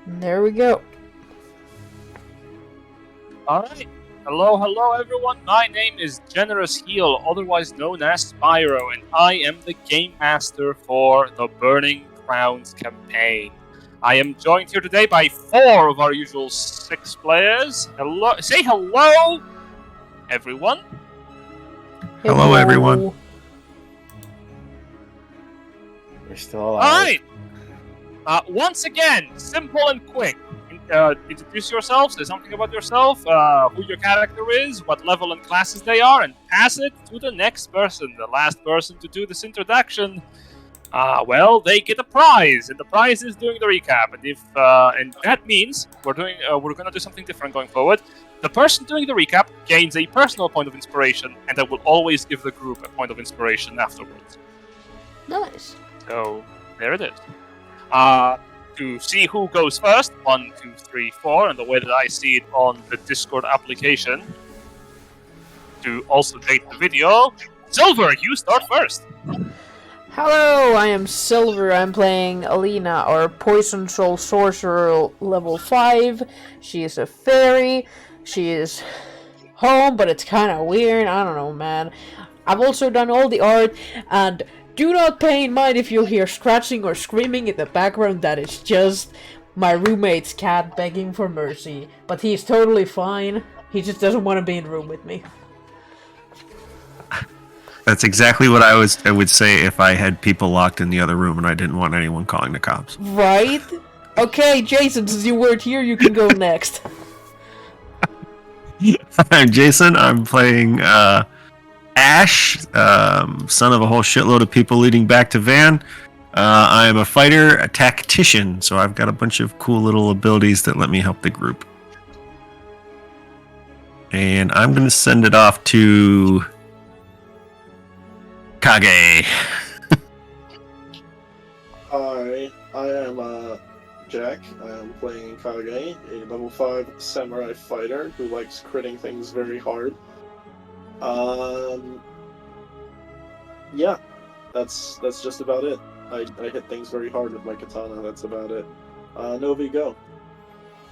There we go. Alright. Hello everyone. My name is Generous Heel, otherwise known as Spyro, and I am the Game Master for the Burning Crowns campaign. I am joined here today by 4 of our usual 6 players. Hello, say hello, everyone. Hello, everyone. We're still alive. Alright. Once again, simple and quick. Introduce yourself, say something about yourself, who your character is, what level and classes they are, and pass it to the next person. The last person to do this introduction, well, they get a prize, and the prize is doing the recap. And that means we're gonna do something different going forward. The person doing the recap gains a personal point of inspiration, and I will always give the group a point of inspiration afterwards. Nice. So there it is. To see who goes first, 1, 2, 3, 4, and the way that I see it on the Discord application, to also date the video, Silverr, you start first. Hello, I am Silverr. I'm playing Alina, our Poison Soul Sorcerer level 5. She is a fairy. She is home, but it's kind of weird. I don't know, man. I've also done all the art, and do not pay in mind if you hear scratching or screaming in the background. That is just my roommate's cat begging for mercy. But he's totally fine. He just doesn't want to be in the room with me. That's exactly what I would say if I had people locked in the other room and I didn't want anyone calling the cops. Right? Okay, Jason, since you weren't here, you can go next. I'm Jason. I'm playing Ash, son of a whole shitload of people leading back to Van. I am a fighter, a tactician, so I've got a bunch of cool little abilities that let me help the group. And I'm going to send it off to Kage. Hi, I am Jack. I am playing Kage, a level 5 samurai fighter who likes critting things very hard. Yeah, that's just about it. I hit things very hard with my katana. That's about it. Novi, go.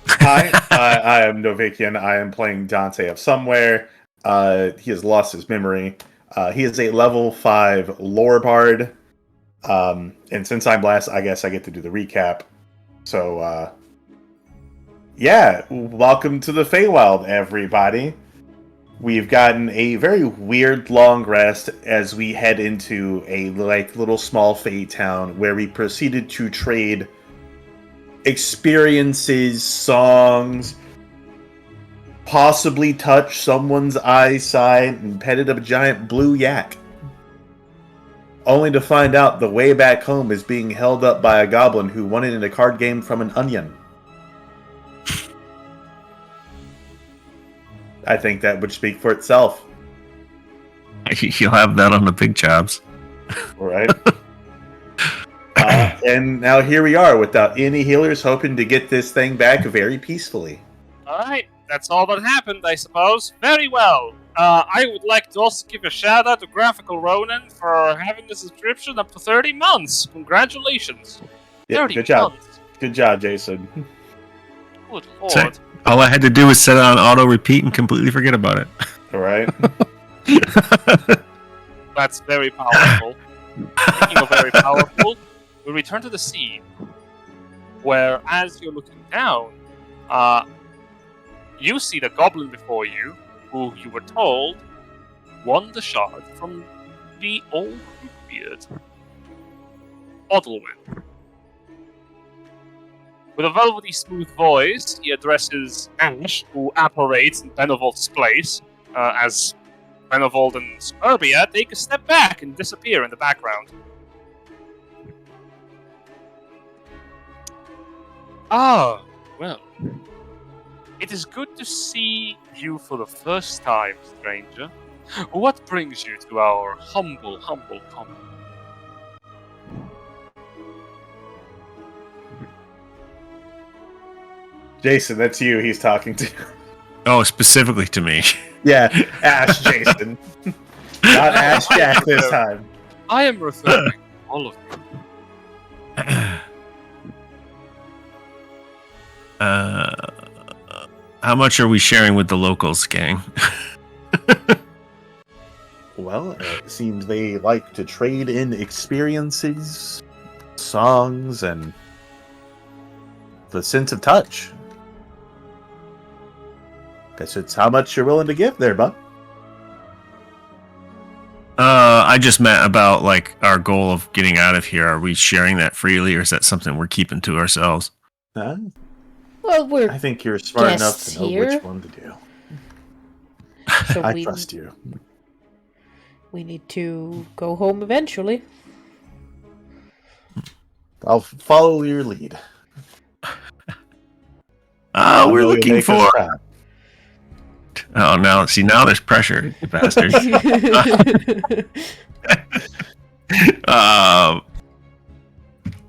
Hi, I am Novikian. I am playing Dante of Somewhere. He has lost his memory. He is a level 5 lore bard. And since I'm last, I guess I get to do the recap. So, yeah, welcome to the Feywild, everybody. We've gotten a very weird long rest as we head into a little small Fey town where we proceeded to trade experiences, songs, possibly touch someone's eyesight, and petted a giant blue yak. Only to find out the way back home is being held up by a goblin who won it in a card game from an onion. I think that would speak for itself. You'll have that on the big jobs. Right. And now here we are without any healers, hoping to get this thing back very peacefully. Alright, that's all that happened, I suppose. Very well. I would like to also give a shout out to Graphical Ronin for having the subscription up to 30 months. Congratulations. Yeah, 30 good job. months. Good job, Jason. Good lord. All I had to do was set it on auto repeat and completely forget about it. All right. That's very powerful. Speaking of very powerful, we return to the scene where, as you're looking down, you see the goblin before you, who you were told won the shard from the old beard, Odilwyn. With a velvety smooth voice, he addresses Ash, who apparates in Benevolt's place, as Benevolt and Superbia take a step back and disappear in the background. Ah, well. It is good to see you for the first time, stranger. What brings you to our humble common? Jason, that's you he's talking to. Oh, specifically to me. Yeah, Ash Jason. Not Ash Jack this time. I am referring to all of you. How much are we sharing with the locals, gang? Well, it seems they like to trade in experiences, songs, and the sense of touch. Guess it's how much you're willing to give there, bud. I just meant about like our goal of getting out of here. Are we sharing that freely, or is that something we're keeping to ourselves? Huh? Well, we're I think you're smart enough guests to know here. which one to do. so I we, trust you. we need to go home eventually. I'll follow your lead. We're You'll looking make us for. proud. Oh, now there's pressure, you bastard. I'm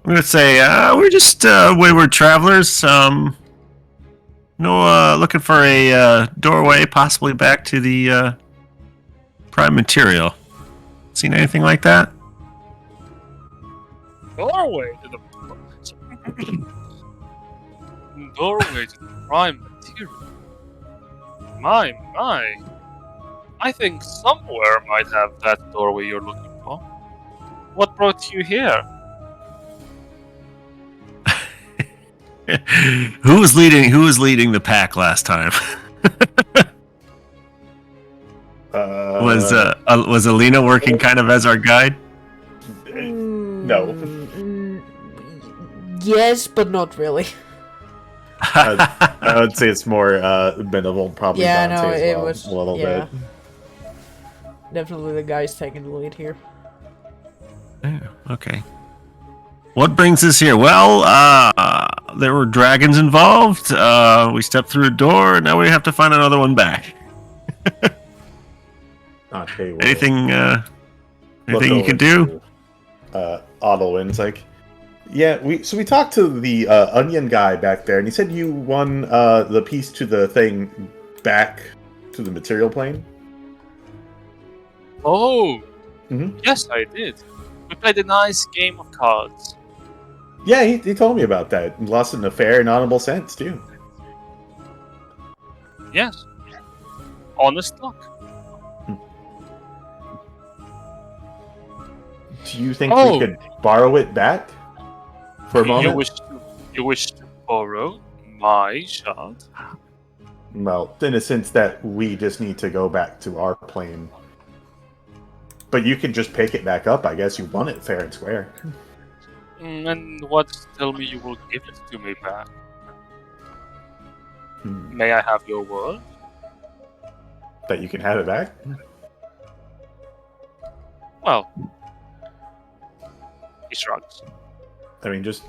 gonna say we're just wayward travelers. Looking for a doorway, possibly back to the prime material. Seen anything like that? Doorway to the doorway to the prime material. My. I think somewhere might have that doorway you're looking for. What brought you here? Who was leading the pack last time? Was Alina working kind of as our guide? No. Yes, but not really. I would say it's more Benevolt, probably Yeah, Dante no, as it well, was a little yeah. bit. Definitely the guys taking the lead here. Yeah, okay. What brings us here? Well, there were dragons involved. We stepped through a door, and now we have to find another one back. Okay, well, Anything look you over can do? to, Otolwin's like, yeah, we talked to the onion guy back there, and he said you won the piece to the thing back to the material plane. Oh, Mhm. yes, I did. We played a nice game of cards. Yeah, he told me about that. Lost it in a fair and honorable sense too. Yes. Honest luck. Do you think we could borrow it back for a moment? You wish to borrow my shard? Well, in a sense that we just need to go back to our plane. But you can just pick it back up. I guess you won it fair and square. And what? Tell me you will give it to me back. May I have your word? That you can have it back? Well, he shrugs. I mean, just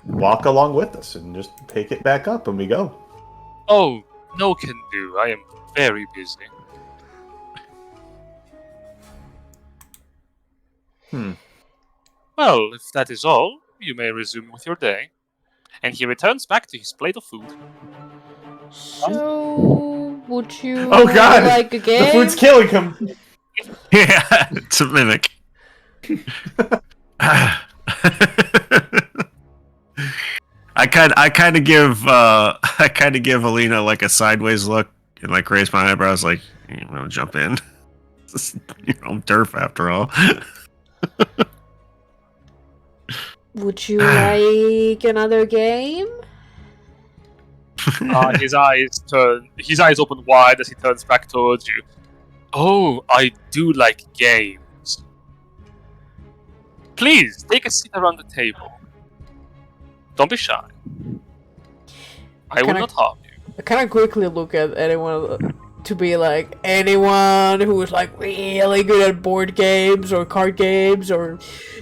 walk along with us and just pick it back up and we go. Oh, no can do. I am very busy. Well, if that is all, you may resume with your day. And he returns back to his plate of food. So, would you Oh god! like a game? The food's killing him! Yeah, it's a mimic. I kind of give Alina like a sideways look and like raise my eyebrows, like, you know, jump in. Turf after all. Would you like another game? His eyes open wide as he turns back towards you. Oh, I do like games. Please, take a seat around the table. Don't be shy. I will not harm you. I kind of quickly look at anyone to be like, anyone who is like really good at board games or card games or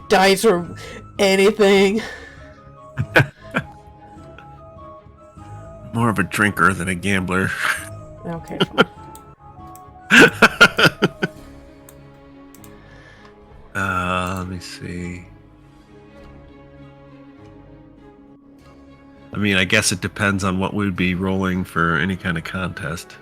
dice or anything. More of a drinker than a gambler. Okay, fine. Let me see. I mean, I guess it depends on what we'd be rolling for any kind of contest.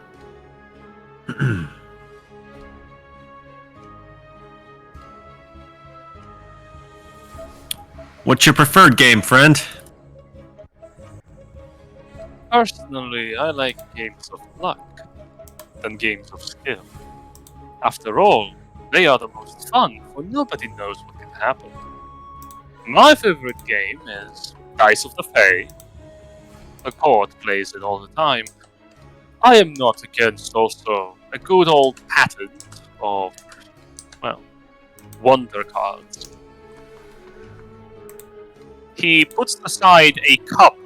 What's your preferred game, friend? Personally, I like games of luck than games of skill. After all, they are the most fun, for nobody knows what can happen. My favorite game is Dice of the Fae. The court plays it all the time. I am not against also a good old pattern of, well, wonder cards. He puts aside a cup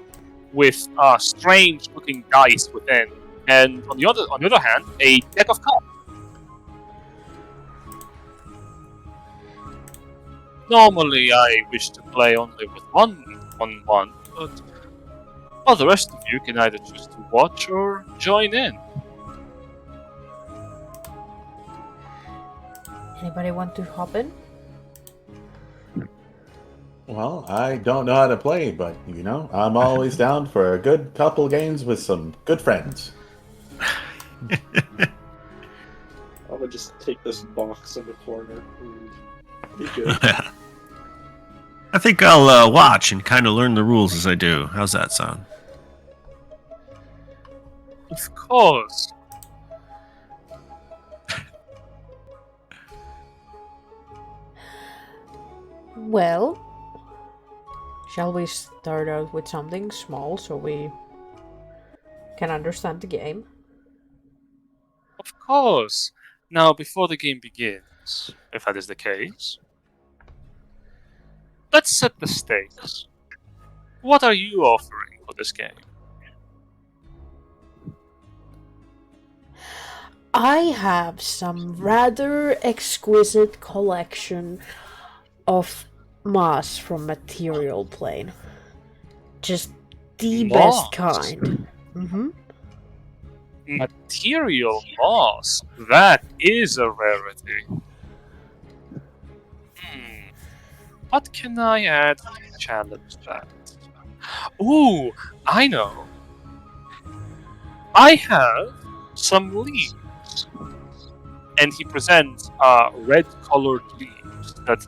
with strange-looking dice within, and on the other hand, a deck of cards. Normally, I wish to play only with one, but well, the rest of you can either choose to watch or join in. Anybody want to hop in? Well, I don't know how to play, but you know, I'm always down for a good couple games with some good friends. I would just take this box in the corner and be good. I think I'll watch and kind of learn the rules as I do. How's that sound? Of course. Well, shall we start out with something small so we can understand the game? Of course. Now, before the game begins, if that is the case, let's set the stakes. What are you offering for this game? I have some rather exquisite collection of moss from material plane. Just the Moss? best kind. Mm-hmm. Material moss. That is a rarity. What can I add to challenge that? Ooh, I know. I have some leaves. And he presents red-colored leaves that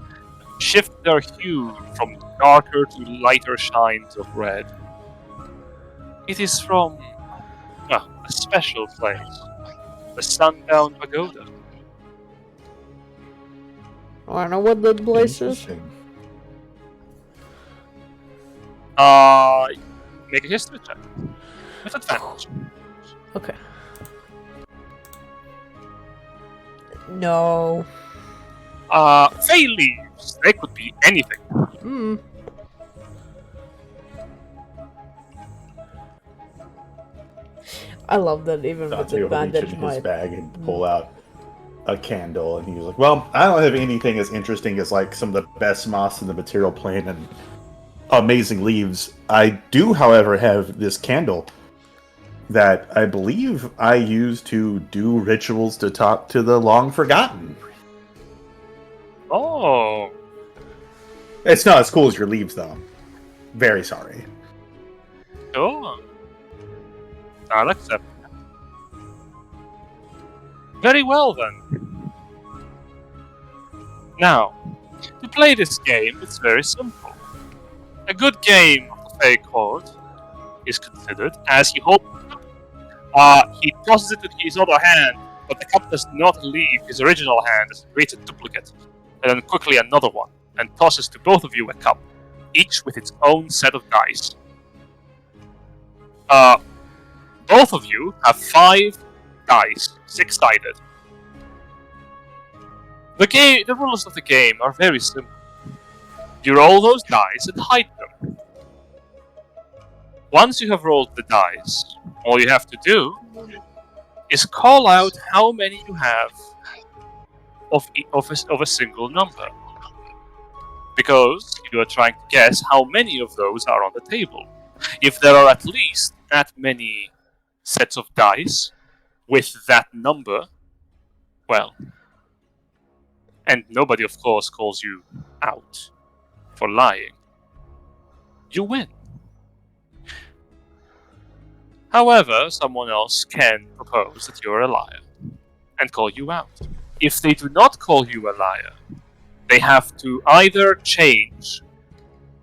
shift their hue from darker to lighter shines of red. It is from a special place, the Sundown Pagoda. I know what that place is. Interesting. Make a history check with advantage. Okay. No. Fey leaves. They could be anything. Hmm. I love that even with Dante will reach advantage in his my bag and pull out a candle, and he was like, "Well, I don't have anything as interesting as like some of the best moss in the material plane and amazing leaves. I do, however, have this candle that I believe I use to do rituals to talk to the long forgotten. Oh, It's not as cool as your leaves, though. Very sorry. sure. I'll accept that. Very well, then. Now, to play this game, it's very simple. A good game of the Fey Court is considered as he holds the cup. He tosses it to his other hand, but the cup does not leave his original hand as it creates a duplicate, and then quickly another one, and tosses to both of you a cup, each with its own set of dice. Both of you have 5 dice, 6-sided. The rules of the game are very simple. You roll those dice and hide them. Once you have rolled the dice, all you have to do is call out how many you have of a single number. Because you are trying to guess how many of those are on the table. If there are at least that many sets of dice with that number, well, and nobody, of course, calls you out for lying, you win. However, someone else can propose that you're a liar and call you out. If they do not call you a liar, they have to either change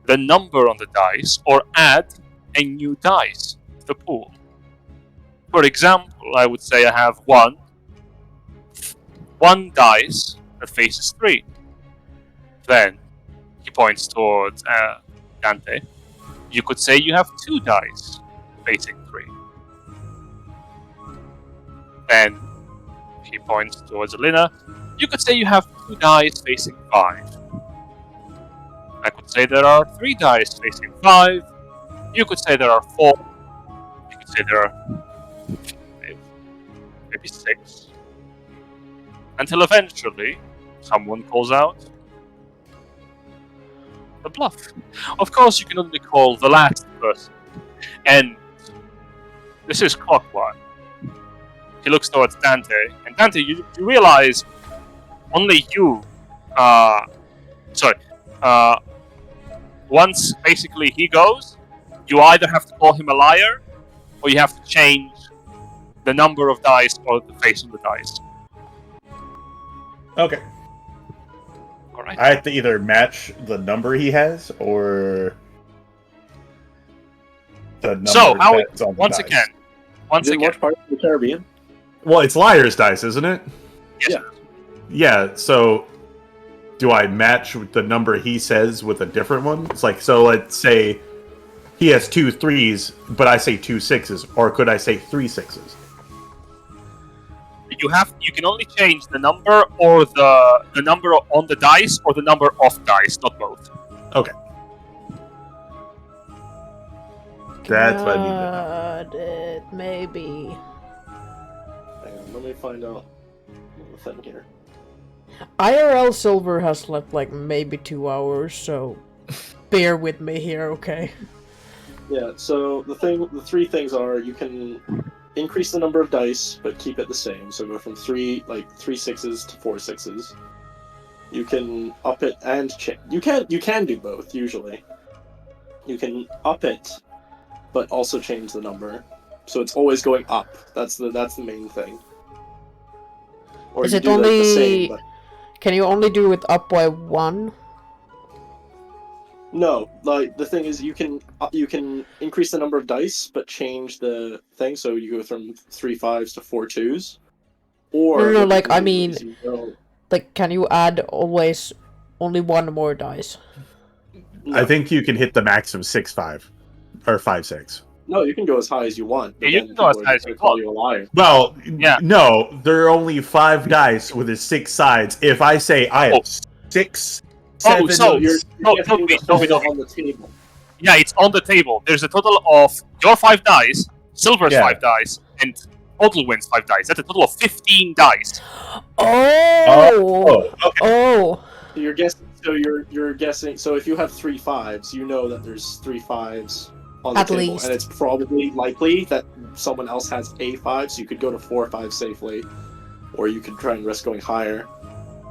the number on the dice or add a new dice to the pool. For example, I would say I have one dice that faces 3. Then he points towards Dante. You could say you have 2 dice facing 3. Then he points towards Alina. You could say you have 2 dice facing 5. I could say there are 3 dice facing 5. You could say there are 4. You could say there are maybe 6. Until eventually, someone calls out the bluff. Of course, you can only call the last person. And this is clockwise. He looks towards Dante, and Dante, you realize only you. Once basically he goes, you either have to call him a liar, or you have to change the number of dice or the face of the dice. Okay. All right. I have to either match the number he has or the number. So how? that's on the Once dice. again. You didn't watch Pirates of the Caribbean? Well, it's liar's dice, isn't it? Yes. Yeah. Yeah. So, do I match with the number he says with a different one? It's like, so let's say he has 2 3s, but I say 2 6s, or could I say 3 6s? You can only change the number or the number on the dice or the number of dice, not both. Okay. That's what I need to know. Got it, maybe. Hang on, let me find out the thing here. IRL Silverr has slept like maybe 2 hours, so bear with me here, okay? Yeah, so the 3 things are you can increase the number of dice, but keep it the same. So go from 3 6s to 4 6s. You can up it and change. You can do both usually. You can up it, but also change the number, so it's always going up. That's the main thing. Or Is you it do only? the same, but Can you only do it up by 1? no. Like the thing is, you can increase the number of dice, but change the thing. So you go from 3 5s to 4 2s. Or No, what like, you can I do mean- is you go- Like, can you add always only 1 more dice? no. I think you can hit the max of 6 5 or 5 6. No, you can go as high as you want. but Yeah, you then can go as people are high just as you gonna call want. you a liar. Well, Yeah. no, there are only 5 dice with his 6 sides. If I say I have 6, 7, so You're No, guessing Toby, the whole Toby. on the table. Yeah, it's on the table. There's a total of your 5 dice, Silver's Yeah. 5 dice, and Total wins 5 dice. That's a total of 15 dice. Oh! okay. Oh! So you're guessing. So you're guessing. So if you have 3 5s, you know that there's 3 5s on the At table, least. and it's probably likely that someone else has a 5, so you could go to 4 5 safely, or you could try and risk going higher,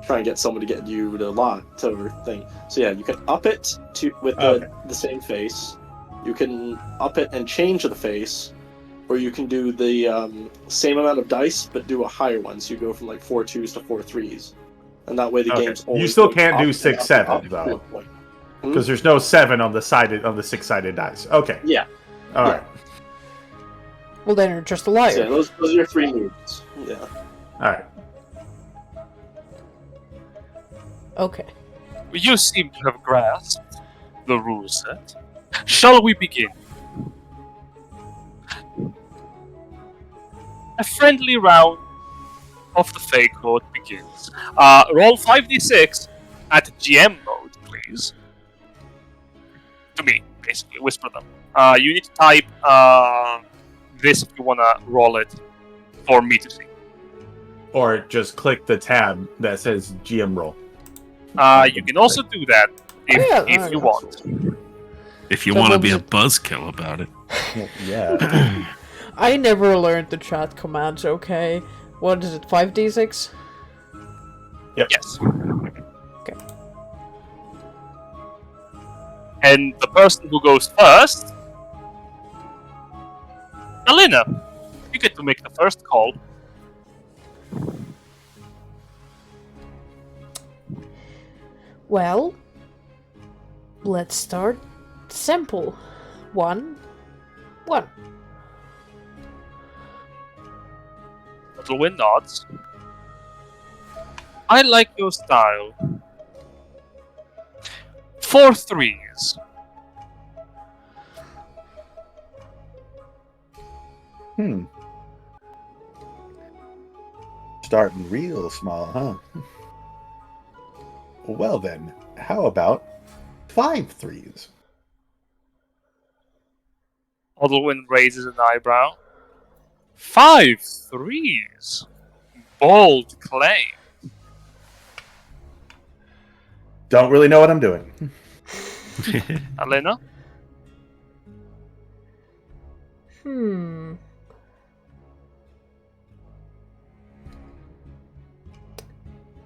try and get someone to get you the lot to thing. So yeah, you can up it to with the same face. You can up it and change the face, or you can do the same amount of dice but do a higher one. So you go from like 4 2s to 4 3s, and that way the Okay. game's You always still going can't up do and 6 up and 7 up to though, a point. because there's no 7 on the 6-sided dice. Okay. Yeah. All Yeah. right. Well, then you're just a So liar. yeah, those are your 3 moves. Yeah. All right. Okay. You seem to have grasped the rule set. Shall we begin? A friendly round of the Fey Court begins. Roll 5d6 at GM mode, please. To me, basically. Whisper them. You need to type this if you want to roll it for me to see. Or just click the tab that says GM roll. You can also do that if you want. If you So want to what be a was it? buzzkill about it. Yeah. I never learned the chat commands, okay? What is it, 5d6? Yes. Okay. And the person who goes first, Alina, you get to make the first call. Well, let's start simple. 1, 1. Odilwyn nods. I like your style. 4 threes. Starting real small, huh? Well then, how about 5 threes? Odilwyn raises an eyebrow. 5 threes. Bold claim. Don't really know what I'm doing. Alina?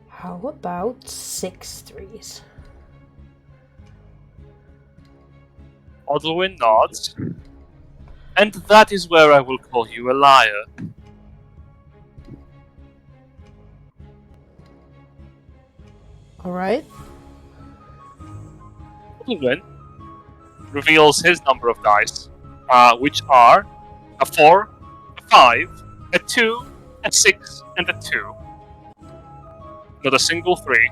How about 6 threes? Odilwyn nods. And that is where I will call you a liar. Alright. Odilwyn reveals his number of dice, which are a 4, a 5, a 2, a 6, and a 2. Not a single 3.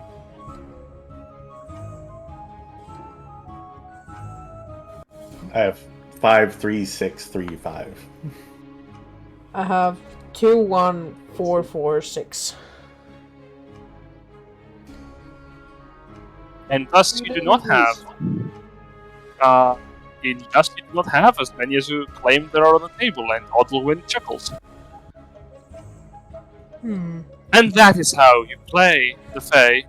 I have 5, 3, 6, 3, 5. I have 2, 1, 4, 4, 6. And thus you do not have you do not have as many as you claim there are on the table, and Odilwyn chuckles. And that is how you play the Fae.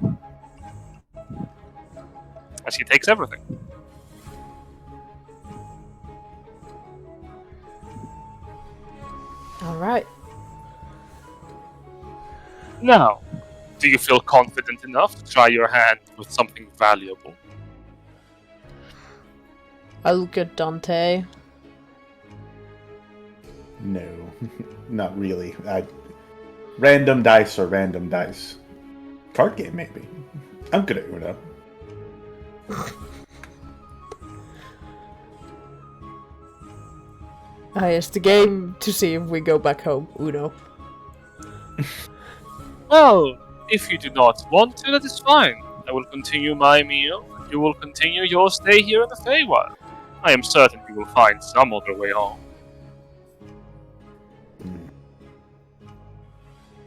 As he takes everything. Alright. Now, do you feel confident enough to try your hand with something valuable? I look at Dante. No, not really. Random dice or random dice. Card game, maybe. I'm good at Uno. It's the game to see if we go back home, Uno. Well, if you do not want to, that is fine. I will continue my meal, and you will continue your stay here in the Feywild. I am certain you will find some other way home.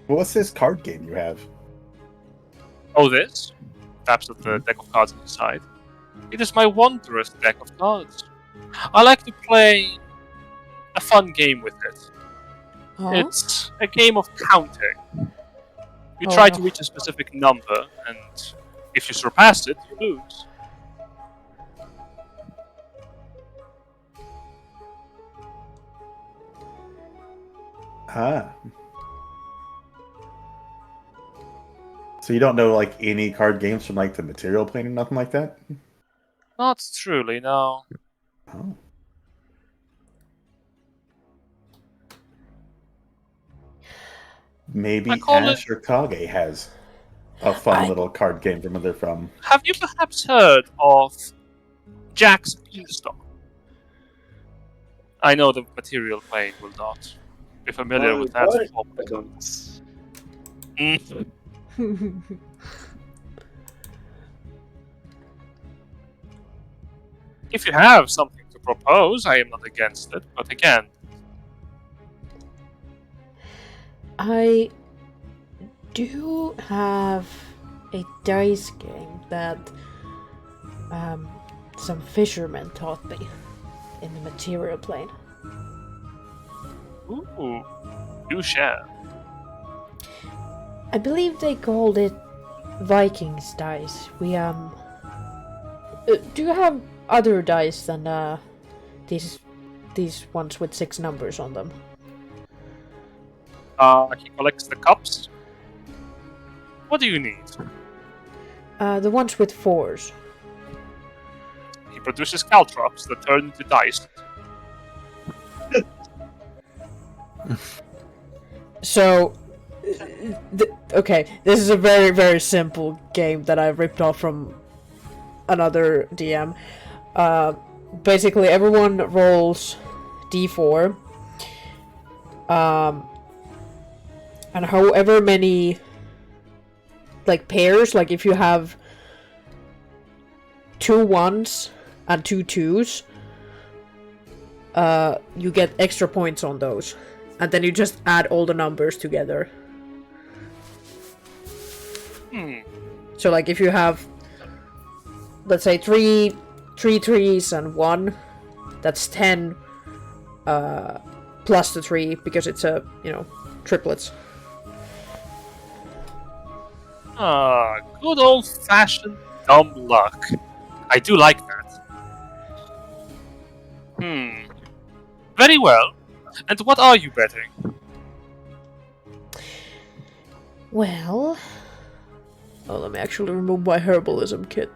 What's this card game you have? Oh, this? Taps at the deck of cards on his side. It is my wondrous deck of cards. I like to play a fun game with it. Oh? It's a game of counting. You Oh, try no. to reach a specific number, and if you surpass it, you lose. Ah. So you don't know like any card games from like the material plane or nothing like that? Not truly, no. Oh. Maybe I call Ash or Kage has a fun little card game from where they're from. Have you perhaps heard of Jack's Beanstalk? I know the material plane will not be familiar with that. I don't. Mm. If you have something to propose, I am not against it, but again, I do have a dice game that some fishermen taught me in the material plane. ooh, do share. I believe they called it Vikings dice. We do you have other dice than these ones with 6 numbers on them? He collects the cups. What do you need? The ones with 4s. He produces caltrops that turn into dice. So, okay, this is a very, very simple game that I ripped off from another DM. Basically, everyone rolls d4. And however many like pairs, like if you have 2 1s and 2 2s, you get extra points on those. And then you just add all the numbers together. So like if you have, let's say 3 3s and 1, that's 10 plus the 3, because it's a, triplets. Good old-fashioned dumb luck. I do like that. Very well. And what are you betting? Well... Oh, let me actually remove my herbalism kit.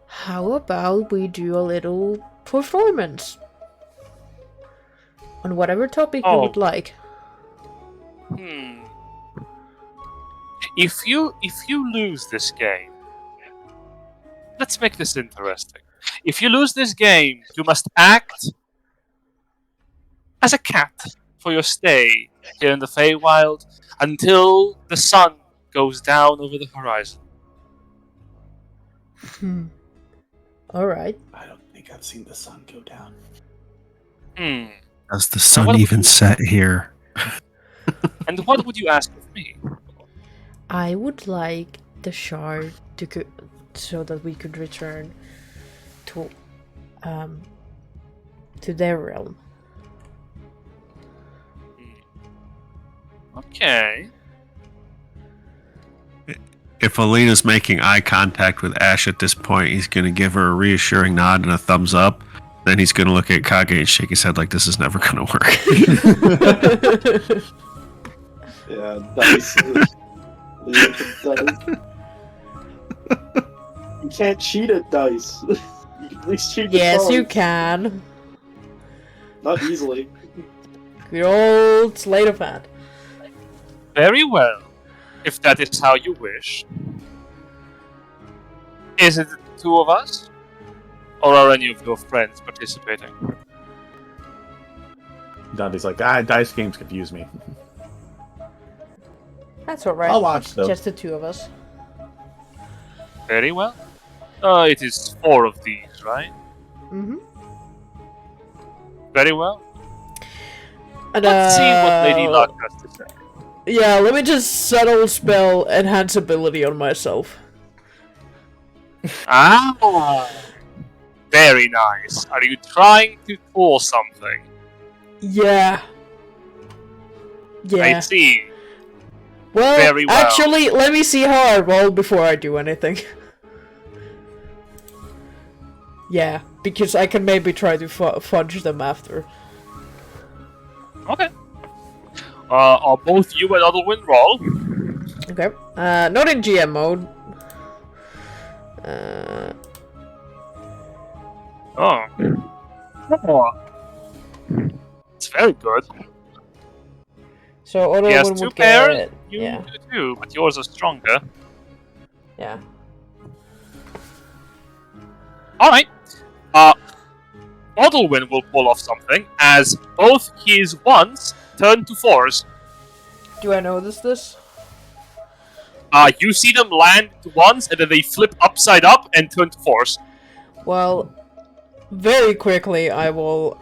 How about we do a little performance? On whatever topic you would like. If you lose this game, let's make this interesting. If you lose this game, you must act as a cat for your stay here in the Feywild until the sun goes down over the horizon. Alright. I don't think I've seen the sun go down. Does the sun even set here? And what would you ask of me? I would like the shard to so that we could return to their realm. Okay. If Alina's making eye contact with Ash at this point, he's going to give her a reassuring nod and a thumbs up. Then he's going to look at Kage and shake his head like this is never going to work. Yeah, dice. You can't cheat at dice. You can at least cheat. Yes, you can. Not easily. Good old sleight of hand. Very well. If that is how you wish. Is it the 2 of us? Or are any of your friends participating? Dante's like, dice games confuse me. That's alright. I'll watch them. Just the 2 of us. Very well. It is 4 of these, right? Mm-hmm. Very well. And, Let's see what Lady Luck has to say. Yeah, let me just subtle spell enhance ability on myself. Very nice. Are you trying to pull something? Yeah. I see. Well, Very well. actually, let me see how I roll before I do anything. Yeah, because I can maybe try to fudge them after. Okay. Are both you and Otherwin roll? Okay. Not in GM mode. It's very good. So He has Otherwin 2 would pairs, get... you Yeah. do too, but yours are stronger. Yeah. Alright. Otherwin will pull off something as both his 1s turn to 4s. Do I notice this? You see them land to 1s and then they flip upside up and turn to 4s. Well, very quickly I will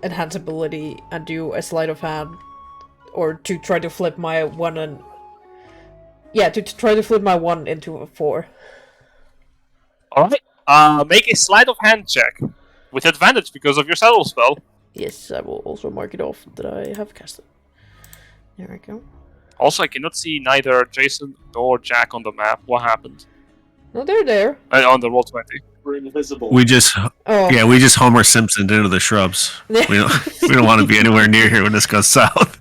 enhance ability and do a sleight of hand, or to try to flip my 1 and... Yeah, to try to flip my 1 into a 4. Alright. Make a sleight of hand check. With advantage because of your subtle spell. Yes, I will also mark it off that I have cast it. There we go. Also, I cannot see neither Jason nor Jack on the map. What happened? No, they're there. On the Roll20. We're invisible. We just Oh. we just Homer Simpsoned into the shrubs. We don't want to be anywhere near here when this goes south.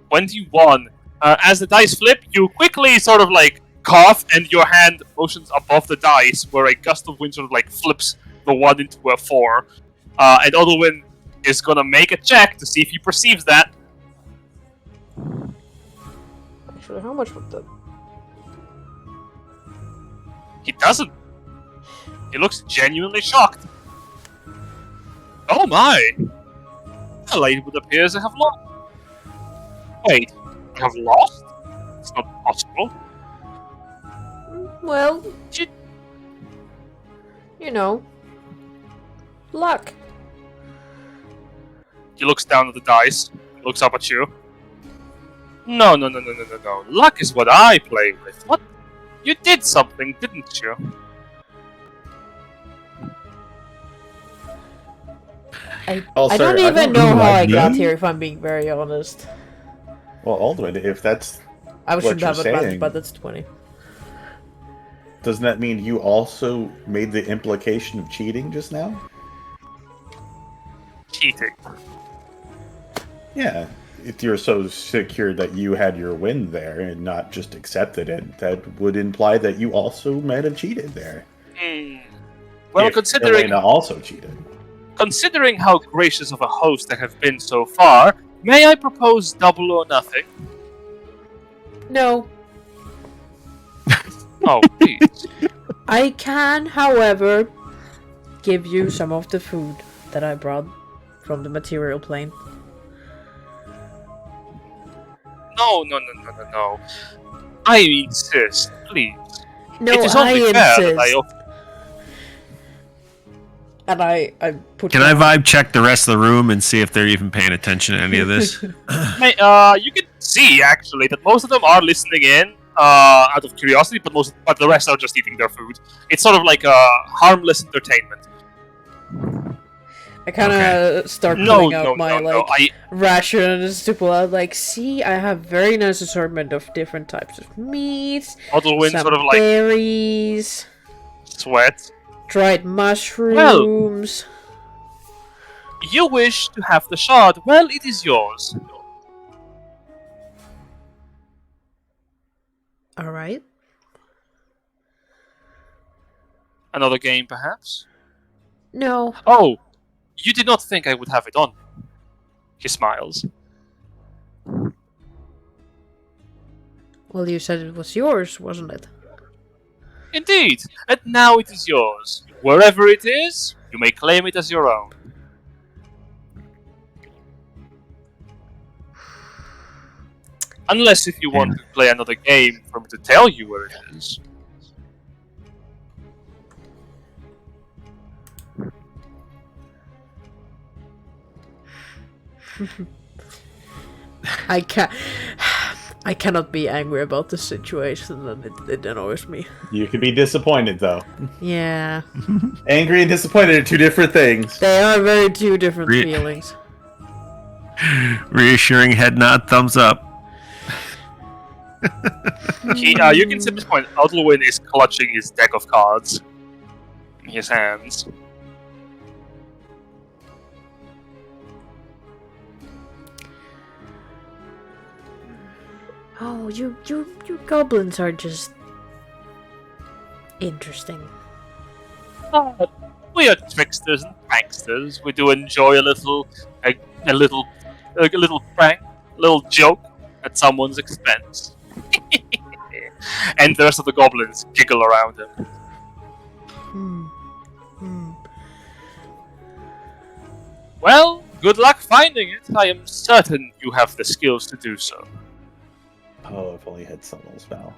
21. As the dice flip, you quickly sort of like cough and your hand motions above the dice where a gust of wind sort of like flips the 1 into a 4. And Otherwin is gonna make a check to see if he perceives that. Actually, how much would that He doesn't. He looks genuinely shocked. Oh my! The lady would appear to have lost. Wait, I have lost? It's not possible. Well, She- you know, luck. He looks down at the dice, looks up at you. No. Luck is what I play with. What? You did something, didn't you? I Oh, don't sir, I even don't know how I like got me. here, if I'm being very honest. Well, Aldwin, if that's I What shouldn't you're have advantage, saying. but that's 20. doesn't that mean you also made the implication of cheating just now? Cheating. Yeah. If you're so secure that you had your win there and not just accepted it, that would imply that you also might have cheated there. Well, If considering Elena also cheated. how gracious of a host I have been so far, may I propose double or nothing? No. Oh, please. I can, however, give you some of the food that I brought from the material plane. No. I insist, please. No, It is I only fair that insist. I offer. And I put Can I down- vibe check the rest of the room and see if they're even paying attention to any of this? You can see actually that most of them are listening in out of curiosity, but the rest are just eating their food. It's sort of like a harmless entertainment. I kind of start No, pulling out my no. rations to pull out. Like, see, I have very nice assortment of different types of meats, Odalwyn some sort of like berries, sweat. dried mushrooms. You wish to have the shard? Well, it is yours. All right. Another game, perhaps? No. Oh, you did not think I would have it on. He smiles. Well, you said it was yours, wasn't it? Indeed, and now it is yours. Wherever it is, you may claim it as your own. Unless if you want to play another game for me to tell you where it is. I cannot be angry about the situation, and it annoys me. You could be disappointed, though. Yeah. Angry and disappointed are two different things. They are very two different Re- feelings. Reassuring head nod, thumbs up. You can see at this point, Odalwyn is clutching his deck of cards in his hands. Oh, you goblins are just interesting. We are tricksters and pranksters. We do enjoy a little prank, a little joke at someone's expense. And the rest of the goblins giggle around him. Well, good luck finding it. I am certain you have the skills to do so. Oh, if only had subtle spell.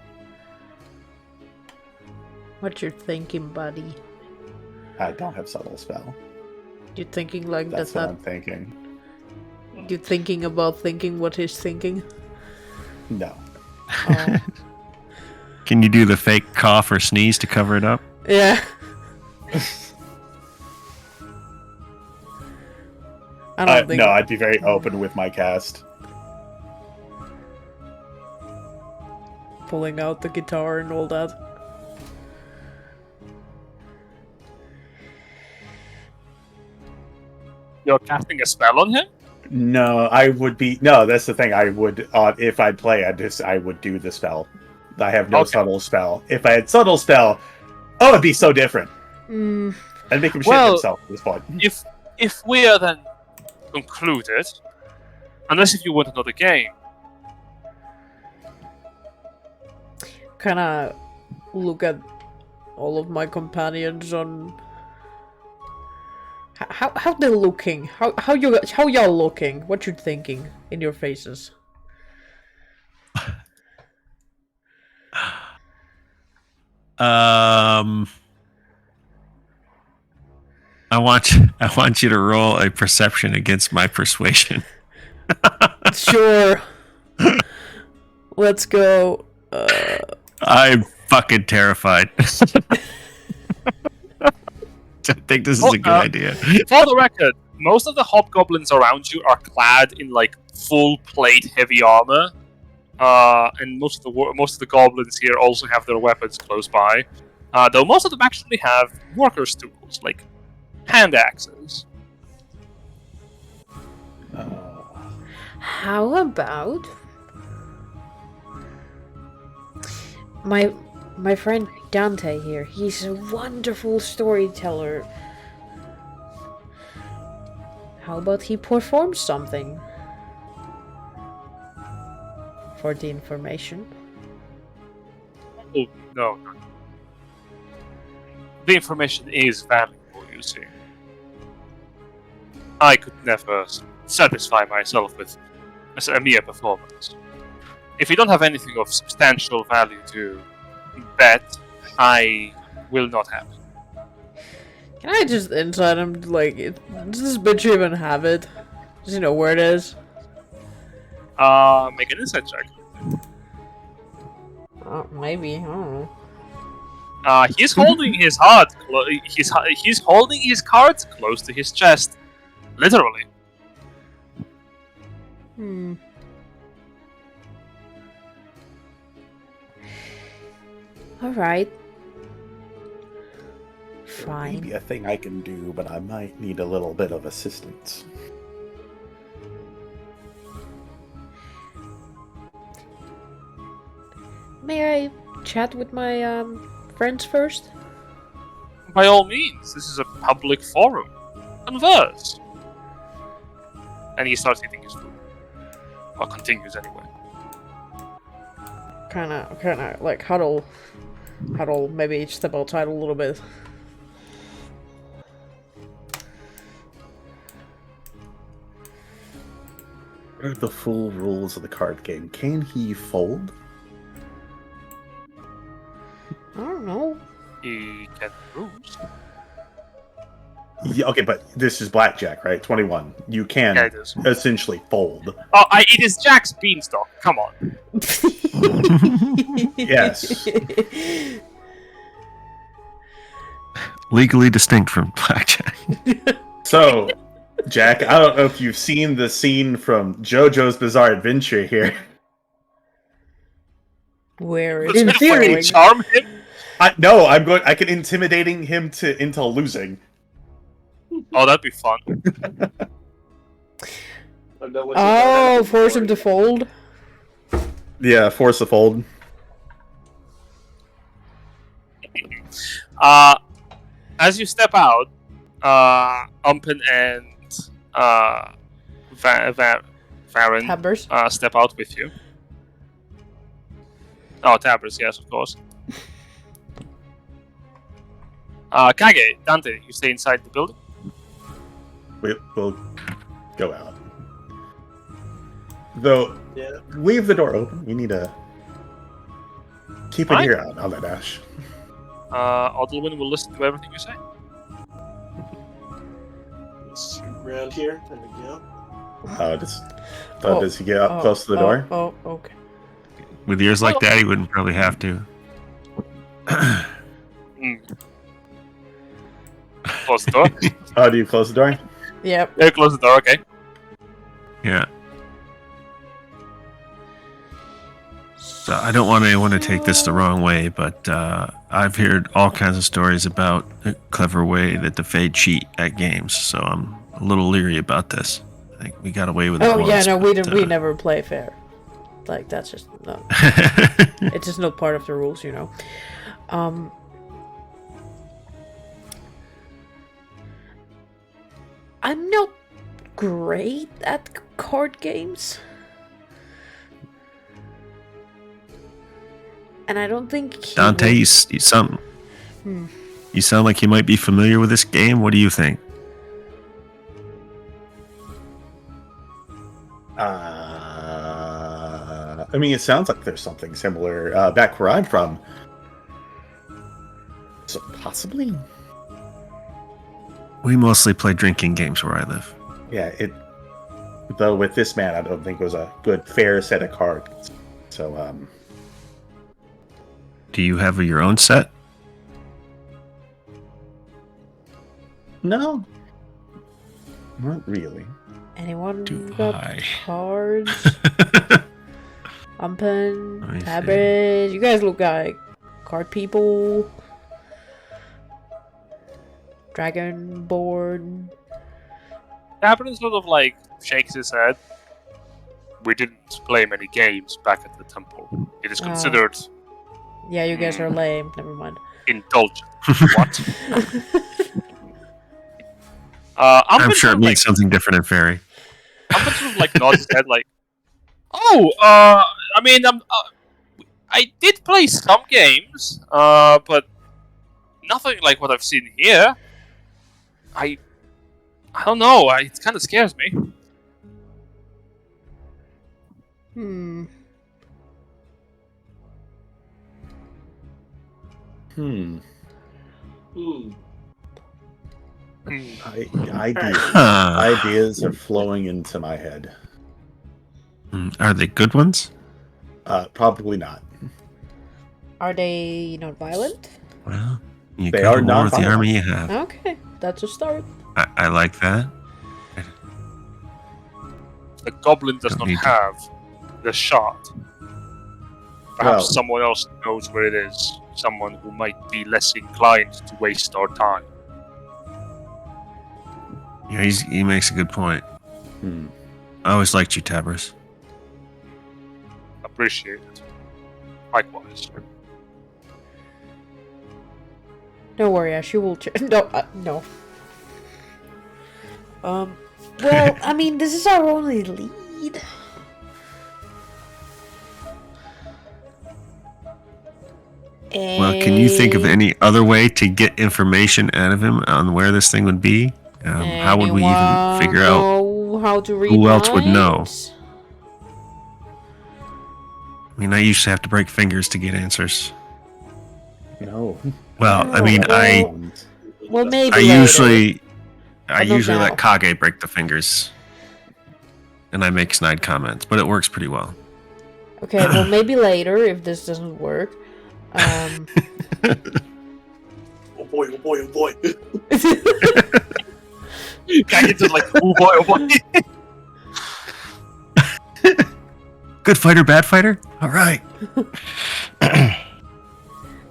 What you're thinking, buddy? I don't have subtle spell. You're thinking like That's that's what not. I'm thinking. You're thinking about thinking what he's thinking. No. Oh. Can you do the fake cough or sneeze to cover it up? Yeah. I don't think. No, I'd be very open with my cast. Pulling out the guitar and all that. You're casting a spell on him? No, I would be. No, that's the thing. I would, if I'd play, I would do the spell. I have no Okay. subtle spell. If I had subtle spell, oh, it'd be so different. Mm, I'd make him shit Well- himself at this point. If we are then concluded, unless if you want another game, kind of look at all of my companions on how they're looking. How y'all looking? What you thinking in your faces? I want you to roll a perception against my persuasion. Sure. Let's go. I'm fucking terrified. I think this is a good idea. For the record, most of the hobgoblins around you are clad in like full plate heavy armor, and most of the goblins here also have their weapons close by. Though most of them actually have workers' tools like hand axes. How about my friend Dante here? He's a wonderful storyteller. How about he performs something for the information? Oh, no. The information is valuable, you see. I could never satisfy myself with a mere performance. If you don't have anything of substantial value to bet, I will not have it. Can I just inside him, like, does this bitch even have it? Does he know where it is? Make an insight check. Maybe, I don't know. He's holding his heart. He's holding his cards close to his chest, literally. Alright. Fine. Maybe a thing I can do, but I might need a little bit of assistance. May I chat with my friends first? By all means, this is a public forum. Converse. And he starts eating his food. Or continues anyway. Kinda like huddle, maybe step outside a little bit. What are the full rules of the card game? Can he fold? I don't know. He can lose. Yeah, okay, but this is blackjack, right? 21. You can Yeah, it is. essentially fold. Oh, it is Jack's beanstalk. Come on. Yes. Legally distinct from blackjack. So, Jack, I don't know if you've seen the scene from JoJo's Bizarre Adventure here. Where Does is it fucking charm him? I can intimidating him into losing. Oh, that'd be fun. Oh, force him to fold? Yeah, force a fold. As you step out, Umpen and Varen Tabbers? step out with you. Oh, Tabbers, yes, of course. Kage, Dante, you stay inside the building? We'll go out. Though, Yeah. leave the door open. We need to keep an Fine. ear out on that Ash. Odilwyn will listen to everything you say. Scoot around here. There we go. Does he get up close to the door? Oh, okay. With ears like that, he wouldn't probably have to. Close the door. Oh, do you close the door? Yep. Yeah, close the door, okay. Yeah. So I don't want anyone to take this the wrong way, but I've heard all kinds of stories about a clever way that the Fade cheat at games, so I'm a little leery about this. I think we got away with it Oh, once, yeah, no, but, we never play fair. Like, that's just, no. It's just not part of the rules, you know. I'm not great at card games. And I don't think he Dante, would- you something. You sound like you might be familiar with this game. What do you think? I mean, it sounds like there's something similar back where I'm from. So possibly. We mostly play drinking games where I live. Yeah, though with this man, I don't think it was a good, fair set of cards. So, Do you have your own set? no. Not really. Anyone Do got I? cards? Umpen, Let me see. Tabret. You guys look like card people. Dragon board. Patron sort of like shakes his head. We didn't play many games back at the temple. It is considered Yeah, you guys are lame. Never mind. indulgent. What? I'm sure it means something different in Fairy. Umpen sort of like nods his head, like, "Oh, I mean, I did play some games, but nothing like what I've seen here. I don't know. It kind of scares me." Hmm. Hmm. Ideas are flowing into my head. Are they good ones? Probably not. Are they not violent? Well, you They go are to war with the non-violent. army you have. Okay, that's a start. I like that. The goblin does Don't not need to- have the shard. Perhaps Well- someone else knows where it is. Someone who might be less inclined to waste our time. Yeah, he makes a good point. Hmm. I always liked you, Tabers. Appreciate it. Likewise. Don't worry, Ash, you will no. Well, I mean, this is our only lead. Well, can you think of any other way to get information out of him on where this thing would be? How would we even figure out know how to read who else would know? minds? I mean, I used to have to break fingers to get answers. No. Well, I mean, Well, maybe I later. usually not let now. Kage break the fingers, and I make snide comments, but it works pretty well. Okay, well, maybe later if this doesn't work. Oh boy! Oh boy! Oh boy! Kage just like, oh boy, oh boy. Good fighter, bad fighter. All right.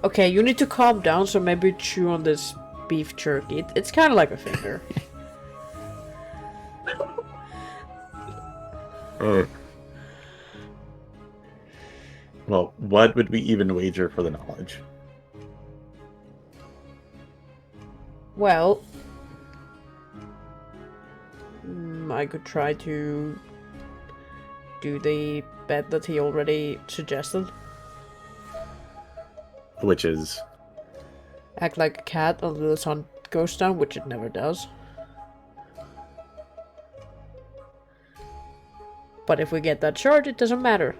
Okay, you need to calm down, so maybe chew on this beef jerky. It's kind of like a finger. Well, what would we even wager for the knowledge? Well, I could try to do the bet that he already suggested. Which is... Act like a cat until the sun goes down, which it never does. But if we get that shard, it doesn't matter.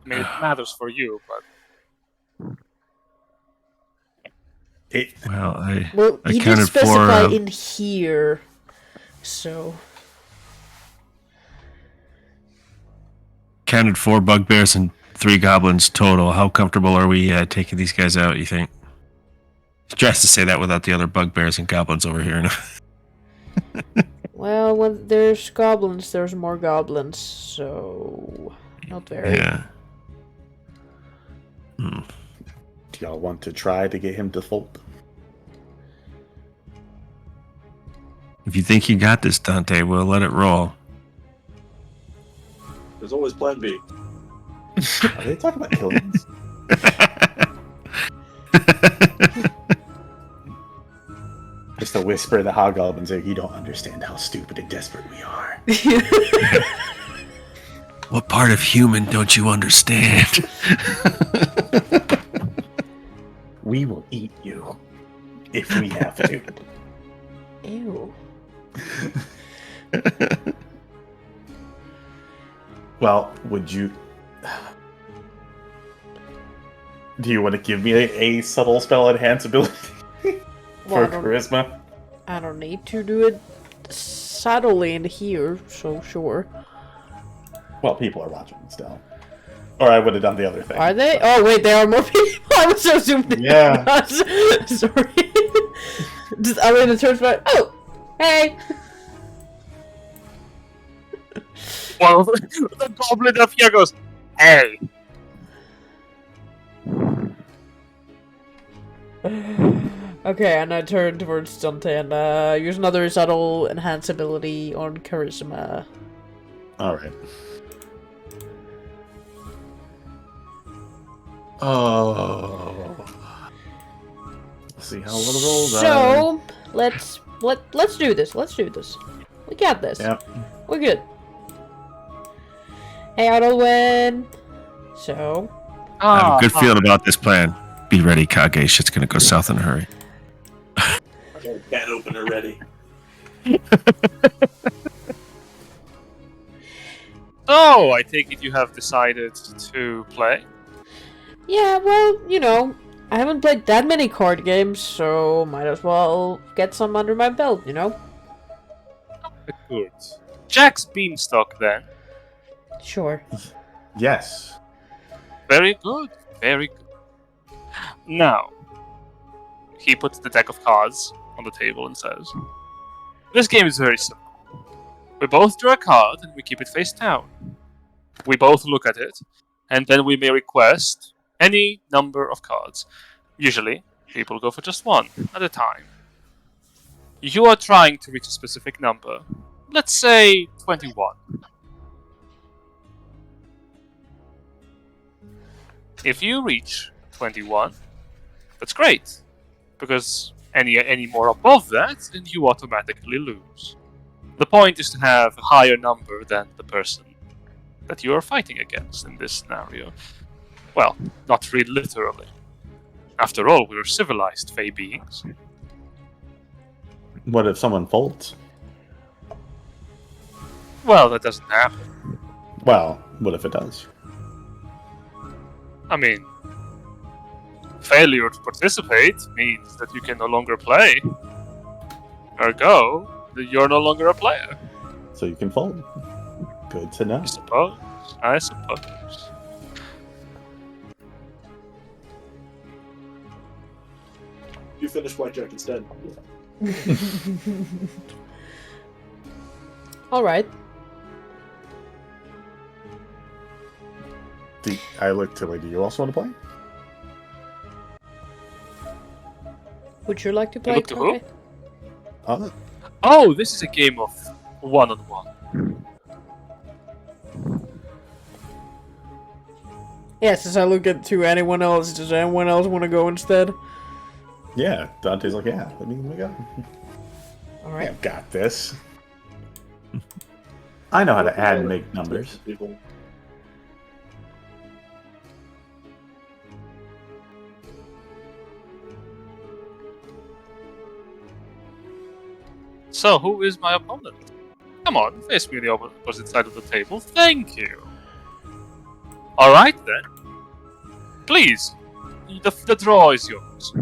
I mean, it matters for you, but Well, Well, I he did counted specify for, in here, so... counted 4 bugbears and 3 goblins total. How comfortable are we taking these guys out, you think? Just to say that without the other bugbears and goblins over here. Well, when there's goblins, there's more goblins, so... Not very. Yeah. Do y'all want to try to get him to fold? If you think you got this, Dante, we'll let it roll. There's always Plan B. Are they talking about killings? Just a whisper in the hobgoblins like, you don't understand how stupid and desperate we are. What part of human don't you understand? We will eat you if we have to. Ew. Well, would you? Do you want to give me a subtle spell enhance ability for Well, charisma? I don't need to do it subtly in here, so sure. Well, people are watching still. Or I would have done the other thing. Are they? Oh wait, there are more people. I was so zoomed in. Yeah. Sorry. Just Alina turns back. Oh, hey. Well, the goblin up here goes, hey. Okay, and I turn towards Dante and use another subtle enhance ability on charisma. Alright. Oh. Let's see how well the rolls are. So let's do this. Let's do this. We got this. Yep. We're good. Hey, Arnold. So. I have a good feeling about this plan. Be ready, Kage. Shit's gonna go south in a hurry. I got a can opener ready. So, I take it you have decided to play? Yeah, well, you know, I haven't played that many card games, so might as well get some under my belt, you know? Good. Jack's Beanstalk, then. Sure. Yes. Very good. Very good. Now, he puts the deck of cards on the table and says, this game is very simple. We both draw a card and we keep it face down. We both look at it, and then we may request any number of cards. Usually, people go for just one at a time. You are trying to reach a specific number. Let's say 21. If you reach 21, that's great, because any more above that, then you automatically lose. The point is to have a higher number than the person that you are fighting against in this scenario. Well, not really literally. After all, we're civilized Fey beings. What if someone folds? Well, that doesn't happen. Well, what if it does? I mean, failure to participate means that you can no longer play. Ergo, you're no longer a player. So you can fold. Good to know. I suppose. You finish blackjack instead. Alright. I look to do you also want to play? Would you like to play? look to who? Kage? Oh, this is a game of one-on-one. Yes, as I look at to anyone else, does anyone else want to go instead? Yeah, Dante's like, yeah, let me go. Alright. I've got this. I know how to add and make numbers. People. So, who is my opponent? Come on, face me on the opposite side of the table. Thank you. Alright then. Please, the draw is yours.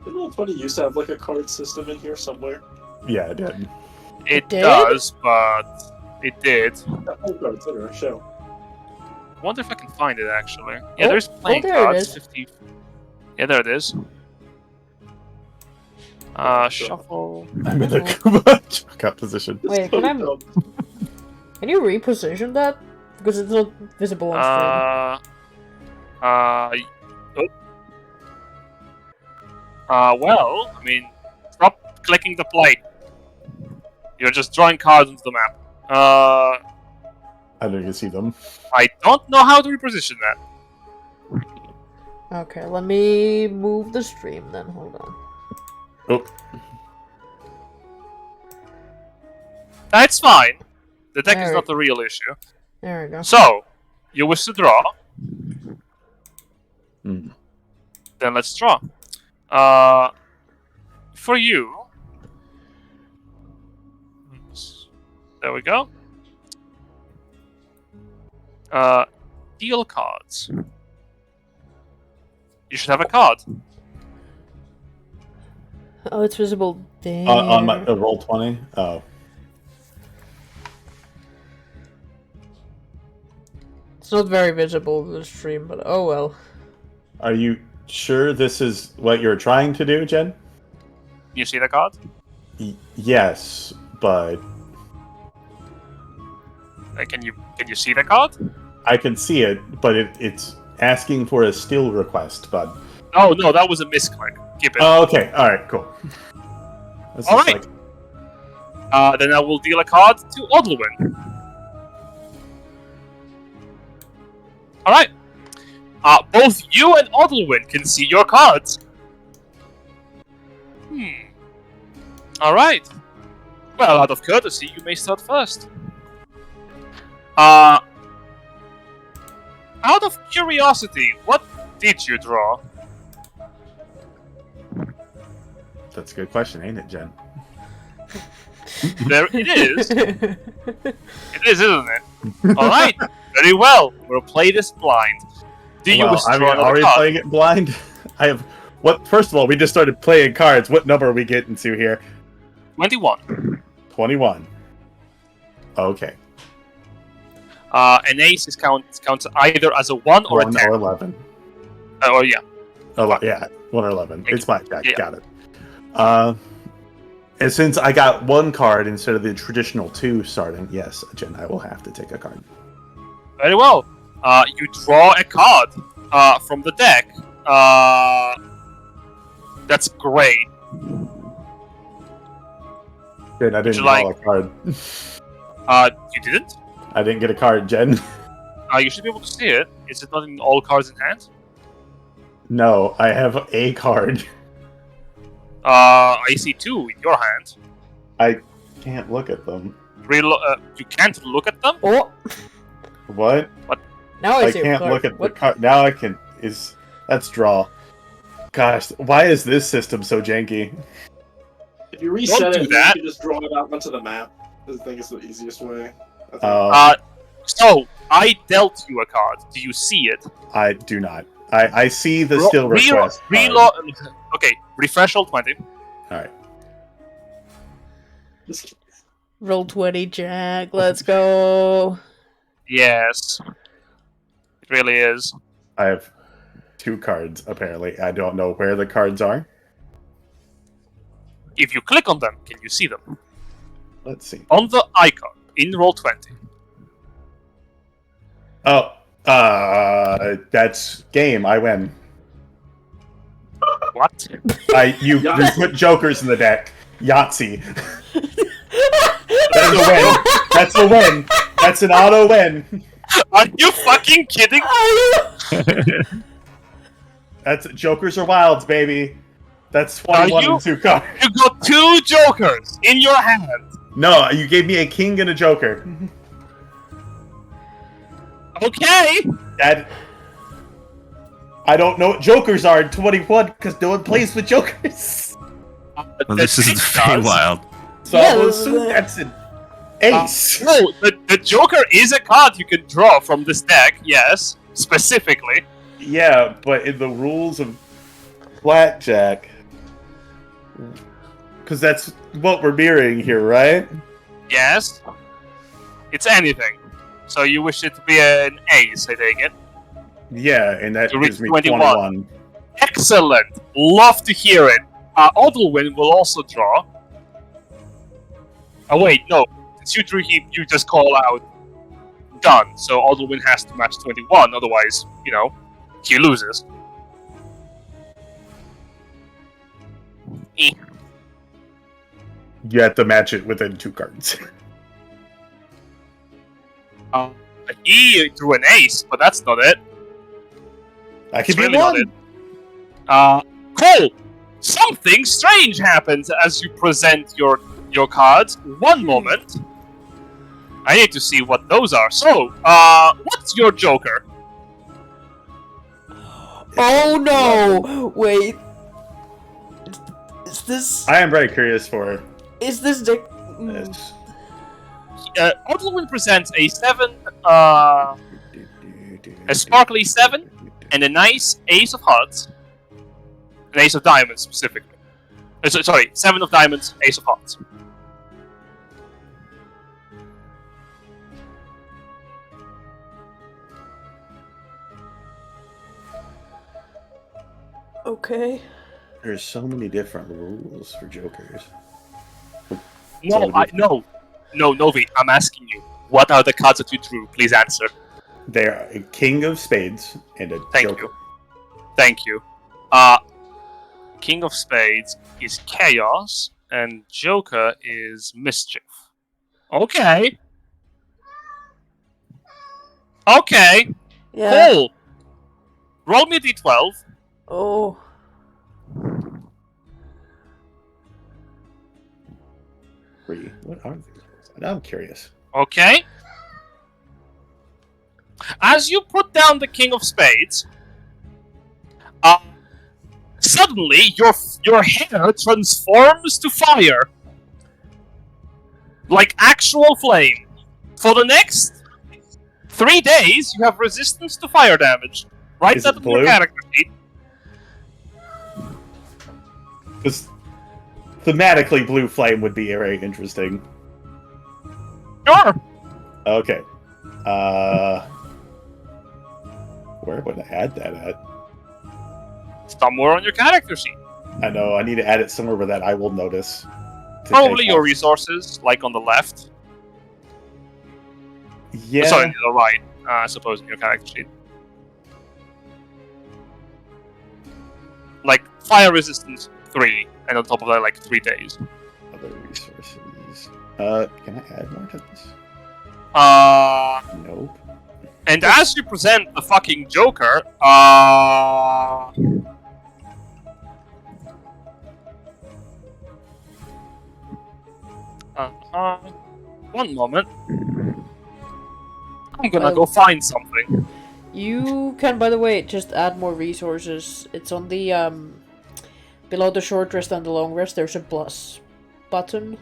Didn't Old Funny used to have like a card system in here somewhere? Yeah, I did. It did? does, but it did. Yeah, old cards that are a show. I wonder if I can find it actually. Yeah, Oh, there's playing there it cards. is. 50. Yeah, there it is. Shuffle. I'm in the Kuba checkout position. Wait, can you reposition that? Because it's not visible on screen. Well, I mean, stop clicking the plate. You're just drawing cards into the map. I know you can see them. I don't know how to reposition that. Okay, let me move the stream then. Hold on. Oh, That's fine. The deck is Alright. not the real issue. There we go. So, you wish to draw. Hmm. Then let's draw. For you... There we go. Deal cards. You should have a card. Oh, it's visible there. On my roll 20. Oh, It's not very visible in the stream, but oh well. are you sure this is what you're trying to do, Jen? You see the card? Yes, but Can you see the card? I can see it. But it's asking for a still request, bud. Oh no, that was a misclick. Keep it. Oh, okay. All right. Cool. This All is right. Then I will deal a card to Odlwin. All right. Both you and Odlwin can see your cards. All right. Well, out of courtesy, you may start first. Out of curiosity, what did you draw? That's a good question, ain't it, Jen? There it is. It is, isn't it? All right. Very well. We'll play this blind. Do you wish to draw are another we card? playing it blind? I have. What? First of all, we just started playing cards. What number are we getting to here? 21. 21. Okay. An ace is counts either as a 1 or a 1 10. or 11. Or yeah. Yeah, 1 or 11. It's my jack. Yeah. Got it. And since I got 1 card instead of the traditional 2 starting, yes, Jen, I will have to take a card. Very well. You draw a card from the deck. That's great. Jen, I didn't you draw like- a card. You didn't? I didn't get a card, Jen. You should be able to see it. Is it not in all cards in hand? No, I have a card. I see 2 in your hand. I can't look at them. You can't look at them? Oh, What? now I I see a can't card. look at the What? card. Now I can. Let's draw. Gosh, why is this system so janky? If you reset Don't do it, that. you can just draw it out onto the map. I think it's the easiest way. I think. So, I dealt you a card. Do you see it? I do not. I see the still request. Reload. Okay, refresh all 20. Alright. Roll 20, Jack. Let's go. Yes. It really is. I have 2 cards, apparently. I don't know where the cards are. If you click on them, can you see them? Let's see. On the icon, in roll 20. Oh, that's game. I win. What? You put jokers in the deck. Yahtzee. That's a win. That's a win. That's an auto win. Are you fucking kidding? That's jokers or wilds, baby. That's 21 and 2 cards. You got 2 jokers in your hand. No, you gave me a king and a joker. Okay. Dad, I don't know what jokers are in 21 because no one plays with jokers. Well, this is the Feywild. So I will assume that's an ace. No, the joker is a card you can draw from this deck, yes, specifically. Yeah, but in the rules of blackjack, because that's what we're mirroring here, right? Yes. It's anything. So you wish it to be an ace, I take it. Yeah, and that To reach gives me 21. 21. Excellent. Love to hear it. Odlwin will also draw. Oh wait, no. Since you drew him, you just call out. Done. So Odlwin has to match 21, otherwise, he loses. Eh. You have to match it within 2 cards. He drew an ace, but that's not it. That could It's be really not one. it. Cool! Something strange happens as you present your cards. One moment. I need to see what those are. So, what's your Joker? Oh no! Wait. Is this? I am very curious for Is this the? this. Odlwin presents a 7, a sparkly 7, and a nice ace of hearts. An ace of diamonds, specifically. Sorry, 7 of diamonds, ace of hearts. Okay. There's so many different rules for Jokers. No, Novi, I'm asking you. What are the cards that you drew? Please answer. They're a King of Spades and a Thank Joker. you. Thank you. King of Spades is Chaos, and Joker is Mischief. Okay. Okay. Yeah. Cool. Roll me a d12. Oh. What are these rules? Now I'm curious. Okay. As you put down the King of Spades, suddenly your hair transforms to fire, like actual flame. For the next 3 days, you have resistance to fire damage. Write Is that it in your blue? character sheet. Because thematically, blue flame would be very interesting. Sure. Okay. Where would I add that at? Somewhere on your character sheet. I know, I need to add it somewhere where that I will notice. to Probably take your off. resources, like on the left. Yeah. Sorry, on the right. I suppose in your character sheet. Like fire resistance 3, and on top of that, like 3 days. Other resources. Can I add more to this? Nope. And as you present the fucking Joker, one moment. I'm gonna go find something. You can, by the way, just add more resources. It's on the below the short rest and the long rest. There's a plus button,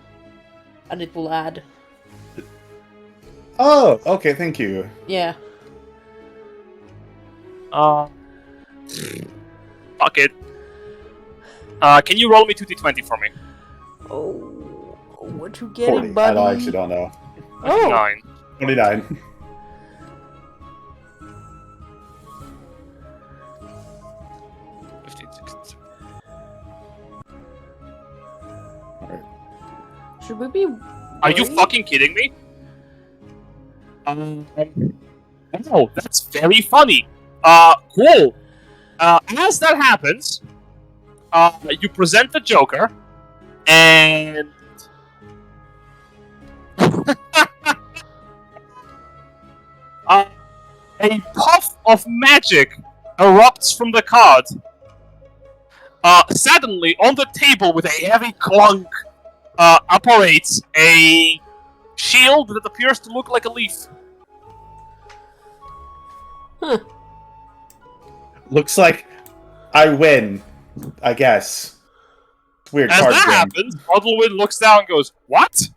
and it will add. Oh, okay, thank you. Yeah. Fuck it. Can you roll me 2d20 for me? Oh, what you getting, 40. buddy? I actually don't know. Oh. 9. 29. 15, 16. Alright. Should we be? Are you worried? fucking kidding me? Oh, that's very funny. Cool. As that happens, you present the Joker, and a puff of magic erupts from the card. Suddenly, on the table with a heavy clunk, operates a shield that appears to look like a leaf. Huh. Looks like I win, I guess. Weird As card that game. happens, Odlwin looks down and goes, "What?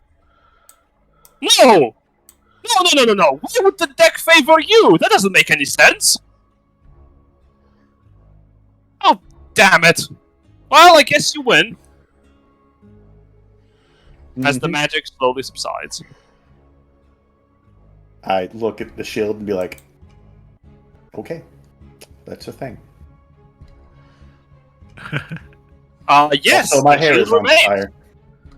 No! No! Why would the deck favor you? That doesn't make any sense!" Oh, damn it. Well, I guess you win. As the Mhm. magic slowly subsides. I look at the shield and be like, okay, that's a thing. Yes, Also, my the hair shield is on remains.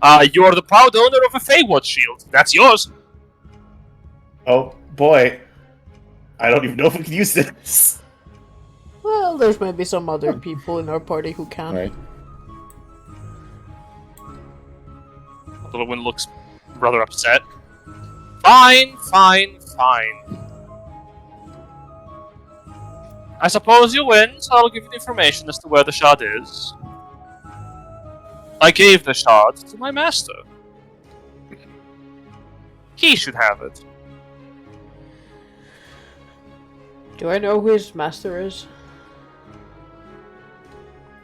fire. You're the proud owner of a Feywatch shield. That's yours. Oh, boy. I don't even know if we can use this. Well, there's maybe some other people in our party who can. Right. Odlwin looks rather upset. Fine. I suppose you win, so I'll give you the information as to where the shard is. I gave the shard to my master. He should have it. Do I know who his master is?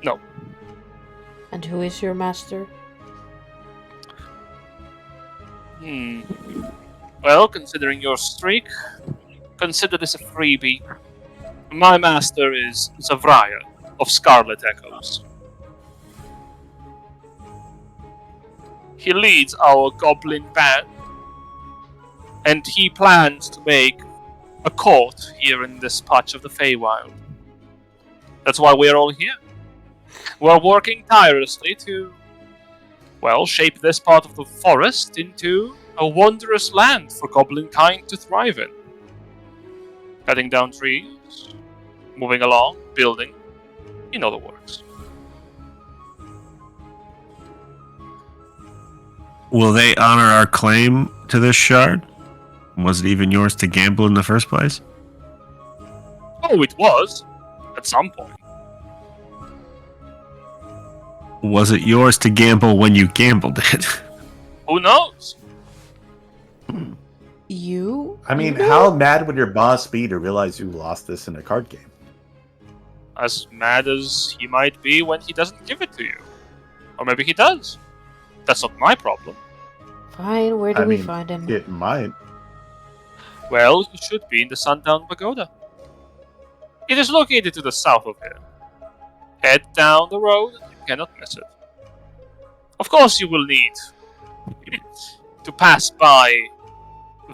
No. And who is your master? Well, considering your streak, consider this a freebie. My master is Zavraya of Scarlet Echoes. He leads our goblin band, and he plans to make a court here in this patch of the Feywild. That's why we're all here. We're working tirelessly to, well, shape this part of the forest into a wondrous land for goblin kind to thrive in. Cutting down trees, moving along, building, you know the works. Will they honor our claim to this shard? Was it even yours to gamble in the first place? Oh, it was. At some point. Was it yours to gamble when you gambled it? Who knows? You? I mean, know? how mad would your boss be to realize you lost this in a card game? As mad as he might be when he doesn't give it to you. Or maybe he does. That's not my problem. Fine, where do we find him? It might. Well, he should be in the Sundown Pagoda. It is located to the south of here. Head down the road, and you cannot miss it. Of course you will need to pass by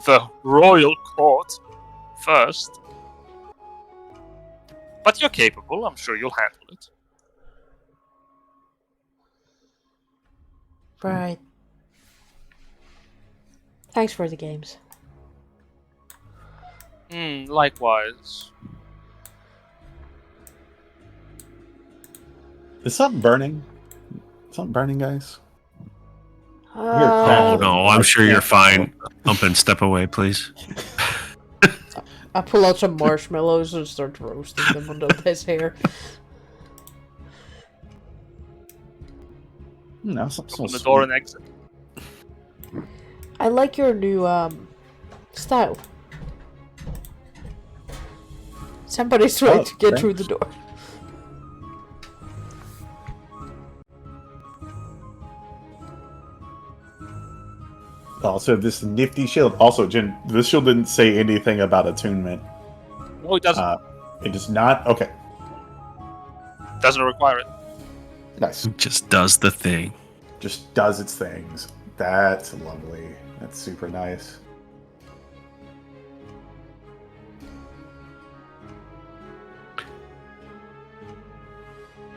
the royal court first. But you're capable, I'm sure you'll handle it. Right. Thanks for the games. Likewise. Is something burning? Something burning, guys? Oh no, I'm sure you're fine. Up and step away, please. I pull out some marshmallows and start roasting them under his hair. No, something Open the smells door sweet. and exit. I like your new style. Somebody's trying to get through the door. Also, this nifty shield. Also, Jin, this shield didn't say anything about attunement. No, it doesn't. It does not. Okay, Doesn't require it. nice. It just does the thing. Just does its things. That's lovely. That's super nice.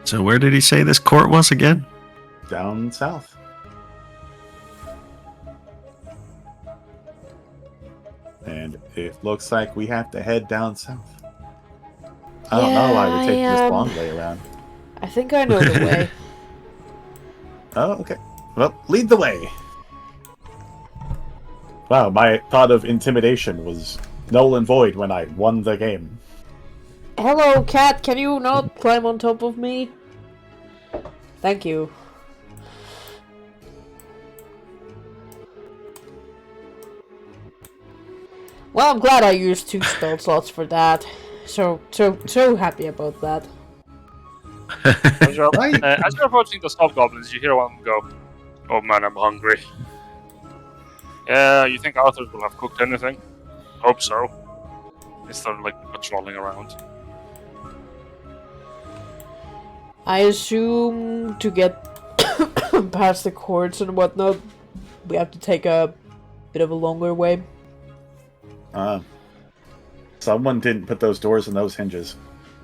So where did he say this court was again? Down south. And it looks like we have to head down south. I don't know why we're taking this long way around. I think I know the way. Oh, okay. Well, lead the way. Wow, my thought of intimidation was null and void when I won the game. Hello, cat. Can you not climb on top of me? Thank you. Well, I'm glad I used 2 spell slots for that. So happy about that. As you're approaching the hobgoblins, you hear one of them go, "Oh man, I'm hungry." Yeah, you think Arthur will have cooked anything? Hope so. They started patrolling around. I assume to get past the courts and whatnot, we have to take a bit of a longer way. Someone didn't put those doors and those hinges.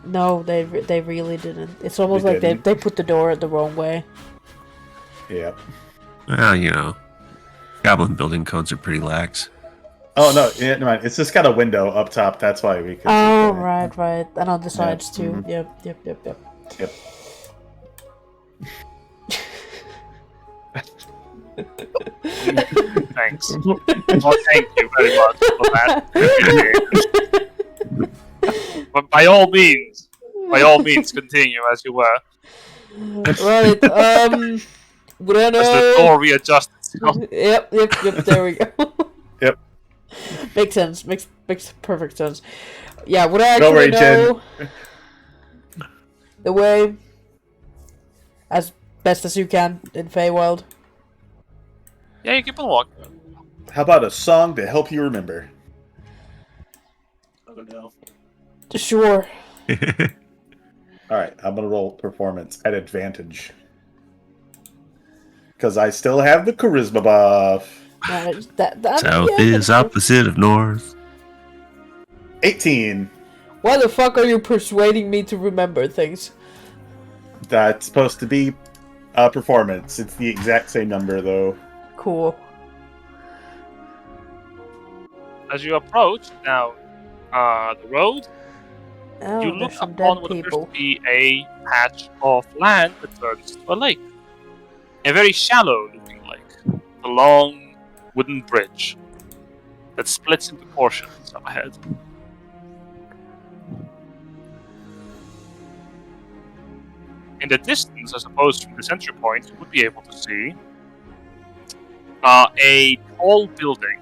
No, they really didn't. It's almost They like didn't? they put the door the wrong way. Yep. Well, you know, goblin building codes are pretty lax. Oh no, never mind. It's just got a window up top. That's why we can. Oh, right. And on the sides too. mhm. Yep. Yep. Thanks. Well, thank you very much for that. But by all means, continue as you were. Right. Bueno. As the door readjusts itself. Yep. There we go. Yep. Makes sense. Makes perfect sense. Yeah, would I Don't actually worry, Jen. know the way as best as you can in Feywild? Yeah, you keep on walking. How about a song to help you remember? I don't know. Sure. Alright, I'm gonna roll performance at advantage. Because I still have the charisma buff. South is opposite of north. 18. Why the fuck are you persuading me to remember things? That's supposed to be performance. It's the exact same number, though. Cool. As you approach now the road, Oh, you look there's some upon dead what appears people. to be a patch of land that turns to a lake. A very shallow looking lake. A long wooden bridge that splits into portions up ahead. In the distance, I suppose from this entry point, you would be able to see a tall building.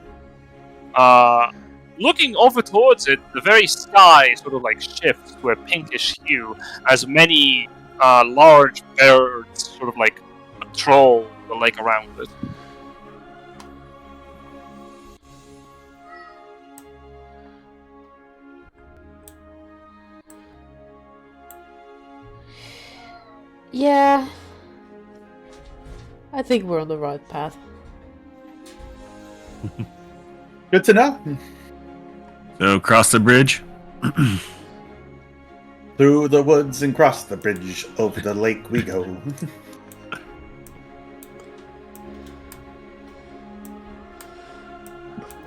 Looking over towards it, the very sky sort of like shifts to a pinkish hue as many large birds sort of like patrol the lake around it. Yeah. I think we're on the right path. Good to know. So cross the bridge. Through the woods and cross the bridge, over the lake we go.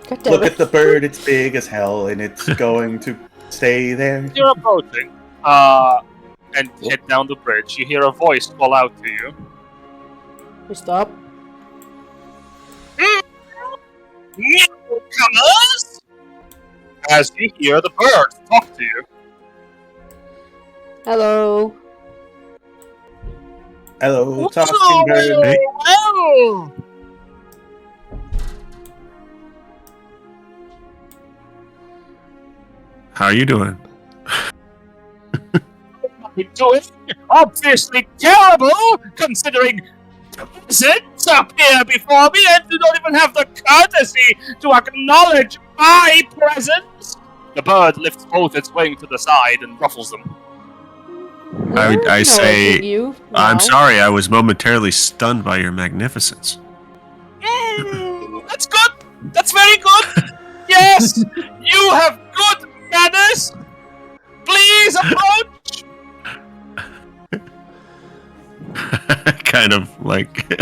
God damn Look it. at the bird, it's big as hell, and it's going to stay there. You're approaching, and head down the bridge. You hear a voice call out to you. We stop. Newcomers! As you hear the bird talk to you. Hello. Hello, talking bird. Hey. Well, How are you doing? you're doing obviously terrible, considering peasants appear before me and do not even have the courtesy to acknowledge my presence. The bird lifts both its wings to the side and ruffles them. I say, acknowledging you I'm now. sorry, I was momentarily stunned by your magnificence. That's good. That's very good. Yes, you have good manners. Please approach. Kind of like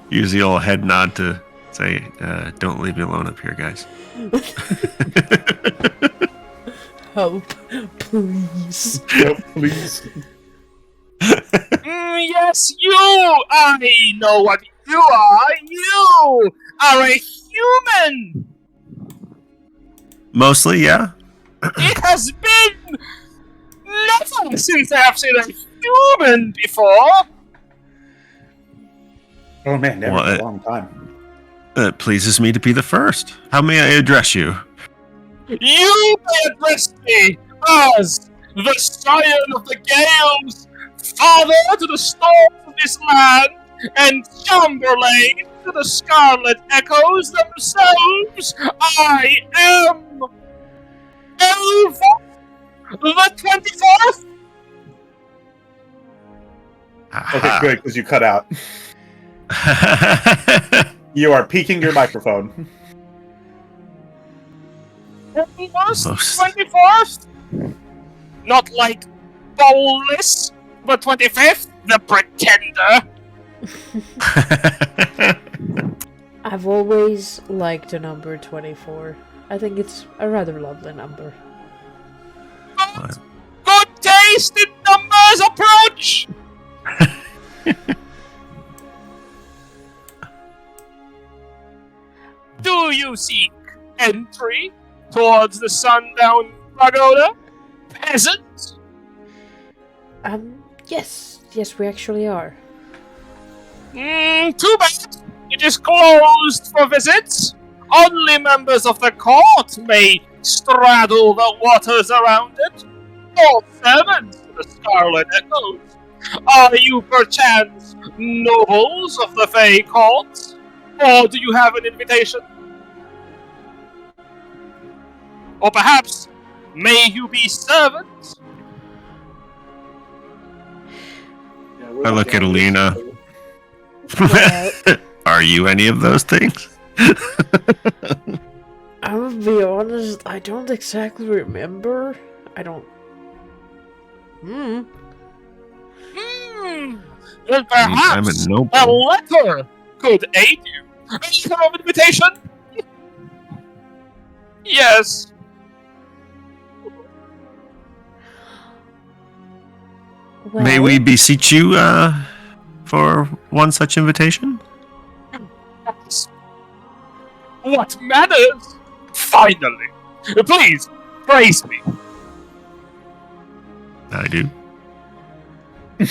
use the old head nod to say, don't leave me alone up here, guys. Help, please. Nope, please. Yes, you. I know what you are. You are a human. Mostly, yeah. It has been never since I have seen a human before. Oh man, never What? a long time. It pleases me to be the first. How may I address you? You may address me as the scion of the gales, father to the storms of this land, and chamberlain to the scarlet echoes themselves. I am Benevolt the 24th. Okay, good, because you cut out. You are peeking your microphone. Almost Most. 24th? Not like Bolus, but 25th? The Pretender? I've always liked the number 24. I think it's a rather lovely number. Good taste in numbers approach! Do you seek entry towards the Sundown Pagoda? Peasant? Yes, we actually are. Too bad. It is closed for visits. Only members of the court may straddle the waters around it. All servants to the Scarlet Echoes. Are you perchance nobles of the Fey court? Or do you have an invitation? Or perhaps, may you be servants? Yeah, we're I not look at doing Alina. this. Are you any of those things? I'm gonna be honest, I don't exactly remember. I don't. Then I'm perhaps a noble. a letter could aid you. A letter of invitation? Yes. Well, May we beseech you for one such invitation? Yes. What manners? Finally. Please, praise me. I do. You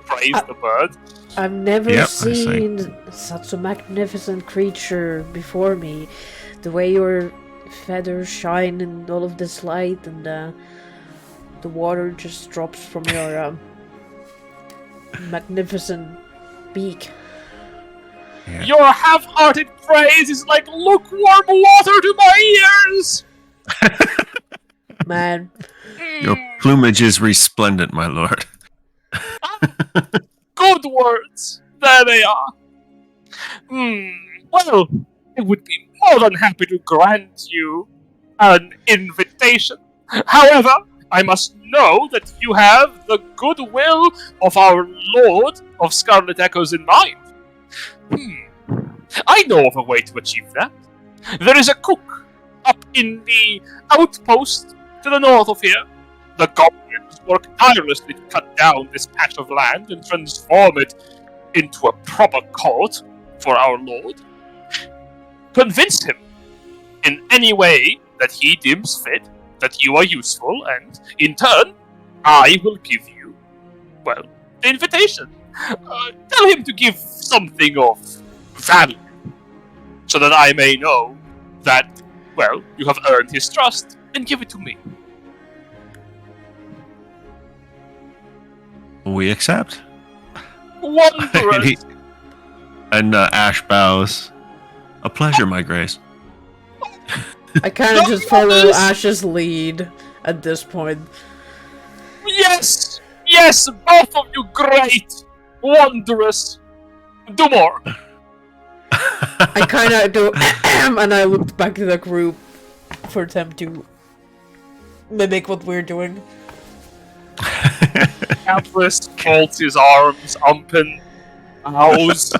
praise the bird? I've never Yep, I see. seen such a magnificent creature before me. The way your feathers shine in all of this light, and the water just drops from your magnificent beak. Yeah. Your half-hearted praise is like lukewarm water to my ears! Man, Your plumage is resplendent, my lord. Good words. There they are. Well, I would be more than happy to grant you an invitation. However, I must know that you have the goodwill of our Lord of Scarlet Echoes in mind. I know of a way to achieve that. There is a cook up in the outpost to the north of here. The goblins work tirelessly to cut down this patch of land and transform it into a proper court for our lord. Convince him in any way that he deems fit that you are useful, and in turn, I will give you, well, the invitation. Tell him to give something of value, so that I may know that, well, you have earned his trust, and give it to me. We accept. Wondrous! And Ash bows. A pleasure, my grace. I kind of just follow Ash's lead at this point. Yes! Yes, both of you great! Wondrous! Do more! I kind of do, and I looked back to the group for them to mimic what we're doing. Atlas folds his arms, umpen, bows.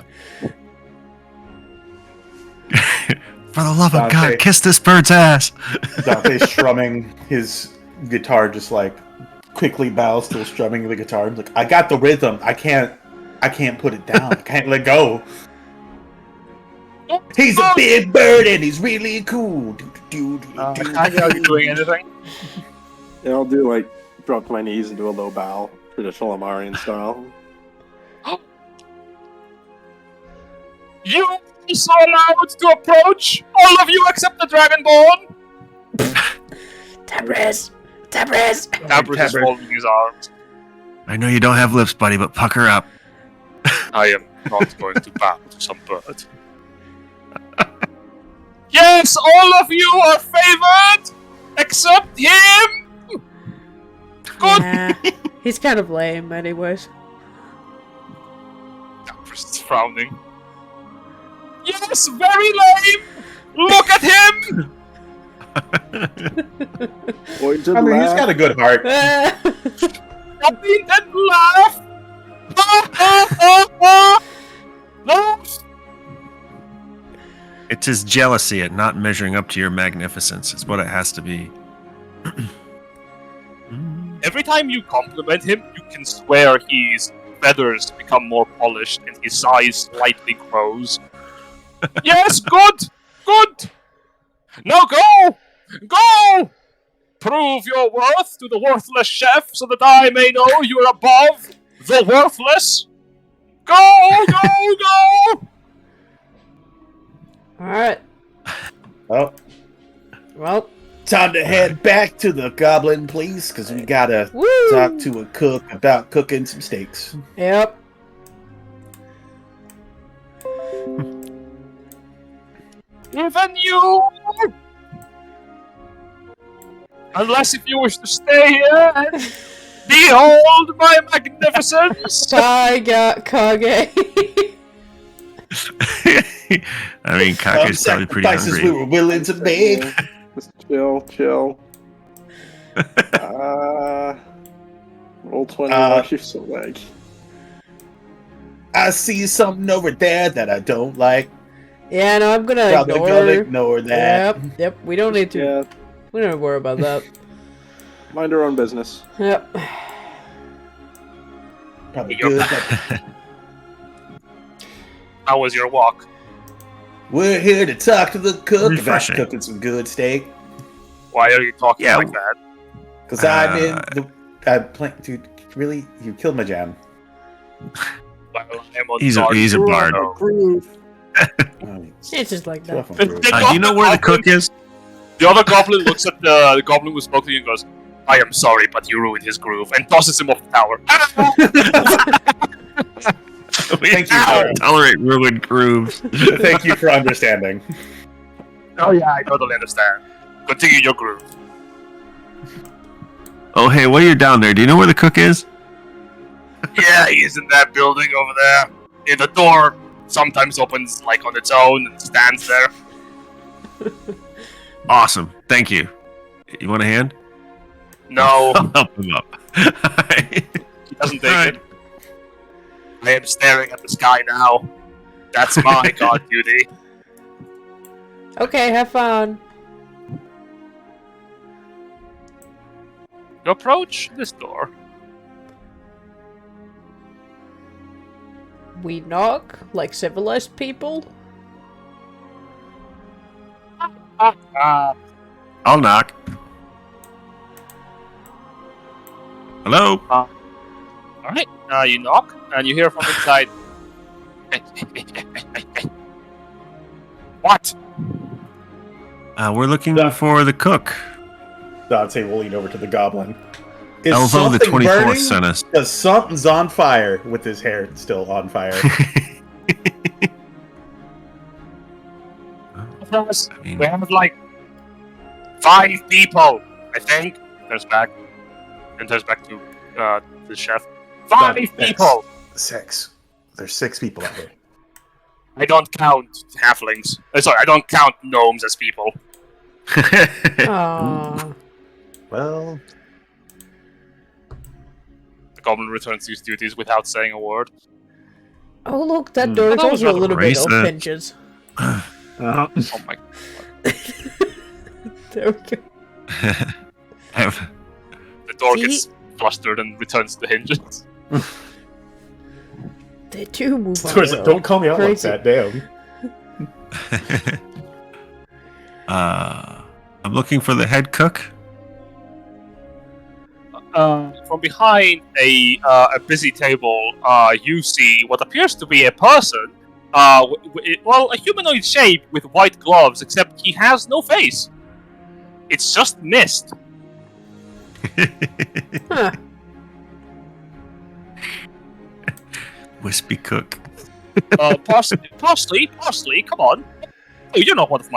For the love of Dante. God, kiss this bird's ass! Dante's strumming his guitar, just like quickly bows, still strumming the guitar. Like, I got the rhythm. I can't put it down. I can't let go. He's a big bird and he's really cool. Kage, are you doing anything? Yeah, I'll do like drop to my knees and do a low bow, traditional Amarian style. You also allowed to approach, all of you except the Dragonborn. Tabriz! Tabriz is folding his arms. I know you don't have lips, buddy, but pucker up. I am not going to bow to some bird. Yes, all of you are favored, except him. Good. Nah, he's kind of lame, anyways. Tabriz is frowning. Yes, very lame. Look at him. Pointed I mean, he's got a good heart. Point and laugh. No. It's his jealousy at not measuring up to your magnificence. It's what it has to be. Every time you compliment him, you can swear his feathers become more polished and his size slightly grows. Yes, good! Good! Now go! Go! Prove your worth to the worthless chef so that I may know you're above the worthless. Go, go, go! Alright. Oh, Well, time to head back to the goblin, please, because we gotta woo! talk to a cook about cooking some steaks. Yep. Even you! Unless if you wish to stay here and behold my magnificence! Kage. I mean, Kage's probably pretty sacrifices hungry. we were willing to make. Just chill. Roll 20, watch your leg. I see something over there that I don't like. Yeah, no, I'm gonna Probably ignore. gonna ignore that. Yep. We don't need to. Yeah, We don't worry about that. mind our own business. Yep. Probably You're good. back. How was your walk? We're here to talk to the cook about Refreshing. cooking some good steak. Why are you talking Yeah, like that? Because I'm in the. Dude, really? You killed my jam. Well, I'm on He's guard. a bard. Oh, It's just like that. rough on Groove. Do you know where the cook is? The other goblin looks at the goblin who spoke to you and goes, I am sorry, but you ruined his groove, and tosses him off the tower. We Thank you, don't sir. tolerate ruined grooves. Thank you for understanding. Oh yeah, I totally understand. Continue your groove. Oh, hey, while you're down there, do you know where the cook is? Yeah, he's in that building over there. In the door sometimes opens like on its own and stands there. Awesome. Thank you. You want a hand? No, I'll help him up. he doesn't take Alright. it. I am staring at the sky now. That's my god duty. Okay, have fun. You approach this door. We knock like civilized people. I'll knock. Hello? Alright, you knock, and you hear from inside. What? We're looking Yeah. for the cook. Dante will lean over to the goblin. Is Elvo the something 24th burning? sent us. Because something's on fire with his hair still on fire. I mean, We have like 5 people, I think. There's back. And there's back to the chef. 5 That's- people! 6. There's 6 people out here. I don't count halflings. Sorry, I don't count gnomes as people. Aww. Well, The goblin returns to his duties without saying a word. Oh look, that door is That was also a rather little bit of racist. hinges. uh-huh. Oh my. There we go. The door See? gets flustered and returns to hinges. They do move on. Swears, their don't call me out like Crazy. that, damn. I'm looking for the head cook. From behind a busy table, you see what appears to be a person. Well, a humanoid shape with white gloves, except he has no face. It's just mist. Huh. Wispy cook. Parsley, come on. Oh, you're not one of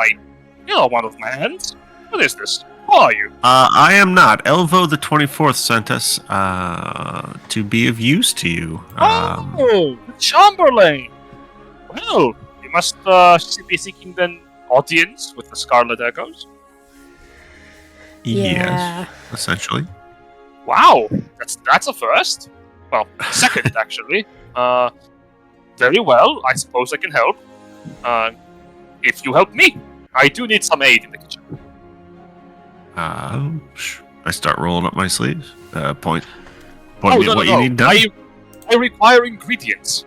my hands. What is this? Who are you? I am not. Elvo the 24th sent us to be of use to you. Oh, the Chamberlain. Well, you must be seeking an audience with the Scarlet Echoes. Yes, essentially. Wow, that's a first. Well, second actually. Very well. I suppose I can help. If you help me, I do need some aid in the kitchen. I start rolling up my sleeves. Point Oh, me at what you need done. I require ingredients.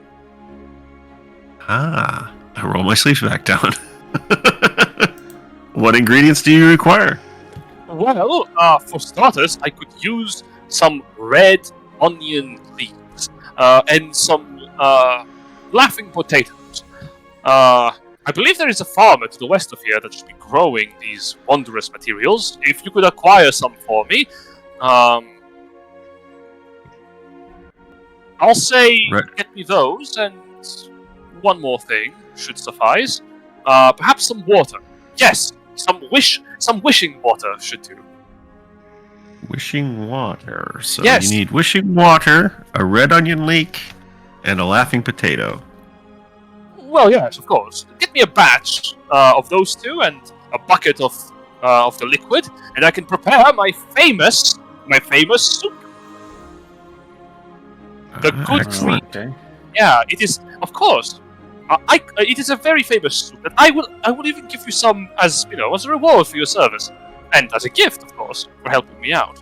I roll my sleeves back down. What ingredients do you require? Well, for starters, I could use some red onion leaves and some laughing potatoes. I believe there is a farmer to the west of here that should be growing these wondrous materials. If you could acquire some for me, I'll say Right. get me those, and one more thing should suffice. Perhaps some water. Yes, some wishing water should do. Wishing water. So Yes. you need wishing water, a red onion leek, and a laughing potato. Well, yes, of course. Get me a batch of those two and a bucket of the liquid, and I can prepare my famous soup. The good Excellent. treat. Yeah, it is. Of course, it is a very famous soup, and I will even give you some as as a reward for your service, and as a gift, of course, for helping me out.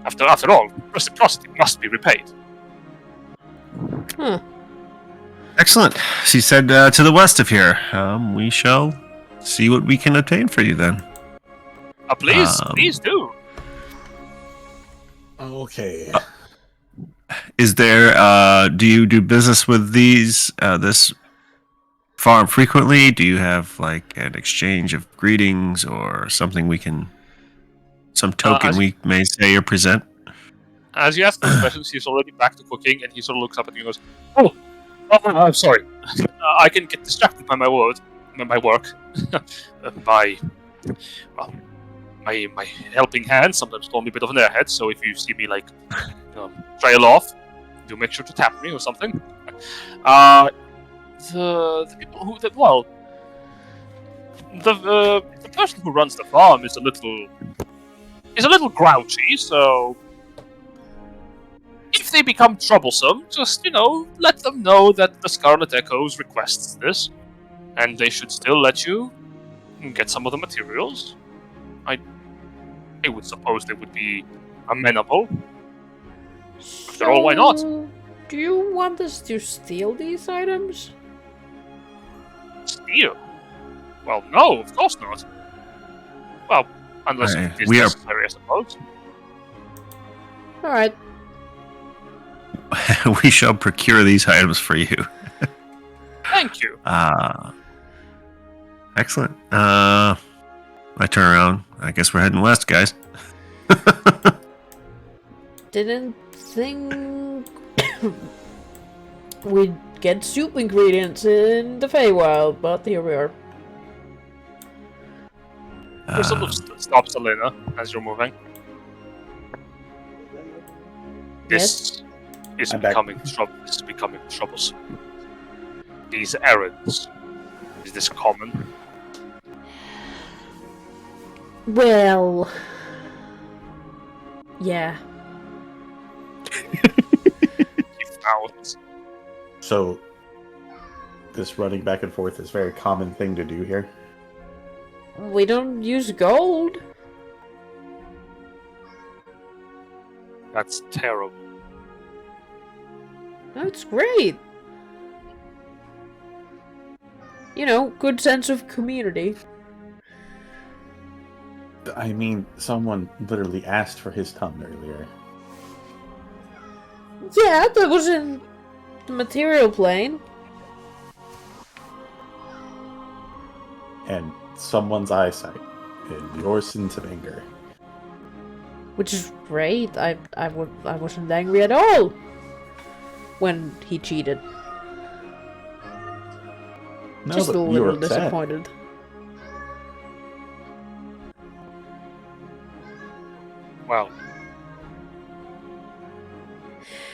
After all, reciprocity must be repaid. Excellent. She said to the west of here. We shall see what we can obtain for you then. Please do. Okay. Is there? Do you do business with this farm frequently? Do you have like an exchange of greetings or something some token we may say or present? As you ask those questions, he's already back to cooking, and he sort of looks up at you and goes, "Oh, I'm sorry. I can get distracted by my work, by my helping hand. Sometimes call me a bit of an airhead. So if you see me trail off, do make sure to tap me or something." The people who the person who runs the farm is a little grouchy. So if they become troublesome, just let them know that the Scarlet Echoes requests this, and they should still let you get some of the materials. I would suppose they would be amenable. After all, why not? Do you want us to steal these items? Steal? Well, no, of course not. Well, unless it is necessary, I suppose. Alright. We shall procure these items for you. Thank you. Excellent. I turn around. I guess we're heading west, guys. Didn't think we'd get soup ingredients in the Feywild, but here we are. He sort of stops Alina as you're moving. This is becoming troublesome. These errands. Is this common? Well, yeah. Out. So, this running back and forth is a very common thing to do here. We don't use gold. That's terrible. That's great. Good sense of community. I mean, someone literally asked for his tongue earlier. Yeah, that was in the material plane. And someone's eyesight and your sense of anger. Which is great. I wasn't angry at all when he cheated. No, Just but a you were little upset. disappointed. Well,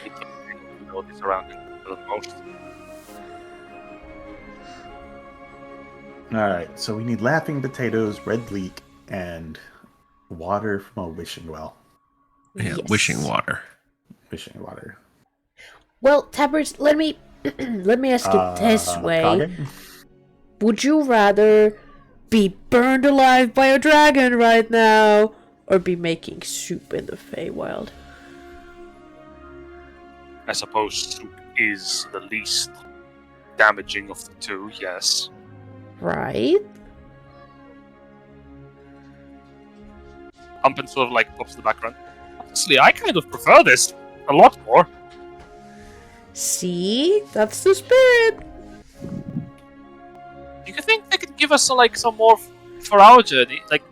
the surrounding the most. Alright, so we need laughing potatoes, red leek, and water from a wishing well. Yeah, Yes. wishing water. Wishing water. Well, Tappers, let me ask it this way. Kage? Would you rather be burned alive by a dragon right now, or be making soup in the Feywild? I suppose soup is the least damaging of the two, yes. Right? Umpen sort of pops in the background. Honestly, I kind of prefer this a lot more. See? That's the spirit. you think they could give us some more for our journey? Like,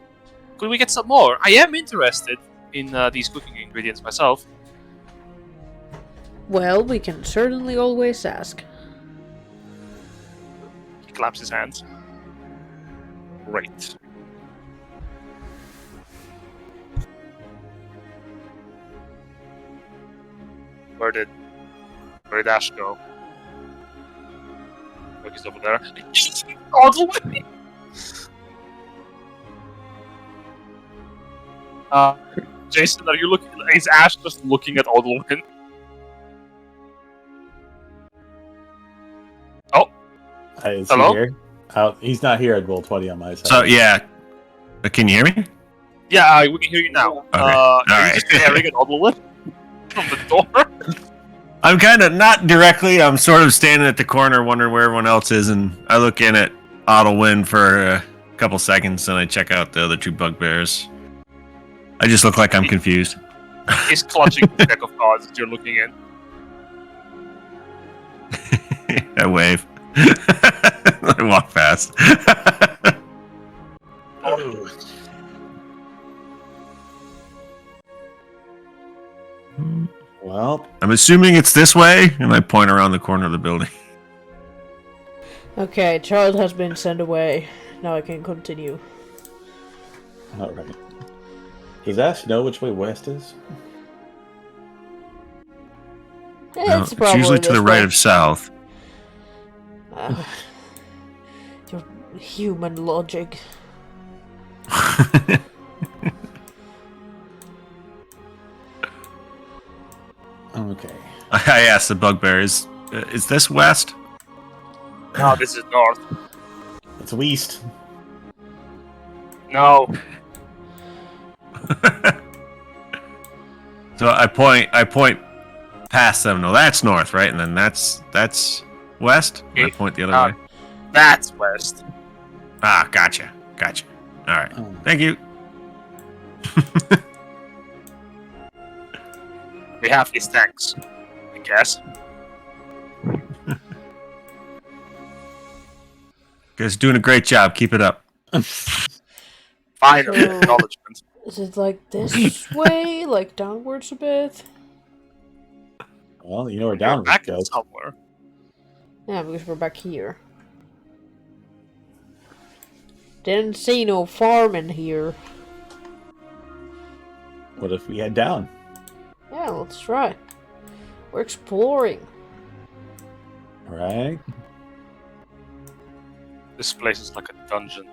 could we get some more? I am interested in these cooking ingredients myself. Well, we can certainly always ask. He claps his hands. Great. Where did Ash go? Oh, he's over there. All the way. Jason, are you looking? Is Ash just looking at Odilwyn? Oh, Is hello? he here? He's not here at roll 20 on my side. So yeah, can you hear me? Yeah, we can hear you now. Okay. Are you Alright. just staring at Odilwyn from the door? I'm kind of not directly. I'm sort of standing at the corner, wondering where everyone else is, and I look in at Odilwyn for a couple seconds, and I check out the other two bugbears. I just look like I'm confused. He's clutching the deck of cards that you're looking in. I wave. I walk past. Well, I'm assuming it's this way, and I point around the corner of the building. Okay, child has been sent away. Now I can continue. all right. Does Ash know which way west is? No, It's it's probably usually to this the right way. of south. Your human logic. Okay. I asked the bugbear, is this west? No, this is north. It's west. No. So I point past them. No, that's north, right? And then that's west. And I Okay. point the other Uh, way. That's west. Ah, gotcha. All right. Oh. Thank you. We have these tanks, I guess. Guys, doing a great job. Keep it up. Finally, So- acknowledgement. Is it like this way? Like downwards a bit? Well, you know where We're downward back goes. somewhere. Yeah, because we're back here. Didn't see no farm in here. What if we head down? Yeah, let's try. We're exploring. All right. This place is like a dungeon.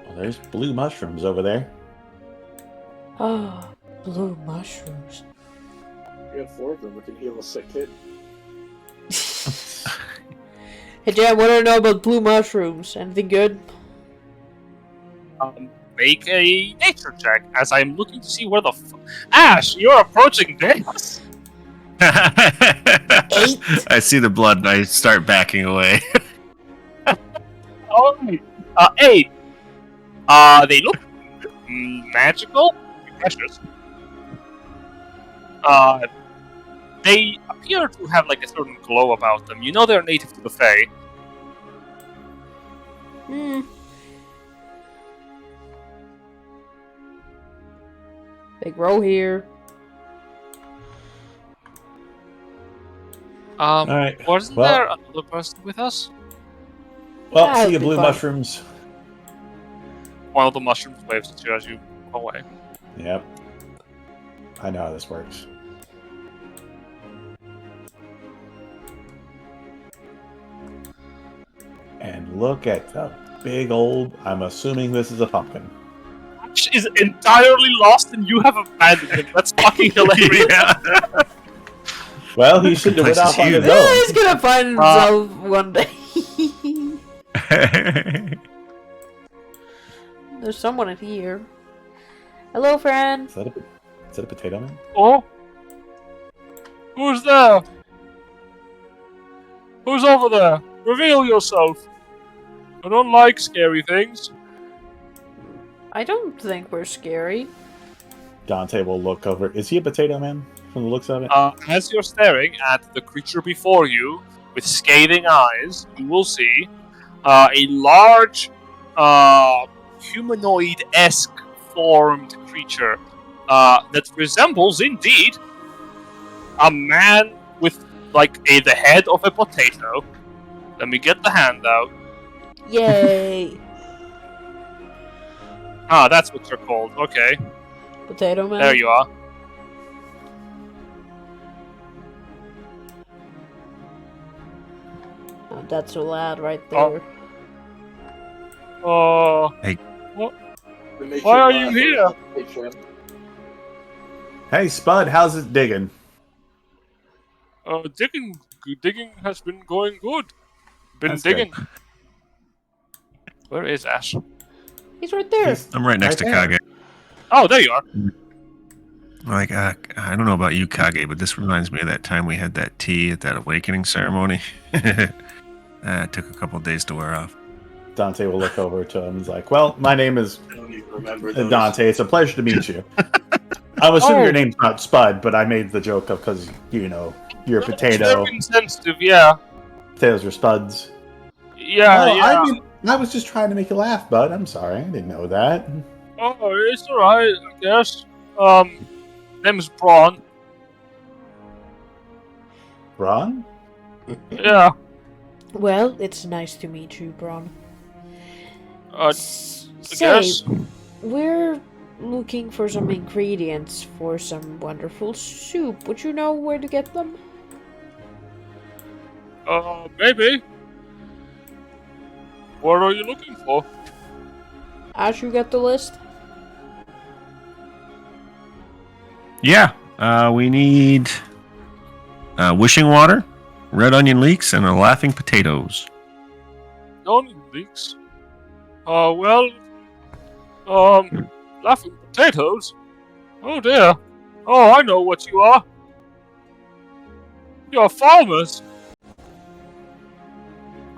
Well, there's blue mushrooms over there. Ah, blue mushrooms. We have 4 of them. We can heal a sick kid. Hey Jam, what do you know about blue mushrooms? Anything good? Make a nature check as I'm looking to see where the Ash, you're approaching this. 8. I see the blood and I start backing away. Oh, 8. They look magical. Precious. They appear to have like a certain glow about them. You know they're native to the Fae. Hmm. They grow here. All right. Wasn't Well- there another person with us? Well, Yeah, see it'll you be blue fine. mushrooms. One of the mushrooms waves at you as you go away. Yep. I know how this works. And look at the big old... I'm assuming this is a pumpkin. Ash is entirely lost and you have abandoned him. That's fucking hilarious. Yeah. Well, he should have went Place is off on his huge. Yeah, own. he's gonna find himself one day. There's someone in here. Hello, friend. Is that a potato man? Oh? Who's there? Who's over there? Reveal yourself. I don't like scary things. I don't think we're scary. Dante will look over. Is he a potato man from the looks of it? As you're staring at the creature before you, with scathing eyes, you will see a large humanoid-esque formed creature that resembles indeed a man with like the head of a potato. Let me get the hand out. Yay! Ah, that's what you're called. Okay, Potato man. there you are. Oh, that's a lad right Oh. there. Why are you here? Hey, Spud, how's it digging? Digging has been going good. Been That's digging. good. Where is Ash? He's right there. I'm right next Right to there. Kage. Oh, there you are. Like, I don't know about you, Kage, but this reminds me of that time we had that tea at that awakening ceremony. It took a couple days to wear off. Dante will look over to him and is like, well, my name is I don't even remember those. Dante. It's a pleasure to meet you. I'm assuming Oh. your name's not Spud, but I made the joke of because, you know, you're a potato. Very insensitive, yeah. Potatoes are Spuds. Yeah, Oh, yeah. I was just trying to make you laugh, Bud. I'm sorry. I didn't know that. Oh, it's alright, I guess. Name is Braun. Ron? Yeah. Well, it's nice to meet you, Bron. I Say, guess. we're looking for some ingredients for some wonderful soup. Would you know where to get them? Maybe. What are you looking for? Ash, you get the list? Yeah, we need wishing water, red onion leeks, and laughing potatoes. Onion leeks. Laughing potatoes? Oh dear. Oh, I know what you are. You're farmers.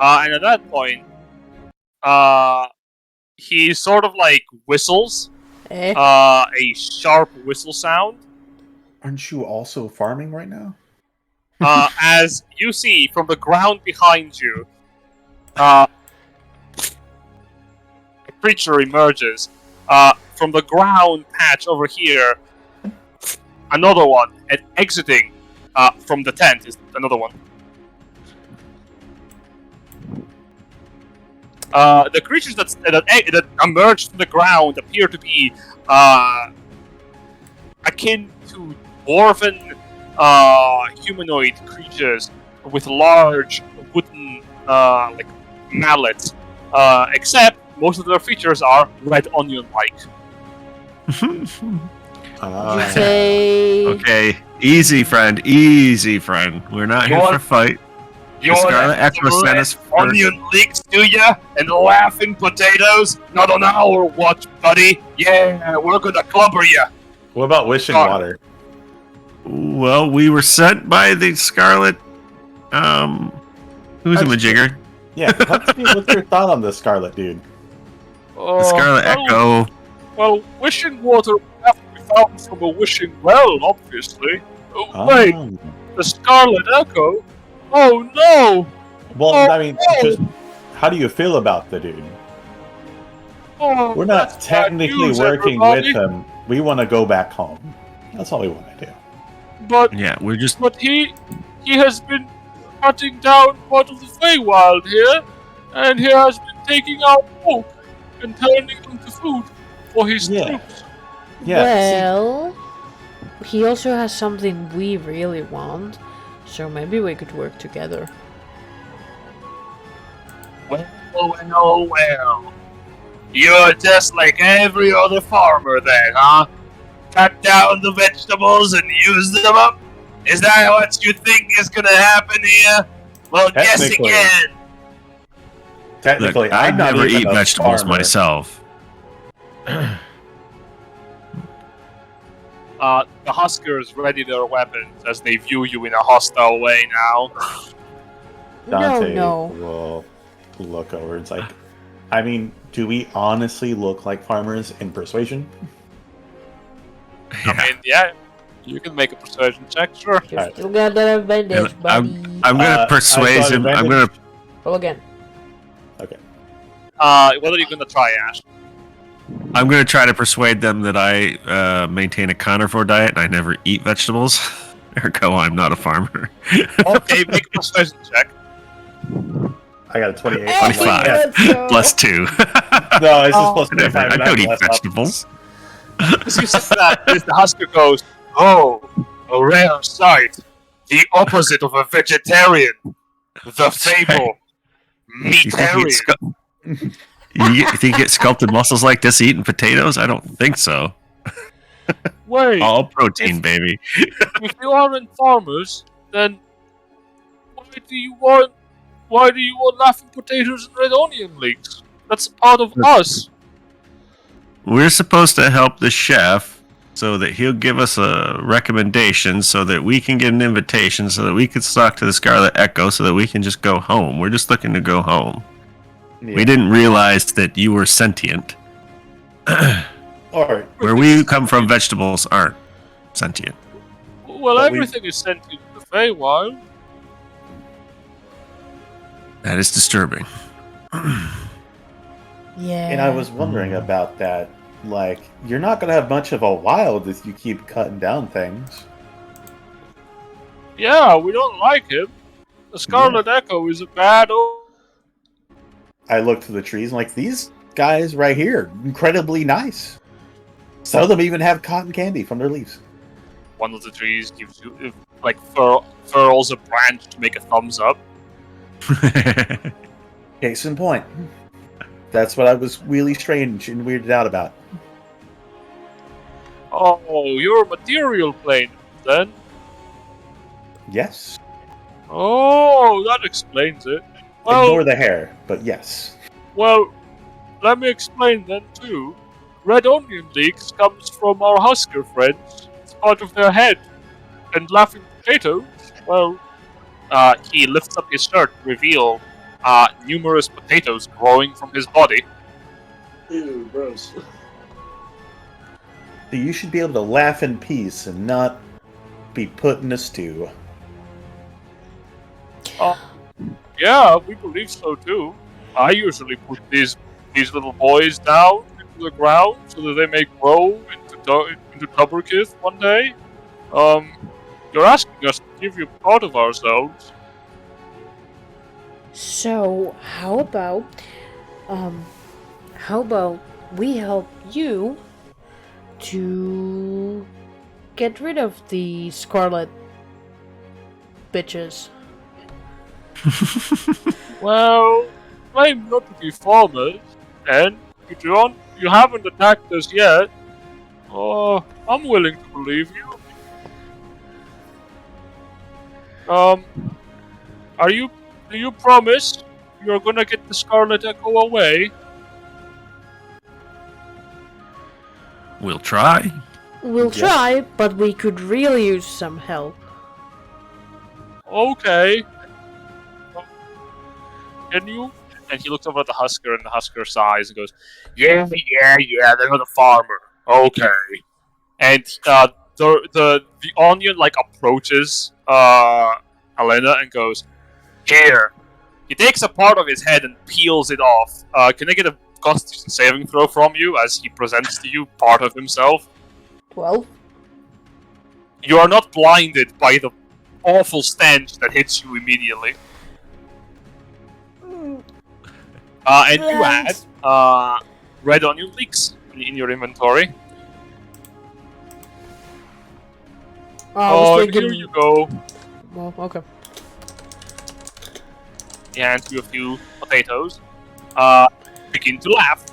And at that point, he sort of like whistles, Eh? a sharp whistle sound. Aren't you also farming right now? As you see from the ground behind you, a creature emerges. From the ground patch over here, another one, and exiting from the tent is another one. The creatures that emerged from the ground appear to be akin to dwarven humanoid creatures with large wooden like mallets, except most of their features are red onion-like. You say... Okay, easy, friend. Easy, friend. We're not here for a fight. You Scarlet Echo sent us first. onion leeks, do ya? And laughing potatoes? Not on our watch, buddy. Yeah, we're gonna clubber ya. What about wishing Sorry. water? Well, we were sent by the Scarlet. Who's a majigger? Yeah, what's your thought on the Scarlet dude? The Scarlet Echo. Well, wishing water will have to be found from a wishing well, obviously. Oh, wait, the Scarlet Echo? Oh no! Well, Oh, I mean, no. just how do you feel about the dude? Oh, We're not that's bad technically news, working everybody. with him. We want to go back home. That's all we want to do. But Yeah, we're just. he has been cutting down part of the Feywild here, and he has been taking our folk and turning them to food for his Yeah. troops. Yeah. Well, he also has something we really want, so maybe we could work together. Well. You're just like every other farmer then, huh? Cut down the vegetables and use them up? Is that what you think is gonna happen here? Well, guess Technically. again. Technically, Look, I I'm not never even eat a vegetables farmer. myself. The Huskers ready their weapons as they view you in a hostile way now. Dante No. will look over. It's like, I mean, do we honestly look like farmers in persuasion? Yeah. I mean, yeah, You can make a persuasion check, sure. You still got that advantage, And buddy. I'm gonna I persuade thought him. I'm advantage- gonna. Roll again. Okay. What are you gonna try, Ash? I'm gonna try to persuade them that I maintain a carnivore diet and I never eat vegetables. Ergo, I'm not a farmer. Okay, make a persuasion check. I got a 28. Hey, 25. let's go. Plus 2. No, it's just plus Whatever. 25. I and don't eat less up. vegetables. As you say that, the Husker goes, "Oh, a rare sight. The opposite of a vegetarian. The fable. You think, Meatarian." you think you get sculpted muscles like this eating potatoes? I don't think so. Wait, All protein, baby. if you aren't farmers, then why do you want laughing potatoes and red onion leeks? That's part of us. We're supposed to help the chef so that he'll give us a recommendation so that we can get an invitation so that we can talk to the Scarlet Echo so that we can just go home. We're just looking to go home. Yeah. We didn't realize that you were sentient. Or Where we come from, vegetables aren't sentient. Well, But we- everything is sent in the Feywild. That is disturbing. Yeah. And I was wondering about that. Like, you're not gonna have much of a wild if you keep cutting down things. Yeah, we don't like him. The Scarlet Echo is a bad I looked to the trees and like these guys right here, incredibly nice. Some of them even have cotton candy from their leaves. One of the trees gives you, furls a branch to make a thumbs up. Case in point. That's what I was really strange and weirded out about. Oh, you're a material plane, then? Yes. Oh, that explains it. Ignore Well, the hair, but yes. well, let me explain then too. Red onion leeks comes from our Husker friends. It's part of their head. And laughing potatoes, well, he lifts up his shirt to reveal numerous potatoes growing from his body. Ew, gross. So you should be able to laugh in peace and not be put in a stew. Yeah, we believe so too. I usually put these little boys down into the ground so that they may grow into Tuberkith one day. You're asking us to give you part of ourselves. So, how about we help you to get rid of the scarlet bitches? Well, claim not to be farmers, and you haven't attacked us yet. Oh, I'm willing to believe you. Do you promise you're gonna get the Scarlet Echo away? We'll try. We'll Yes. try, but we could really use some help. Okay. Can you? And he looks over at the Husker, and the Husker sighs and goes, "Yeah, they're the farmer. Okay." And the onion like approaches Alina and goes, "Here." He takes a part of his head and peels it off. Can I get a Constitution saving throw from you as he presents to you part of himself? 12? You are not blinded by the awful stench that hits you immediately. And you add red onion leeks in your inventory. I was Here thinking... you go. Well, okay. He hands you a few potatoes. Begin to laugh.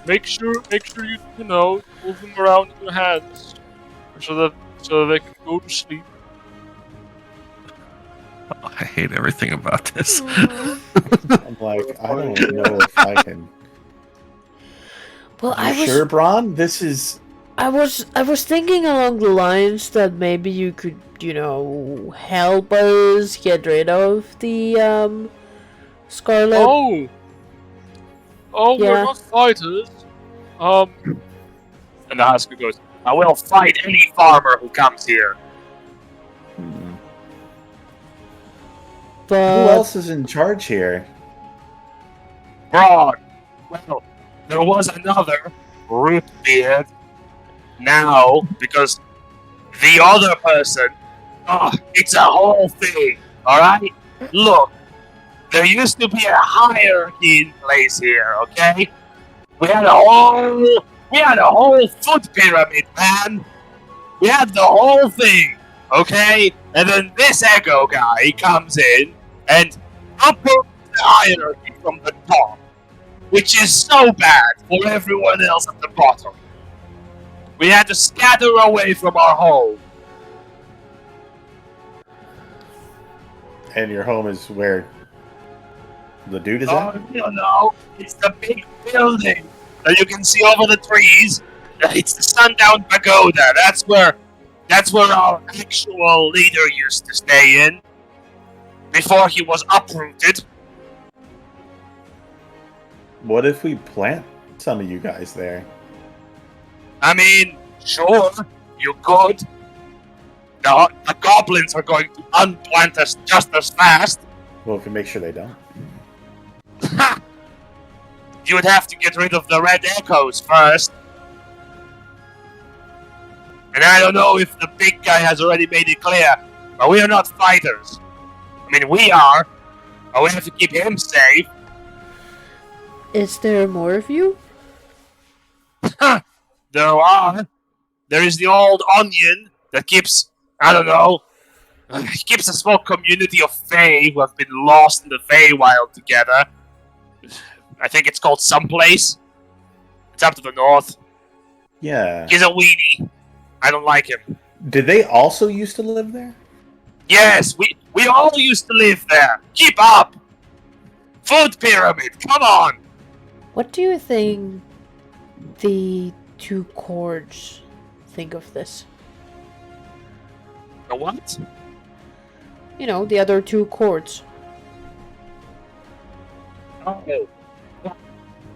Make sure you move them around in your hands so that they can go to sleep. Oh, I hate everything about this. I'm like, I don't know if I can. Well, You sure, Braun? This is. I was thinking along the lines that maybe you could, help us get rid of the scarlet. Oh, Yeah. we're not fighters. And the Husker goes, I will fight any farmer who comes here. Hmm. But Who else is in charge here? Broad. Well, there was another Rootbeard. Now, because the other person, it's a whole thing, alright? Look, there used to be a hierarchy in place here, okay? We had a whole foot pyramid, man. We had the whole thing, okay? And then this Echo guy comes in and uproots the hierarchy from the top, which is so bad for everyone else at the bottom. We had to scatter away from our home. And your home is where the dude is at? No, it's the big building that you can see over the trees. It's the Sundown Pagoda. That's where our actual leader used to stay in before he was uprooted. What if we plant some of you guys there? I mean, sure, you could. The goblins are going to unplant us just as fast. Well, if we make sure they don't. Ha! You would have to get rid of the red echoes first. And I don't know if the big guy has already made it clear, but we are not fighters. I mean, we are, but we have to keep him safe. is there more of you? There are. There is the old onion that keeps, I don't know, keeps a small community of Fae who have been lost in the Feywild together. I think it's called Someplace. It's up to the north. Yeah. He's a weenie. I don't like him. Did they also used to live there? Yes, we all used to live there. Keep up! Food pyramid, come on! What do you think the two chords think of this? The what? You know, the other two chords. Oh.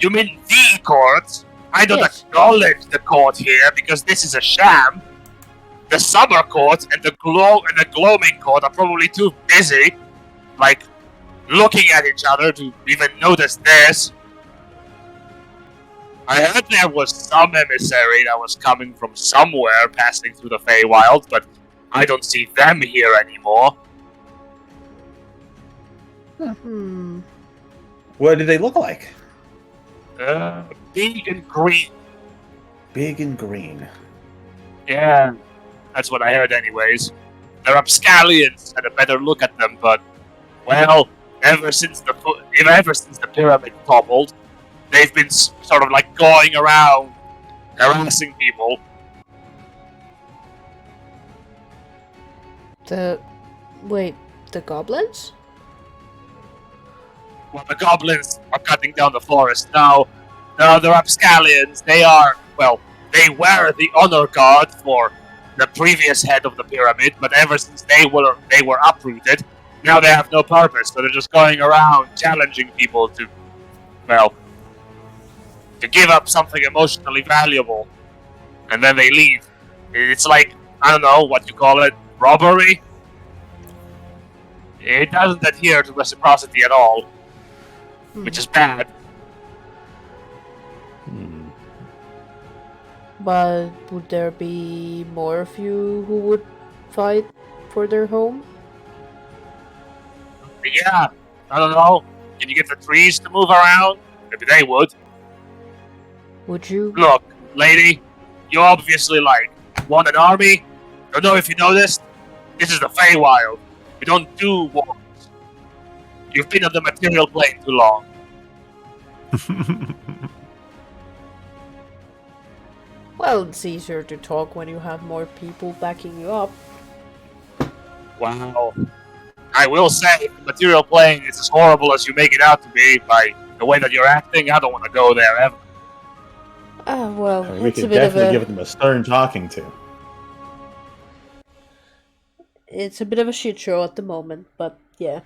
You mean the court? I don't Yes. acknowledge the court here because this is a sham. The summer court and the gloaming court are probably too busy, like, looking at each other to even notice this. I heard there was some emissary that was coming from somewhere passing through the Feywild, but I don't see them here anymore. Hmm. What did they look like? Big and green. Big and green. Yeah, that's what I heard anyways. They're upscallions, had a better look at them, but, well, ever since the pyramid toppled, they've been sort of like going around, harassing people. Wait, the goblins? Well, the goblins are cutting down the forest now. No, they're upscallions. They were the honor guard for the previous head of the pyramid, but ever since they were uprooted, now they have no purpose, so they're just going around challenging people to give up something emotionally valuable, and then they leave. It's like, I don't know what you call it, robbery? It doesn't adhere to reciprocity at all, which is bad. But would there be more of you who would fight for their home? Yeah, I don't know. Can you get the trees to move around? Maybe they would. Would you? Look, lady, you obviously, want an army? Don't know if you noticed. This is the Feywild. We don't do wars. You've been on the material plane too long. Well, it's easier to talk when you have more people backing you up. Wow. I will say, the material plane is as horrible as you make it out to be by the way that you're acting. I don't want to go there ever. Well, I mean, we it's a could bit of definitely a give them a stern talking to. it's a bit of a shit show at the moment, but yeah.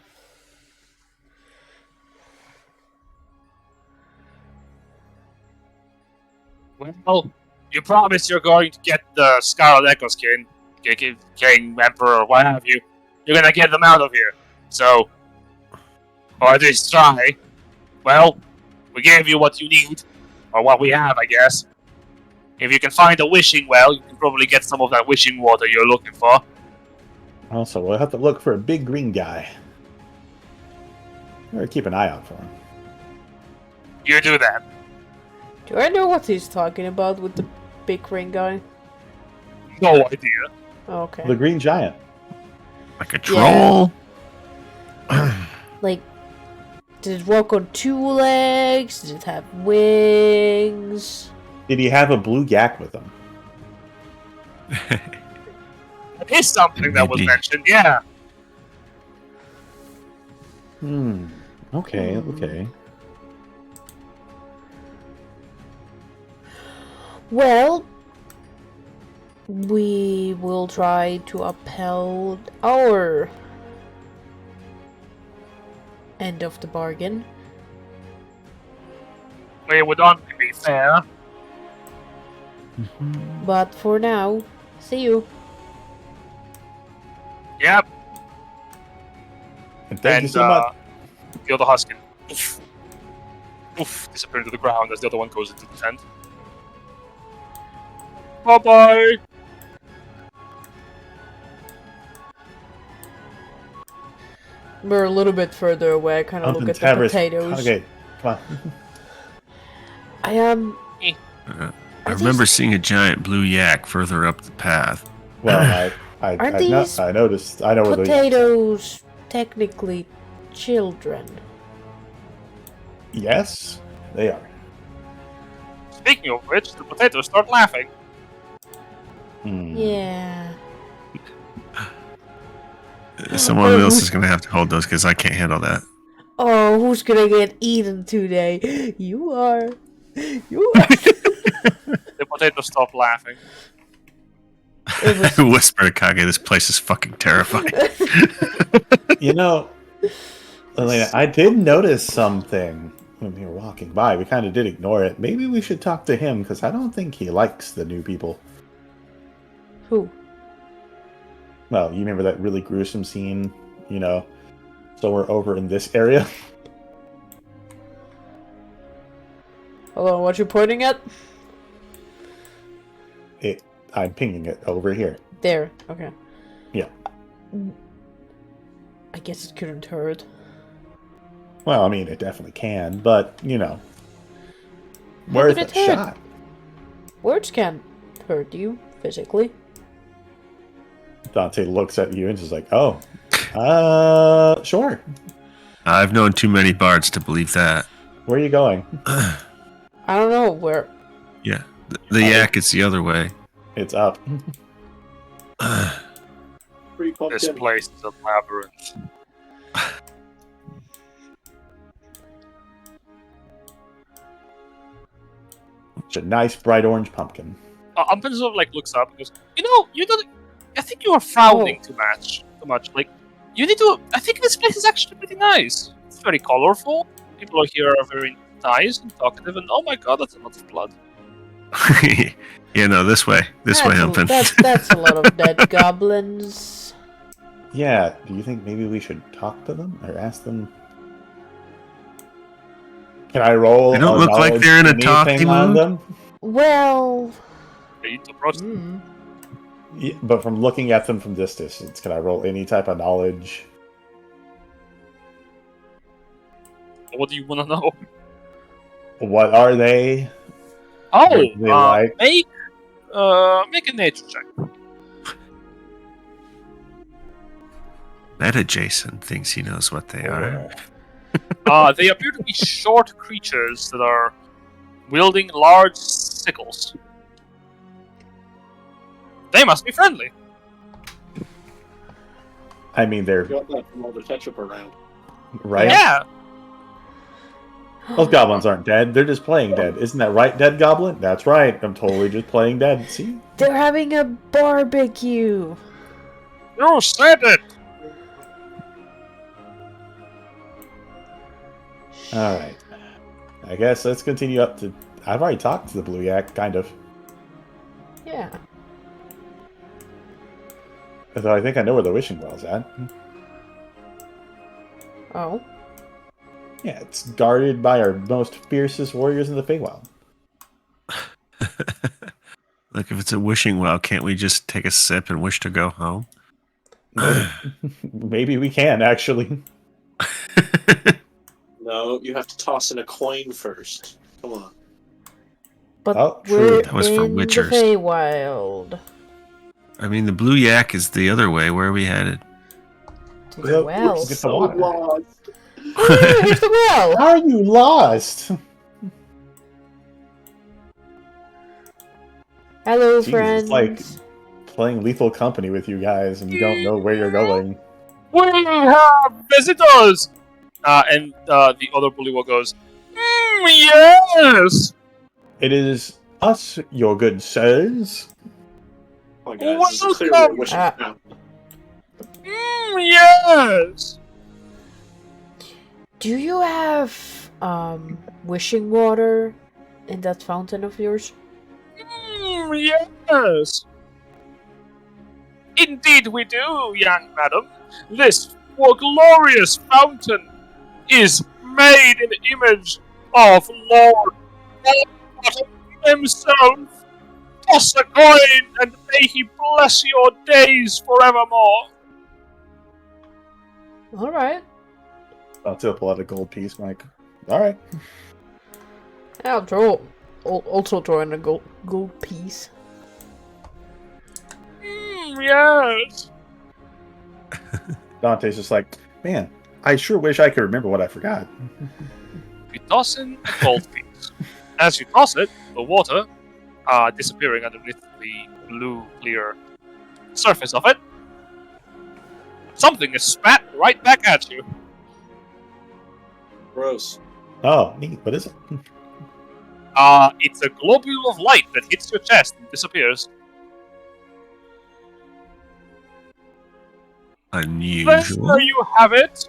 Well, You promise you're going to get the Scarlet Echo skin, King, Emperor, what have you. You're gonna get them out of here. So, or at least try. Well, we gave you what you need, or what we have, I guess. If you can find a wishing well, you can probably get some of that wishing water you're looking for. Also, we'll have to look for a big green guy. Or keep an eye out for him. You do that. Do I know what he's talking about with the big ring guy? No idea. Okay. The green giant. Like a troll. Like, did it walk on 2 legs? Did it have wings? Did he have a blue yak with him? That is something that was mentioned, yeah. Okay, okay. Well, we will try to uphold our end of the bargain. We would only be fair. But for now, see you. Yep. And thank you And so much. the other Huskin. Oof, disappearing to the ground as the other one goes into the tent. Bye-bye! We're a little bit further away. I kind of look at the potatoes. Okay, come on. I am. I remember seeing a giant blue yak further up the path. Well, I noticed. I know where the Potatoes technically children. Yes, they are. Speaking of which, the potatoes start laughing. Yeah. Someone else is going to have to hold those because I can't handle that. Oh, who's gonna get eaten today? You are. You are. The potatoes stop laughing. Whisper to Kage, this place is fucking terrifying. You know, Elena, I did notice something when we were walking by. We kind of did ignore it. Maybe we should talk to him because I don't think he likes the new people. Who? Well, you remember that really gruesome scene, you know? So we're over in this area. Hold on, what you pointing at? I'm pinging it over here. There. Okay. Yeah. I guess it couldn't hurt. Well, I mean, it definitely can, but, you know. Worth a shot. Words can't hurt you physically. Dante looks at you and is like, oh, sure. I've known too many bards to believe that. Where are you going? I don't know where. Yeah, the yak is the other way. It's up. This place is a labyrinth. It's a nice bright orange pumpkin. Umpin sort of like looks up and goes, you know, you don't. I think you are frowning too much. Like, you need to. I think this place is actually pretty nice. It's very colorful. People here are very nice and talkative, and oh my god, that's a lot of blood. Yeah, no, this way. This way, Umpin. That's a lot of dead goblins. Yeah, do you think maybe we should talk to them or ask them? Can I roll? They don't look like they're in a talky mood. Them? Well. They need to approach them. Yeah, but from looking at them from this distance, can I roll any type of knowledge? What do you want to know? What are they? Oh, What do they like? make a nature check. Meta Jason thinks he knows what they are. They appear to be short creatures that are wielding large sickles. They must be friendly. I mean, they're Got that from all the ketchup around. right. Yeah. Those goblins aren't dead. They're just playing dead. Isn't that right, Dead Goblin? That's right. I'm totally just playing dead. See? They're having a barbecue. You said it. All right. I guess let's continue up to... I've already talked to the Blue Yak, kind of. Yeah. Although I think I know where the wishing well's at. Oh. Yeah, it's guarded by our most fiercest warriors in the Feywild. Look, if it's a wishing well, can't we just take a sip and wish to go home? Maybe we can, actually. No, you have to toss in a coin first. Come on. But Oh, true. we're That was for in witchers. the Feywild. I mean, the blue yak is the other way. Where are we headed? To the well. Get the So water. lost. Oh, here's the well! How are you lost? Hello, Jesus, friends. it's like playing Lethal Company with you guys and you don't know where you're going. We have visitors! And the other bullywug goes, yes! It is us, your good sirs. Oh my god, this is clearly a Welcome. wishing Ah. fountain. Yes! Do you have wishing water in that fountain of yours? Yes! Indeed we do, young madam. This glorious fountain is made in the image of Lord Bottom himself. Toss a coin, and may he bless your days forevermore. Alright. I'll pull out a gold piece, Mike. Alright. I'll also throw in a gold piece. Yes. Dante's just like, man, I sure wish I could remember what I forgot. You toss in a gold piece. As you toss it, the water, disappearing underneath the blue, clear surface of it, something is spat right back at you. Gross. Oh, neat. What is it? It's a globule of light that hits your chest and disappears. Unusual. There you have it.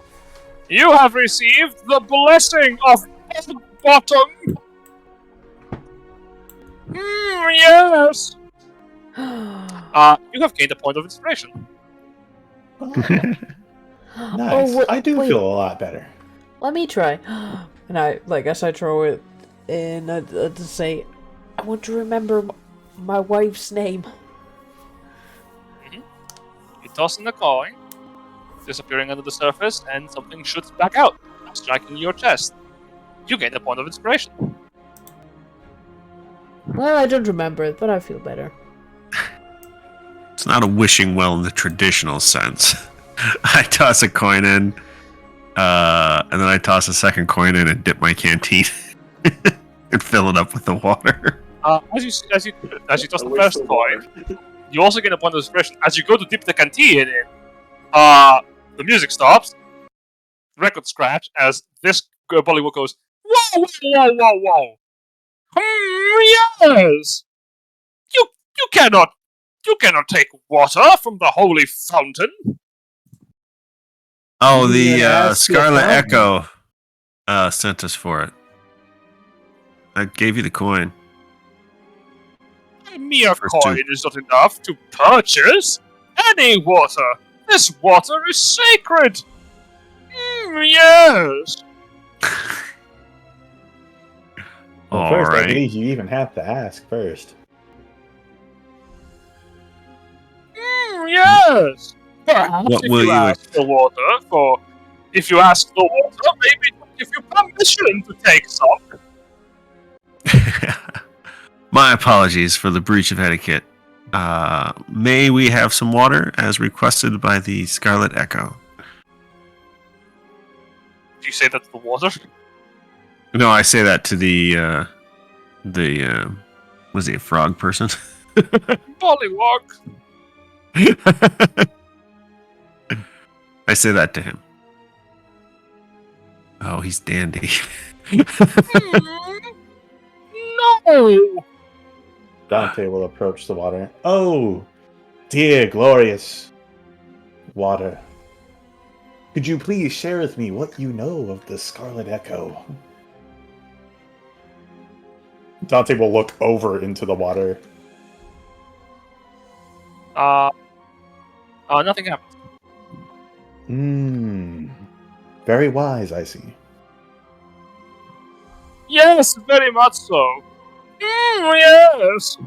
You have received the blessing of Bottom. Yes. You have gained a point of inspiration. Nice. Oh, I do wait. feel a lot better. Let me try. And as I throw it in, I to say, I want to remember my wife's name. You toss in the coin, disappearing under the surface, and something shoots back out, striking your chest. You gain a point of inspiration. Well, I don't remember it, but I feel better. It's not a wishing well in the traditional sense. I toss a coin in, and then I toss a second coin in and dip my canteen and fill it up with the water. As you toss I the wish first for coin, water. you also get a point of inspiration. As you go to dip the canteen in, the music stops. Record scratch as this Bollywood goes, whoa, whoa, whoa, whoa, whoa. Yes! You cannot take water from the holy fountain. Oh, Yeah, the that's the Scarlet problem. Echo sent us for it. I gave you the coin. A mere First coin two. is not enough to purchase any water. This water is sacred. Yes. Well, All first, I right. believe you even have to ask first. Yes. Perhaps What if will you you ask the water if you ask the water, maybe it will give you permission to take some. My apologies for the breach of etiquette. May we have some water as requested by the Scarlet Echo? Do you say that to the water? No, I say that to the was he a frog person? Bollywog. I say that to him. Oh, he's dandy. No. Dante will approach the water. Oh, dear glorious water. Could you please share with me what you know of the Scarlet Echo? Dante will look over into the water. Nothing happened. Very wise, I see. Yes, very much so. Yes.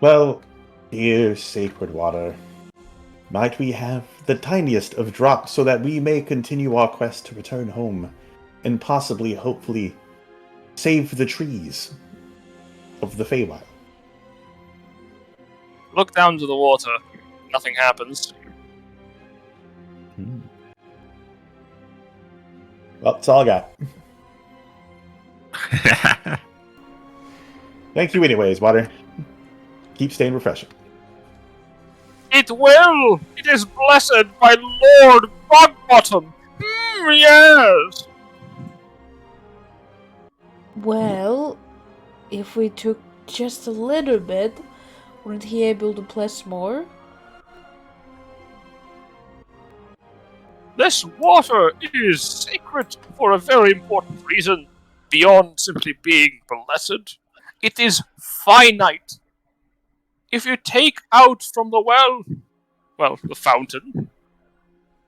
Well, dear sacred water, might we have the tiniest of drops so that we may continue our quest to return home and possibly, hopefully, save the trees of the Feywild? Look down to the water. Nothing happens. Well, that's all I got. Thank you anyways, water. Keep staying refreshing. It will! It is blessed by Lord Bogbottom! Yes! Well, if we took just a little bit, wouldn't he able to bless more? This water is sacred for a very important reason, beyond simply being blessed. It is finite. If you take out from the well, the fountain,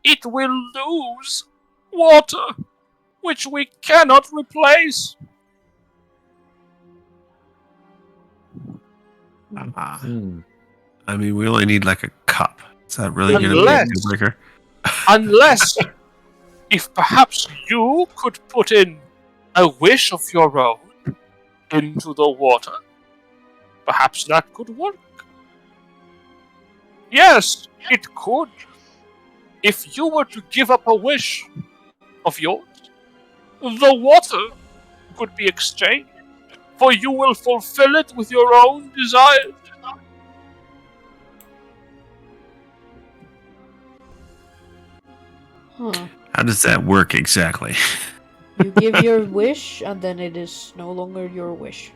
it will lose water, which we cannot replace. I mean, we only need like a cup. Is that really going to be a Unless- deal breaker? Unless, if perhaps you could put in a wish of your own into the water, perhaps that could work. Yes, it could. If you were to give up a wish of yours, the water could be exchanged, for you will fulfill it with your own desires. Huh. How does that work exactly? You give your wish, and then it is no longer your wish.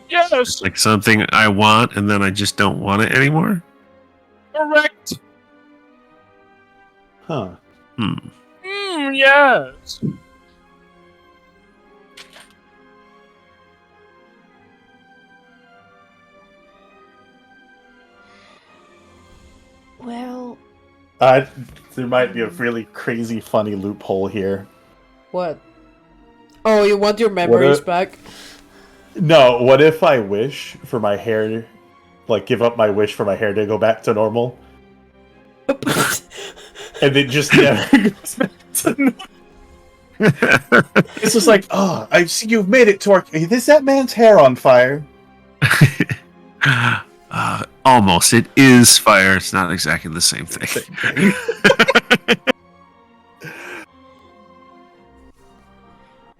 Yes, Like something I want and then I just don't want it anymore? correct. Huh. Yes. Well, There might be a really crazy, funny loophole here. what? Oh, you want your memories if- back? No, what if I wish for my hair, like give up my wish for my hair to go back to normal, and it just never goes back to normal? It's just like, oh, I see you've made it to our... Is that man's hair on fire? Almost. It is fire. It's not exactly the same thing.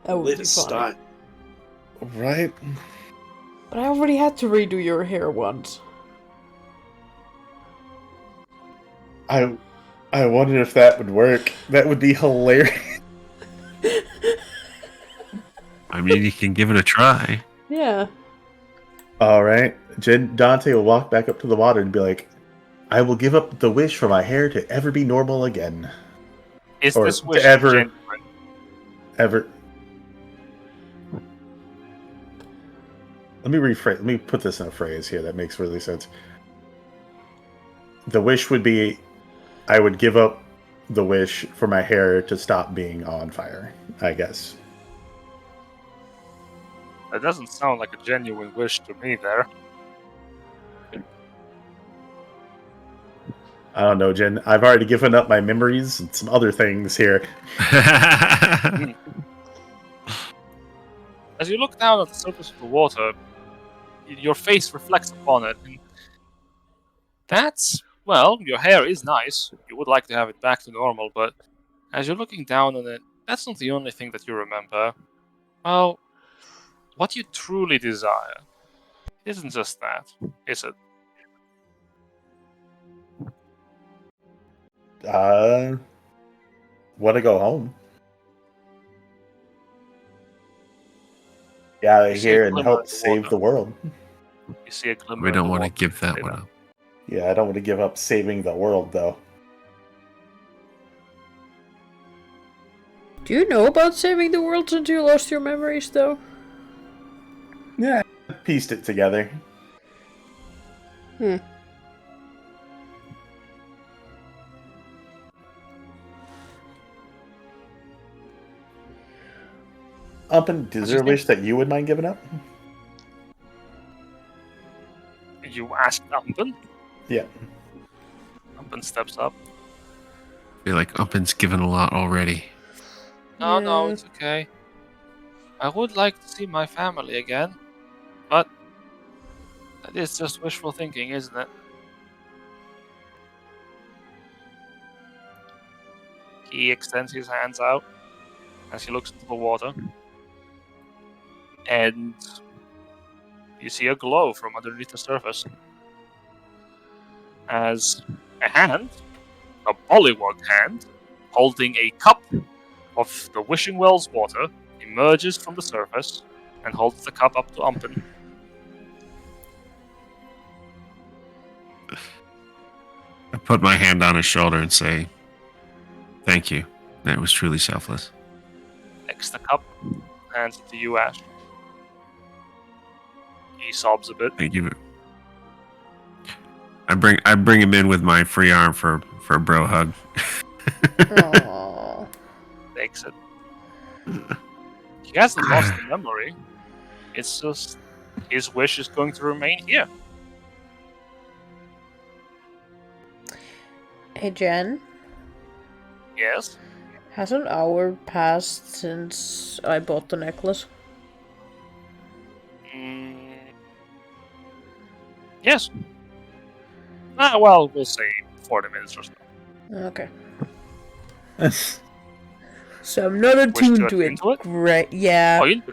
That would be Latest funny. style. Right? But I already had to redo your hair once. I wonder if that would work. That would be hilarious. I mean, you can give it a try. Yeah. All right. Dante will walk back up to the water and be like, I will give up the wish for my hair to ever be normal again. Is Or this to wish ever- genuine? Ever. Let me rephrase. Let me put this in a phrase here that makes really sense. The wish would be, I would give up the wish for my hair to stop being on fire, I guess. That doesn't sound like a genuine wish to me there. I don't know, Jen. I've already given up my memories and some other things here. As you look down at the surface of the water, your face reflects upon it. And that's, well, your hair is nice. You would like to have it back to normal, but as you're looking down on it, that's not the only thing that you remember. Well, what you truly desire isn't just that, is it? Want to go home? Get out You of see here a and glimmer help in the save water. the world. You see a glimmer. We in don't the want to water. give that You one know. up. Yeah, I don't want to give up saving the world, though. Do you know about saving the world since you lost your memories, though? Yeah, pieced it together. Umpin, is there a wish that you would mind giving up? You asked Umpin? Yeah. Umpin steps up. I feel like Umpin's given a lot already. No, it's okay. I would like to see my family again, but that is just wishful thinking, isn't it? He extends his hands out as he looks into the water. And you see a glow from underneath the surface. As a hand, a bullywug hand, holding a cup of the Wishing Well's water, emerges from the surface and holds the cup up to Umpin. I put my hand on his shoulder and say, "Thank you. That was truly selfless." Takes the cup, hands it to you, Ash. He sobs a bit. I give it. I bring him in with my free arm for a bro hug. Aww. Takes it. He hasn't lost the memory. It's just his wish is going to remain here. Hey, Jen. Yes? Has an hour passed since I bought the necklace? Yes. Well, we'll say 40 minutes or so. Okay. So I'm not attuned to it. Into it? Great. Yeah. Oh, you need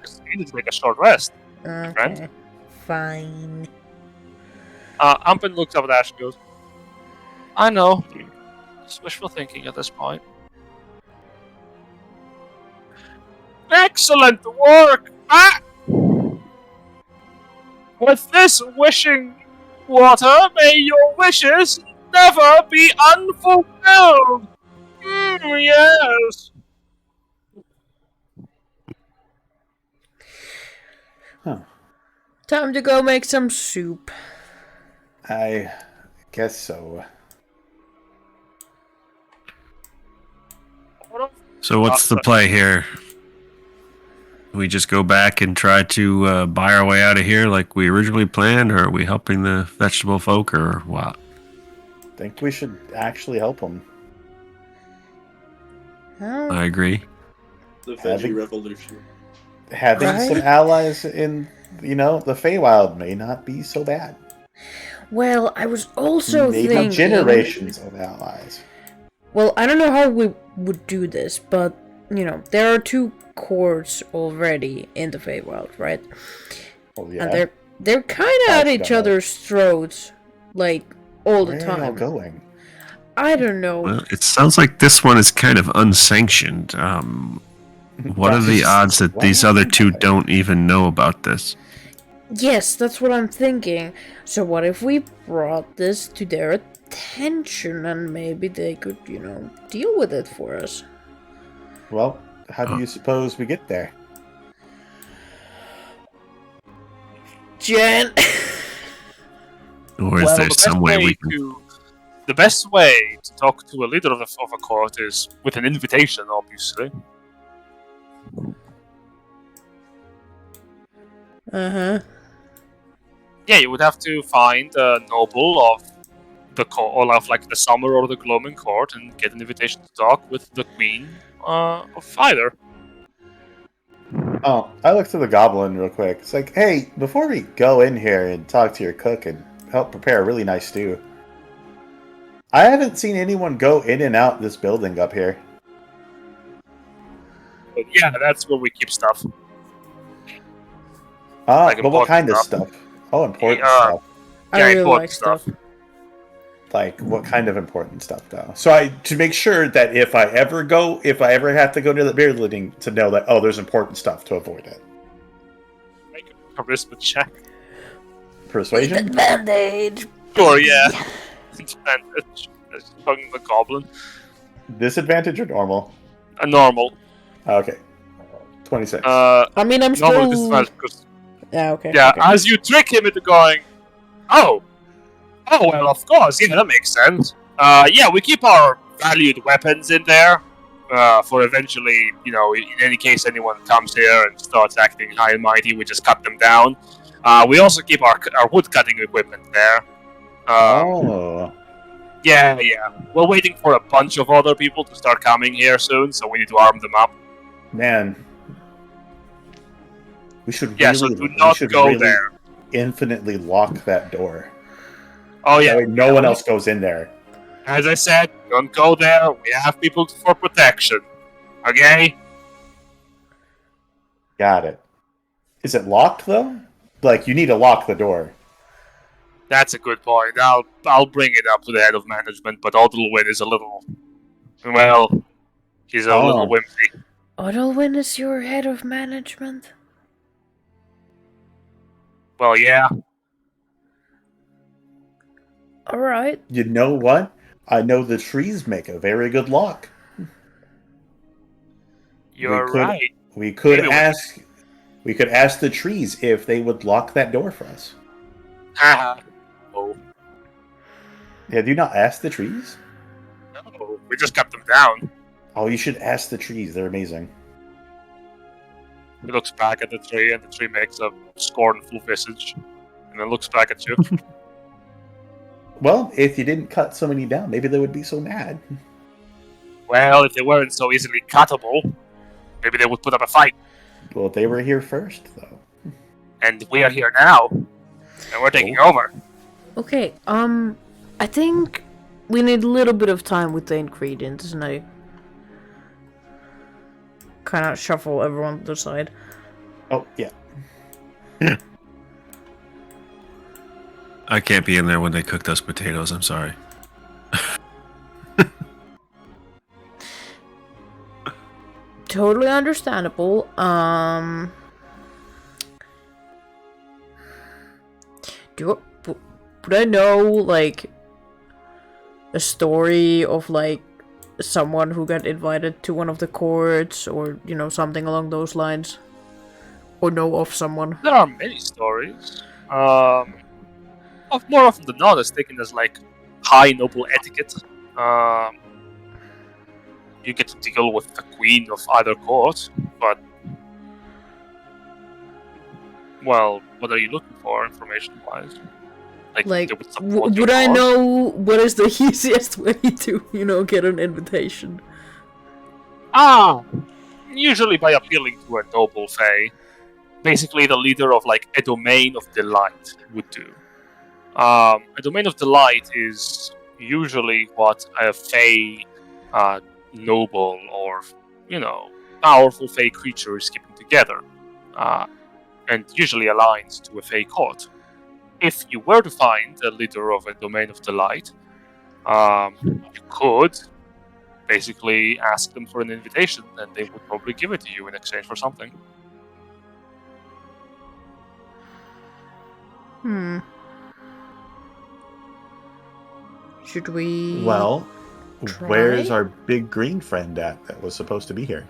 to take a short rest. Okay. friend. Fine. Umpin looks up at Ash and goes, I know. Just wishful thinking at this point. Excellent work! With this wishing water, may your wishes never be unfulfilled! Yes! Time to go make some soup. I guess so. So what's the play here? We just go back and try to buy our way out of here like we originally planned, or are we helping the vegetable folk, or what? I think we should actually help them. I agree. The veggie revolution. Having Right? some allies in, the Feywild may not be so bad. Well, I was also Maybe thinking... generations of allies. Well, I don't know how we would do this, but, there are 2 courts already in the Feywild, right? Oh, yeah. And they're kind of at each other's throats, like, all the Where time. are y'all going? I don't know. Well, it sounds like this one is kind of unsanctioned. What are the odds that these other 2 don't even know about this? Yes, that's what I'm thinking. So what if we brought this to their attention and maybe they could, deal with it for us? Well, how do you suppose we get there? Jen! Or is there some way we can... The best way to talk to a leader of a court is with an invitation, obviously. Uh-huh. Yeah, you would have to find a noble of the court, or of the Summer or the Gloaming Court, and get an invitation to talk with the Queen of either. Oh, I looked at the goblin real quick. It's like, hey, before we go in here and talk to your cook and help prepare a really nice stew, I haven't seen anyone go in and out this building up here. But yeah, that's where we keep stuff. But what kind of stuff? Oh, important stuff. I Yeah, really important like stuff. Like, what kind of important stuff, though? So to make sure that if I ever have to go near the beer leading, to know that, there's important stuff to avoid it. Make a charisma check. Persuasion? Advantage! Sure, yeah. Advantage. Talking the goblin. Disadvantage or normal? A normal. Okay. 26. I mean, I'm Normal still... disadvantage because Yeah, okay. Yeah, okay. as you trick him into going, oh, well, of course, yeah, that makes sense. Yeah, we keep our valued weapons in there for eventually, in any case anyone comes here and starts acting high and mighty, we just cut them down. We also keep our wood cutting equipment there. Yeah. We're waiting for a bunch of other people to start coming here soon, so we need to arm them up. Man. We should so do not go there. Infinitely lock that door. Oh, yeah. That way no one else goes in there. As I said, don't go there. We have people for protection. Okay? Got it. Is it locked, though? Like, you need to lock the door. That's a good point. I'll bring it up to the head of management, but Odilwyn is a little... Well, he's a little whimsy. Odilwyn is your head of management? Well, yeah. Alright. You know what? I know the trees make a very good lock. You're right. We could ask the trees if they would lock that door for us. Haha. Oh. Have you not asked the trees? No, we just cut them down. Oh, you should ask the trees. They're amazing. He looks back at the tree, and the tree makes a scornful visage, and then looks back at you. Well, if you didn't cut so many down, maybe they would be so mad. Well, if they weren't so easily cuttable, maybe they would put up a fight. Well, they were here first, though. And we are here now, and we're taking over. Okay, I think we need a little bit of time with the ingredients, and I kind of shuffle everyone to the side. Oh, yeah. I can't be in there when they cook those potatoes. I'm sorry. Totally understandable. Would I know, like, a story of, like, someone who got invited to one of the courts, or, something along those lines? Or know of someone? There are many stories. More often than not, it's taken as, like, high noble etiquette. You get to deal with the queen of either court, but... Well, what are you looking for, information-wise? Like would I know what is the easiest way to, get an invitation? Usually by appealing to a noble fae. Basically, the leader of, like, a domain of delight would do. A domain of delight is usually what a fae noble or, powerful fae creature is keeping together. And usually aligns to a fae court. If you were to find a leader of a domain of delight, you could basically ask them for an invitation, and they would probably give it to you in exchange for something. Should we... Well, try? Where's our big green friend at that was supposed to be here?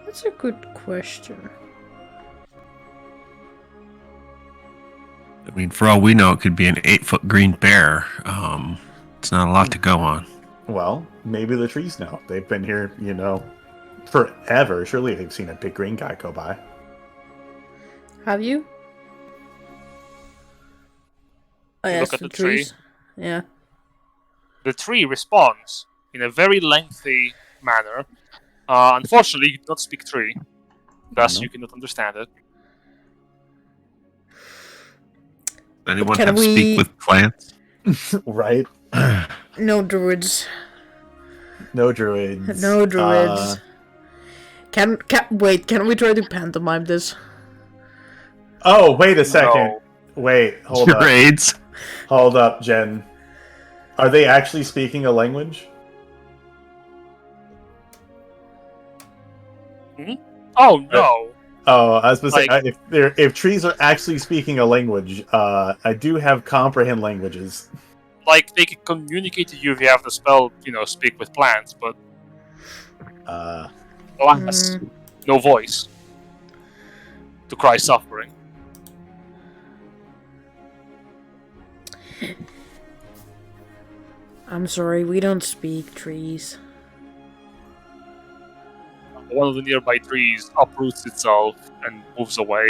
That's a good question. I mean, for all we know, it could be an 8-foot green bear. It's not a lot to go on. Well, maybe the trees know. They've been here, forever. Surely they've seen a big green guy go by. Have you? I Look asked at the the tree. trees. Yeah. The tree responds in a very lengthy manner. Unfortunately, you do not speak tree, thus you cannot understand it. Anyone Can have we- speak with plants? Right? No druids. No druids. No druids. Can we try to pantomime this? Oh, wait a second. No. Wait, hold up. Charades. Hold up, Jen. Are they actually speaking a language? Oh, no. Oh, I was supposed to say, if trees are actually speaking a language, I do have comprehend languages. Like, they can communicate to you if you have the spell, speak with plants, but... Alas, no voice to cry suffering. I'm sorry, we don't speak trees. One of the nearby trees uproots itself and moves away.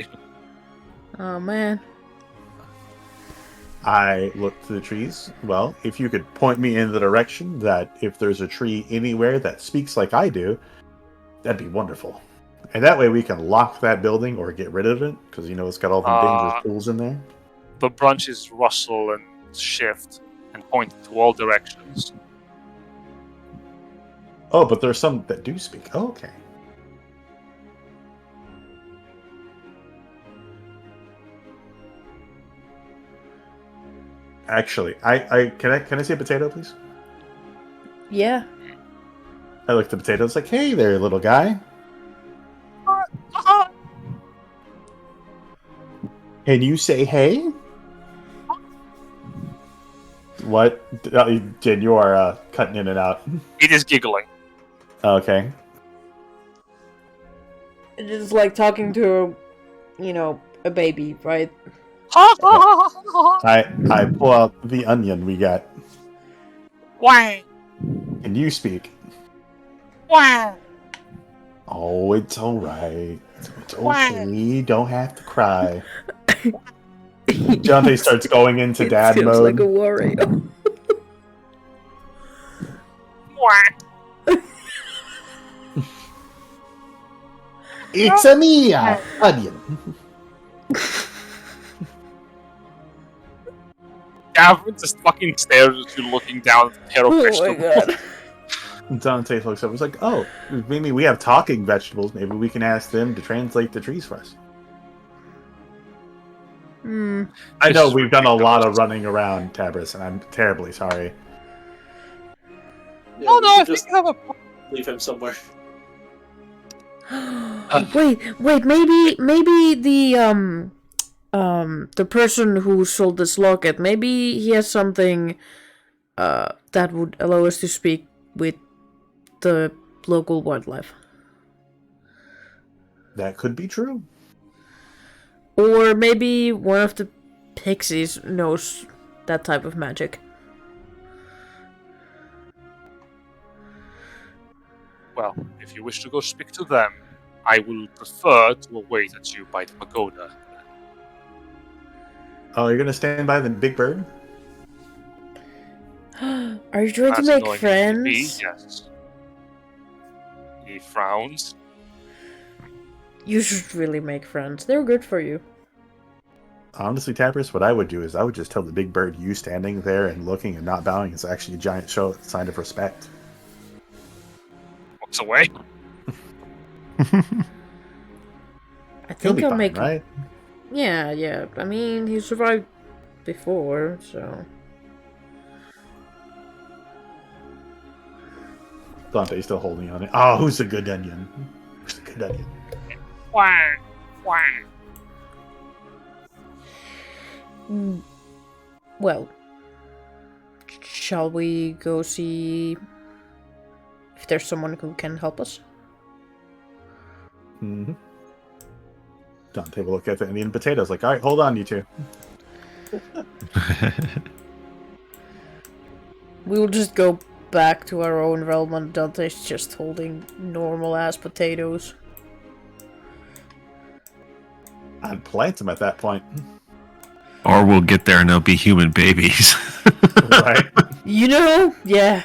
Oh man. I look to the trees. Well, if you could point me in the direction that if there's a tree anywhere that speaks like I do, that'd be wonderful. And that way we can lock that building or get rid of it, because it's got all the dangerous tools in there. The branches rustle and shift and point to all directions. Oh, but there's some that do speak. Oh, okay. Actually, I can I see a potato, please? Yeah. I look at the potato. It's like, hey there, little guy. Can you say hey? What? Jen, you are cutting in and out. It is giggling. Okay. It's just like talking to, a baby, right? I pull out the onion we got. Why? Can you speak? Why? Oh, it's alright. It's okay. You don't have to cry. Dante starts going into dad feels mode. like a warrior. Why? It's a me, onion. Gavin just fucking stares at you looking down at the pair of Oh my vegetables. god. Dante looks up. He's like, oh, maybe we have talking vegetables. Maybe we can ask them to translate the trees for us. I know we've done a lot of running around, Tabris, and I'm terribly sorry. Yeah, Oh we no, I should think just you have a. leave him somewhere. Wait, maybe the person who sold this locket, maybe he has something that would allow us to speak with the local wildlife. That could be true. Or maybe one of the pixies knows that type of magic. Well, if you wish to go speak to them, I will prefer to await at you by the pagoda. Oh, you're gonna stand by the big bird? Are you trying to As make annoying as it may be, friends? yes. He frowns. You should really make friends. They're good for you. Honestly, Tabris, what I would do is I would just tell the big bird you standing there and looking and not bowing is actually a giant sign of respect. Walks away. I He'll think be I'll fine, make. right? Yeah. I mean, he survived before, so. Dante's still holding on it. Oh, who's the good onion? Who's the good onion? Wah, wah. Well, shall we go see if there's someone who can help us? Mm-hmm. Dante will look at the Indian potatoes like, all right, hold on, you two. We will just go back to our own realm and Dante's just holding normal ass potatoes. I'd plant them at that point. Or we'll get there and they'll be human babies. Right? Yeah.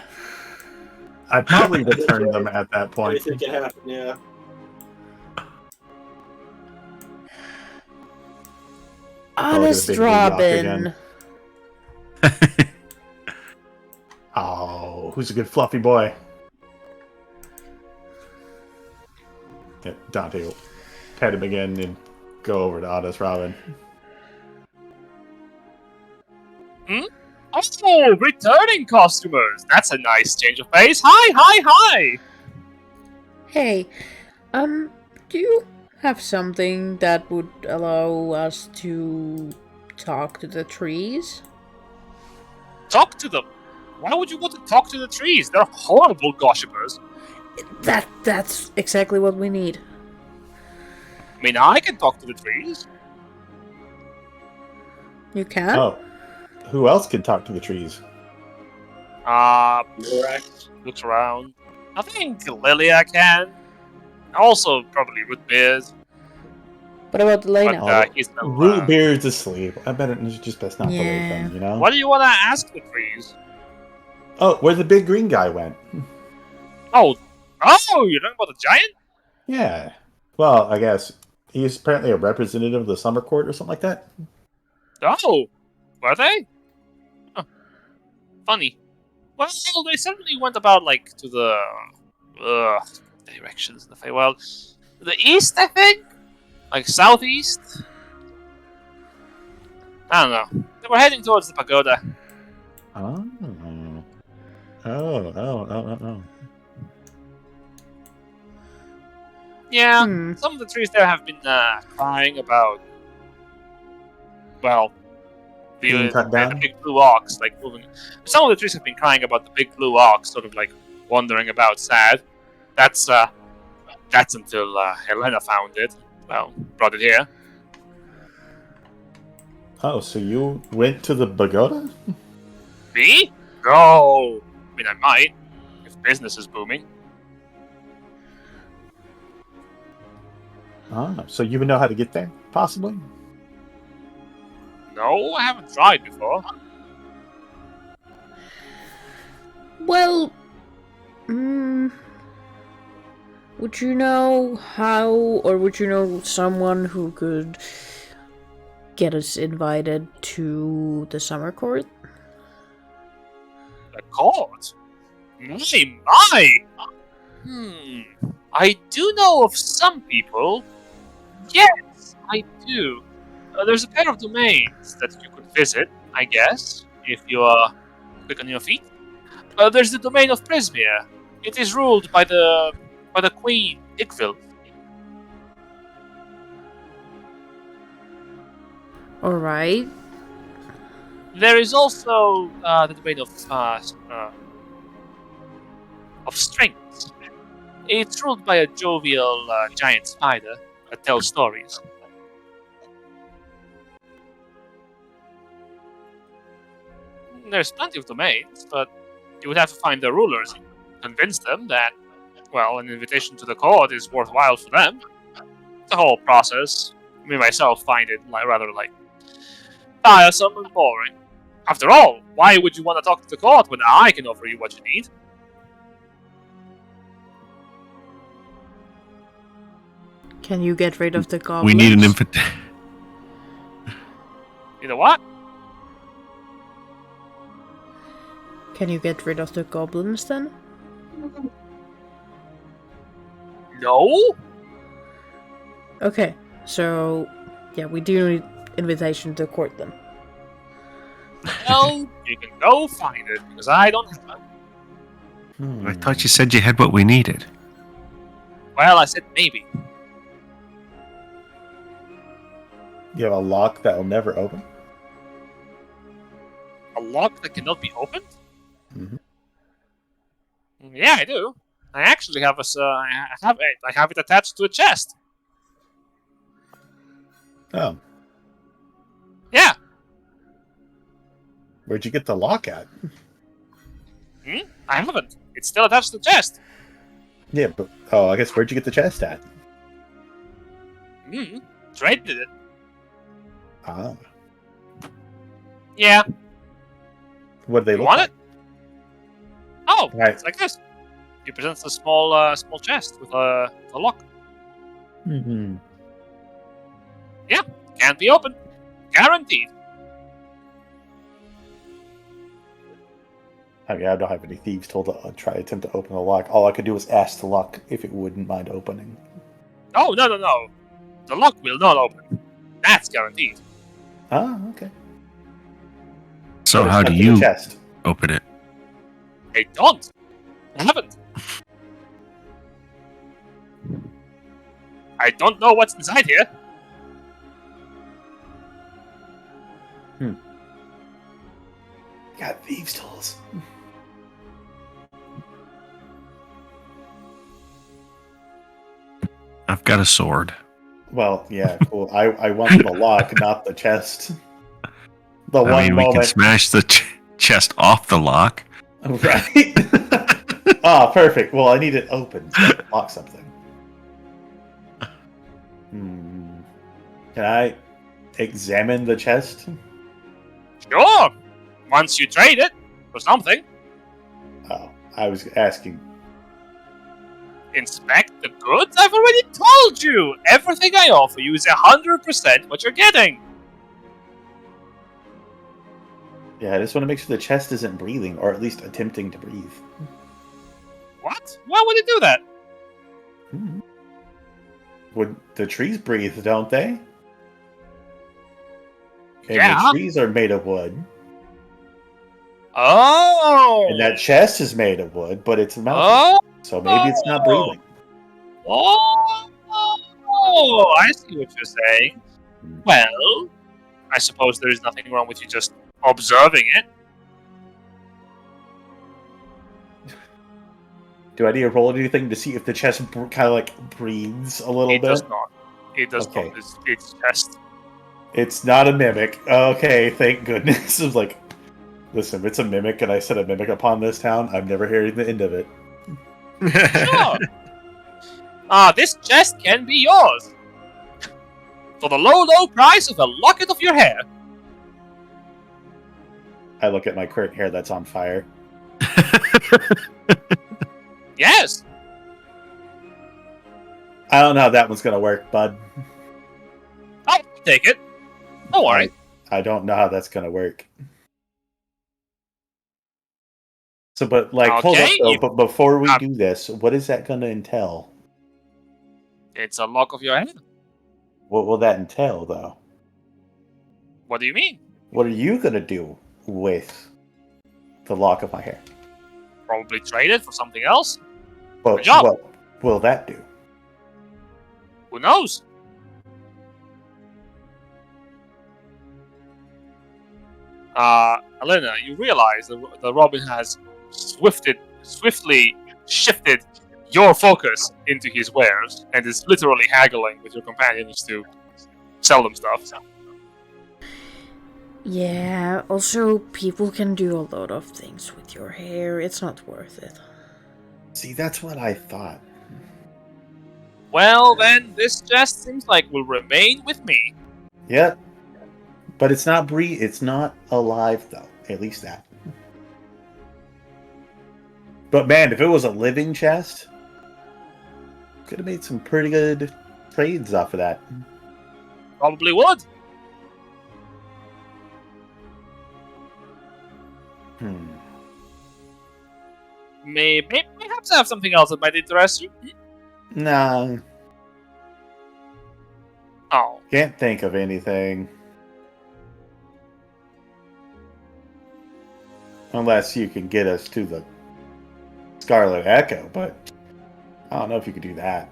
I'd probably return them at that point. Anything can happen, yeah. Honest big rock Robin. again. Oh, who's a good fluffy boy? Yeah, Dante will pet him again and go over to Honest Robin. Oh, returning customers! That's a nice change of pace. Hi! Hey, do you have something that would allow us to talk to the trees? Talk to them. Why would you want to talk to the trees? They're horrible gossipers. That's exactly what we need. I mean, I can talk to the trees. You can? Oh, who else can talk to the trees? Verx looks around. I think Lilia can. Also, probably Rootbeard. What about Elena? But he's no. Rootbeard's asleep. I bet it's just best not to wake Yeah. him, you know? What do you want to ask the trees? Oh, where the big green guy went. Oh, you're talking about the giant? Yeah. Well, I guess he's apparently a representative of the Summer Court or something like that. Oh, were they? Huh. Funny. Well, they certainly went about, like, to the directions in the Feywild. The east, I think? Like, southeast? I don't know. They were heading towards the pagoda. Oh. Oh. Yeah, Hmm. some of the trees there have been crying about, well, Being cut down? the big blue ox, like, moving. Some of the trees have been crying about the big blue ox, sort of like wandering about sad. That's until Helena found it. Well, brought it here. Oh, so you went to the pagoda? Me? No. I mean, I might, if business is booming. Ah, so you would know how to get there, possibly? No, I haven't tried before. Well, would you know how, or would you know someone who could get us invited to the summer court? The court? My! I do know of some people. Yes, I do. There's a pair of domains that you could visit, I guess, if you are quick on your feet. There's the domain of Prismir. It is ruled by the Queen Igvil. Alright. There is also the domain of strength. It's ruled by a jovial giant spider that tells stories. There's plenty of domains, but you would have to find the rulers and convince them that, well, an invitation to the court is worthwhile for them. The whole process, me myself find it rather tiresome and boring. After all, why would you want to talk to the court when I can offer you what you need? Can you get rid of the goblins? We need an invitation. You know what? Can you get rid of the goblins then? No? Okay, so yeah, we do need invitation to the court then. Well, you can go find it, because I don't have it. I thought you said you had what we needed. Well, I said maybe. You have a lock that will never open? A lock that cannot be opened? Mhm. Yeah, I do. I actually have I have it attached to a chest. Oh. Yeah. Where'd you get the lock at? I haven't. It's still attached to the chest. Yeah, but... Oh, I guess where'd you get the chest at? Traded it. Ah. Yeah. What do they You look want like? it? Oh, Right. it's like this. He presents a small chest with a lock. Mm-hmm. Can't be opened. Guaranteed. I mean, I don't have any thieves told to attempt to open the lock. All I could do was ask the lock if it wouldn't mind opening. Oh, no. The lock will not open. That's guaranteed. Ah, okay. So But how it's do up to the you chest? open it? I don't. I haven't. I don't know what's inside here. Got thieves' tools. I've got a sword. Well, yeah, cool. I want the lock, not the chest. The I mean, we can smash the chest off the lock. Right? Ah, perfect. Well, I need it open so I can lock something. Can I examine the chest? Sure. Once you trade it for something. Oh, I was asking. Inspect the goods? I've already told you! Everything I offer you is 100% what you're getting! Yeah, I just want to make sure the chest isn't breathing, or at least attempting to breathe. What? Why would it do that? Would the trees breathe, don't they? And Yeah. the trees are made of wood. Oh! And that chest is made of wood, but it's melted. Oh! So maybe it's not breathing. Oh! I see what you're saying. Well, I suppose there is nothing wrong with you just observing it. Do I need to roll anything to see if the chest kind of like breathes a little It bit? does not. It does Okay. not. It's just... It's not a mimic. Okay, thank goodness. I was like, listen, if it's a mimic and I set a mimic upon this town, I'm never hearing the end of it. Sure. This chest can be yours. For the low, low price of a locket of your hair. I look at my current hair that's on fire. Yes. I don't know how that one's gonna work, bud. I'll take it. Don't worry. I don't know how that's gonna work. So, but like, hold Okay, up though. you- But before we do this, what is that gonna entail? It's a lock of your hair. What will that entail, though? What do you mean? What are you gonna do with the lock of my hair? Probably trade it for something else? Well, Good job. what will that do? Who knows? Alina, you realize that the Robin has swiftly shifted your focus into his wares and is literally haggling with your companions to sell them stuff. Yeah, also, people can do a lot of things with your hair. It's not worth it. See, that's what I thought. Well, then, this just seems like will remain with me. Yep. But it's not it's not alive, though. At least that. But man, if it was a living chest, could have made some pretty good trades off of that. Probably would. Perhaps I have something else that might interest you. Nah, Oh, can't think of anything. Unless you can get us to the Scarlet Echo, but I don't know if you could do that.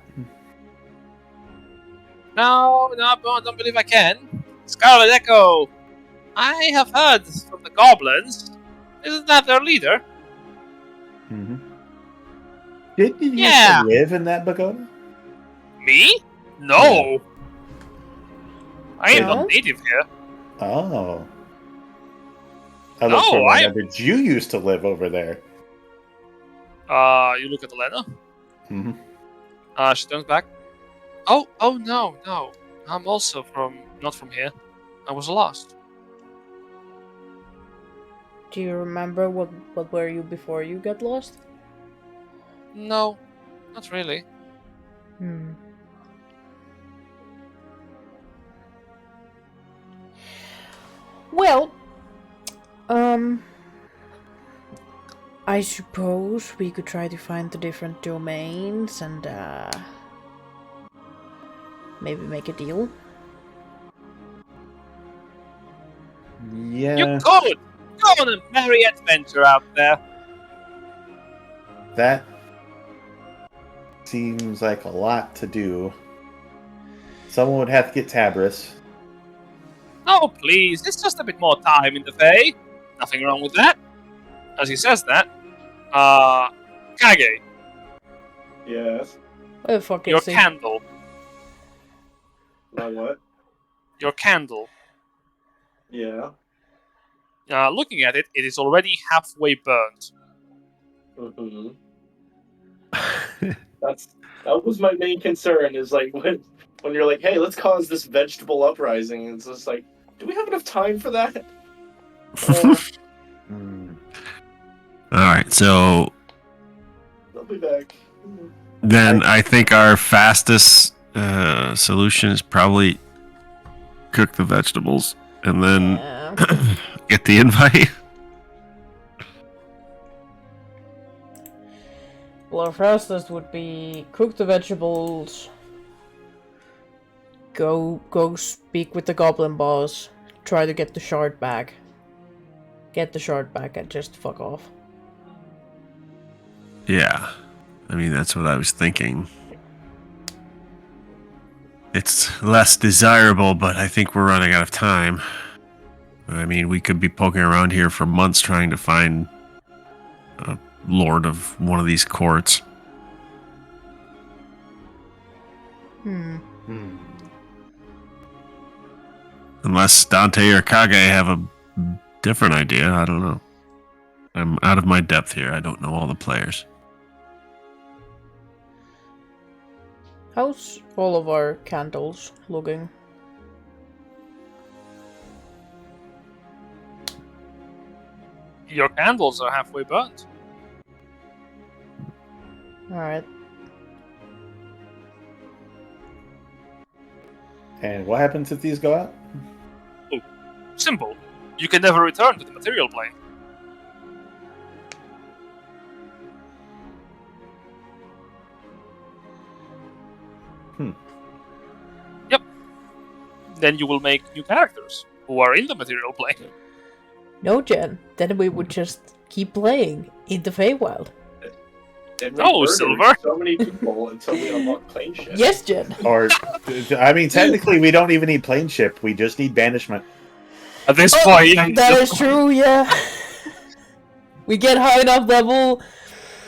no, I don't believe I can. Scarlet Echo, I have heard from the goblins. Isn't that their leader? Mm-hmm. Didn't you used Yeah. to live in that pagoda? Me? No. I am No? not native here. Oh. I No, looked for I- one. Did you used to live over there? You look at Alina. Mm-hmm. She turns back. Oh, no. I'm also not from here. I was lost. Do you remember what were you before you got lost? No, not really. Well, I suppose we could try to find the different domains and, maybe make a deal. Yeah. You could! Go on a merry adventure out there. That seems like a lot to do. Someone would have to get Tabris. Oh, please, it's just a bit more time in the Fae. Nothing wrong with that. As he says that, Kage, Yes. What the fuck your is he? candle. My what? Your candle. Yeah. Looking at it, it is already halfway burnt. Mm-hmm. That was my main concern. Is like when you're like, hey, let's cause this vegetable uprising. It's just like, do we have enough time for that? All right, so I'll be back. then I think our fastest solution is probably cook the vegetables and then Yeah. get the invite. Well, our fastest would be cook the vegetables, go speak with the goblin boss, try to get the shard back. Get the shard back and just fuck off. Yeah, I mean, that's what I was thinking. It's less desirable, but I think we're running out of time. I mean, we could be poking around here for months trying to find a lord of one of these courts. Unless Dante or Kage have a different idea, I don't know. I'm out of my depth here. I don't know all the players. How's all of our candles looking? Your candles are halfway burnt. Alright. And what happens if these go out? Simple. You can never return to the material plane. Yep. Then you will make new characters who are in the material plane. No, Jen. Then we would just keep playing in the Feywild. And we Oh, murdered Silverr. so many people until we unlock plane ship. Yes, Jen. Or, I mean, technically, we don't even need plane ship. We just need banishment. At this point, yeah, That is true, yeah. We get high enough level.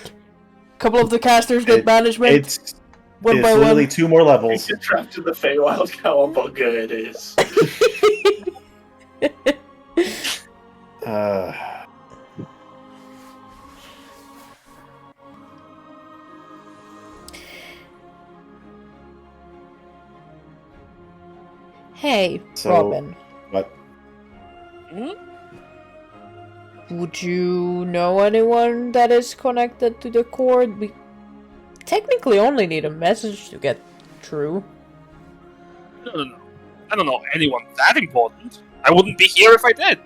A couple of the casters get banishment. It's one by literally one. 2 more levels. Get trapped in the Feywild. How bugga it is. Hey, So- Robin. What? Would you know anyone that is connected to the cord? We technically only need a message to get through. No. I don't know anyone that important. I wouldn't be here if I did.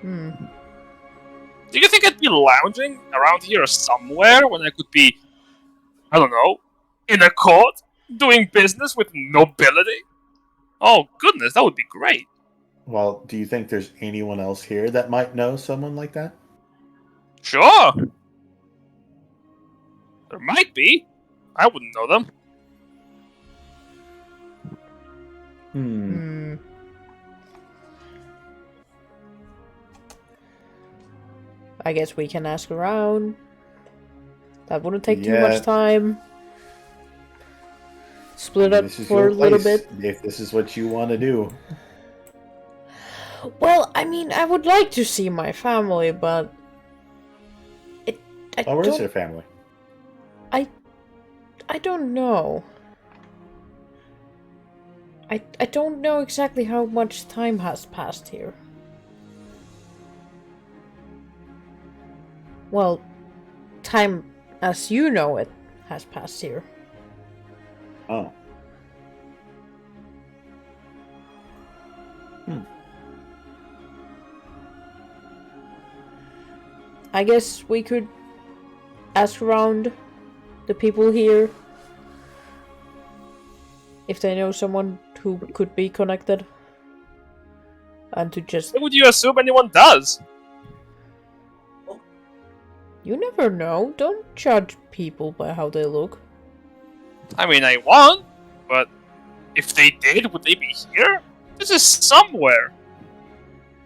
Do you think I'd be lounging around here somewhere when I could be, I don't know, in a court, doing business with nobility? Oh, goodness, that would be great. Well, do you think there's anyone else here that might know someone like that? Sure. There might be. I wouldn't know them. I guess we can ask around. That wouldn't take too Yeah. much time. Split up This is for your a little place, bit. if this is what you want to do. Well, I mean, I would like to see my family, but I Where's don't. your family? I don't know. I don't know exactly how much time has passed here. Well, time as you know it has passed here. Oh. I guess we could ask around the people here if they know someone who could be connected. And to just... Why would you assume anyone does? You never know. Don't judge people by how they look. I mean, I won't, but if they did, would they be here? This is somewhere.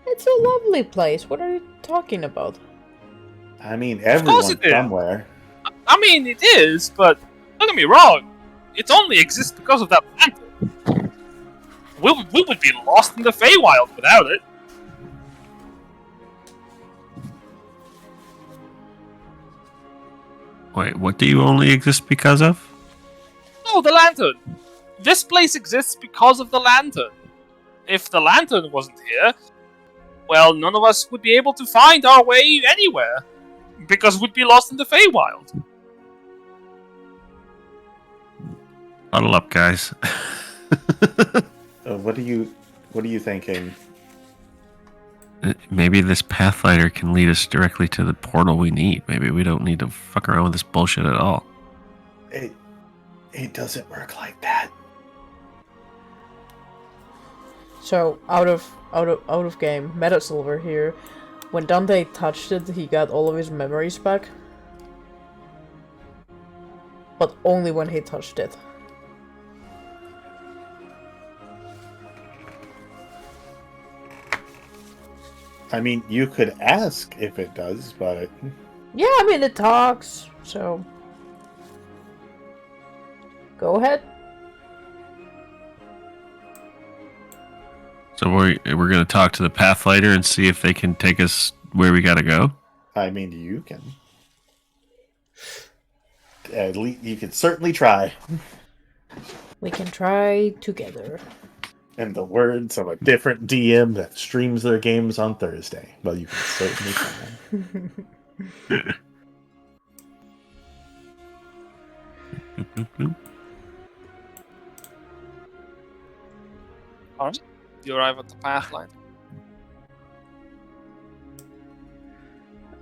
It's a lovely place. What are you talking about? I mean, course everyone's it is. somewhere. I mean, it is, but don't get me wrong. It only exists because of that lantern. We would be lost in the Feywild without it. Wait, what do you only exist because of? No, the lantern. This place exists because of the lantern. If the lantern wasn't here, well, none of us would be able to find our way anywhere. Because we'd be lost in the Feywild. Huddle up, guys. What are you thinking? Maybe this Pathfinder can lead us directly to the portal we need. Maybe we don't need to fuck around with this bullshit at all. It doesn't work like that. So out of game, Meta Silver here. When Dante touched it, he got all of his memories back. But only when he touched it. I mean, you could ask if it does, but... Yeah, I mean, it talks, so... Go ahead. So we're going to talk to the Pathfinder and see if they can take us where we got to go? I mean, you can. At least you can certainly try. We can try together. In the words of a different DM that streams their games on Thursday. Well, you can certainly try. Alright. You arrive at the Pathline.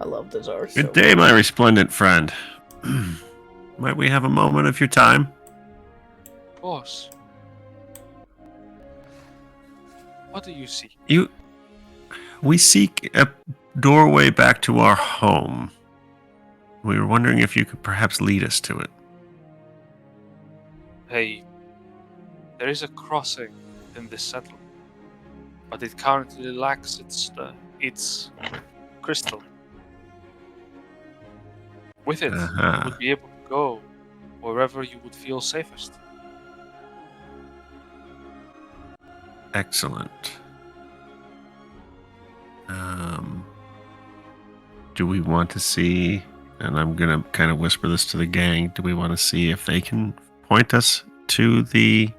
I love this art. Good day, my resplendent friend. Might we have a moment of your time? Of course. What do you see? We seek a doorway back to our home. We were wondering if you could perhaps lead us to it. Hey, there is a crossing in this settlement, but it currently lacks its crystal. With it, you would be able to go wherever you would feel safest. Excellent. Do we want to see, and I'm going to kind of whisper this to the gang, do we want to see if they can point us to the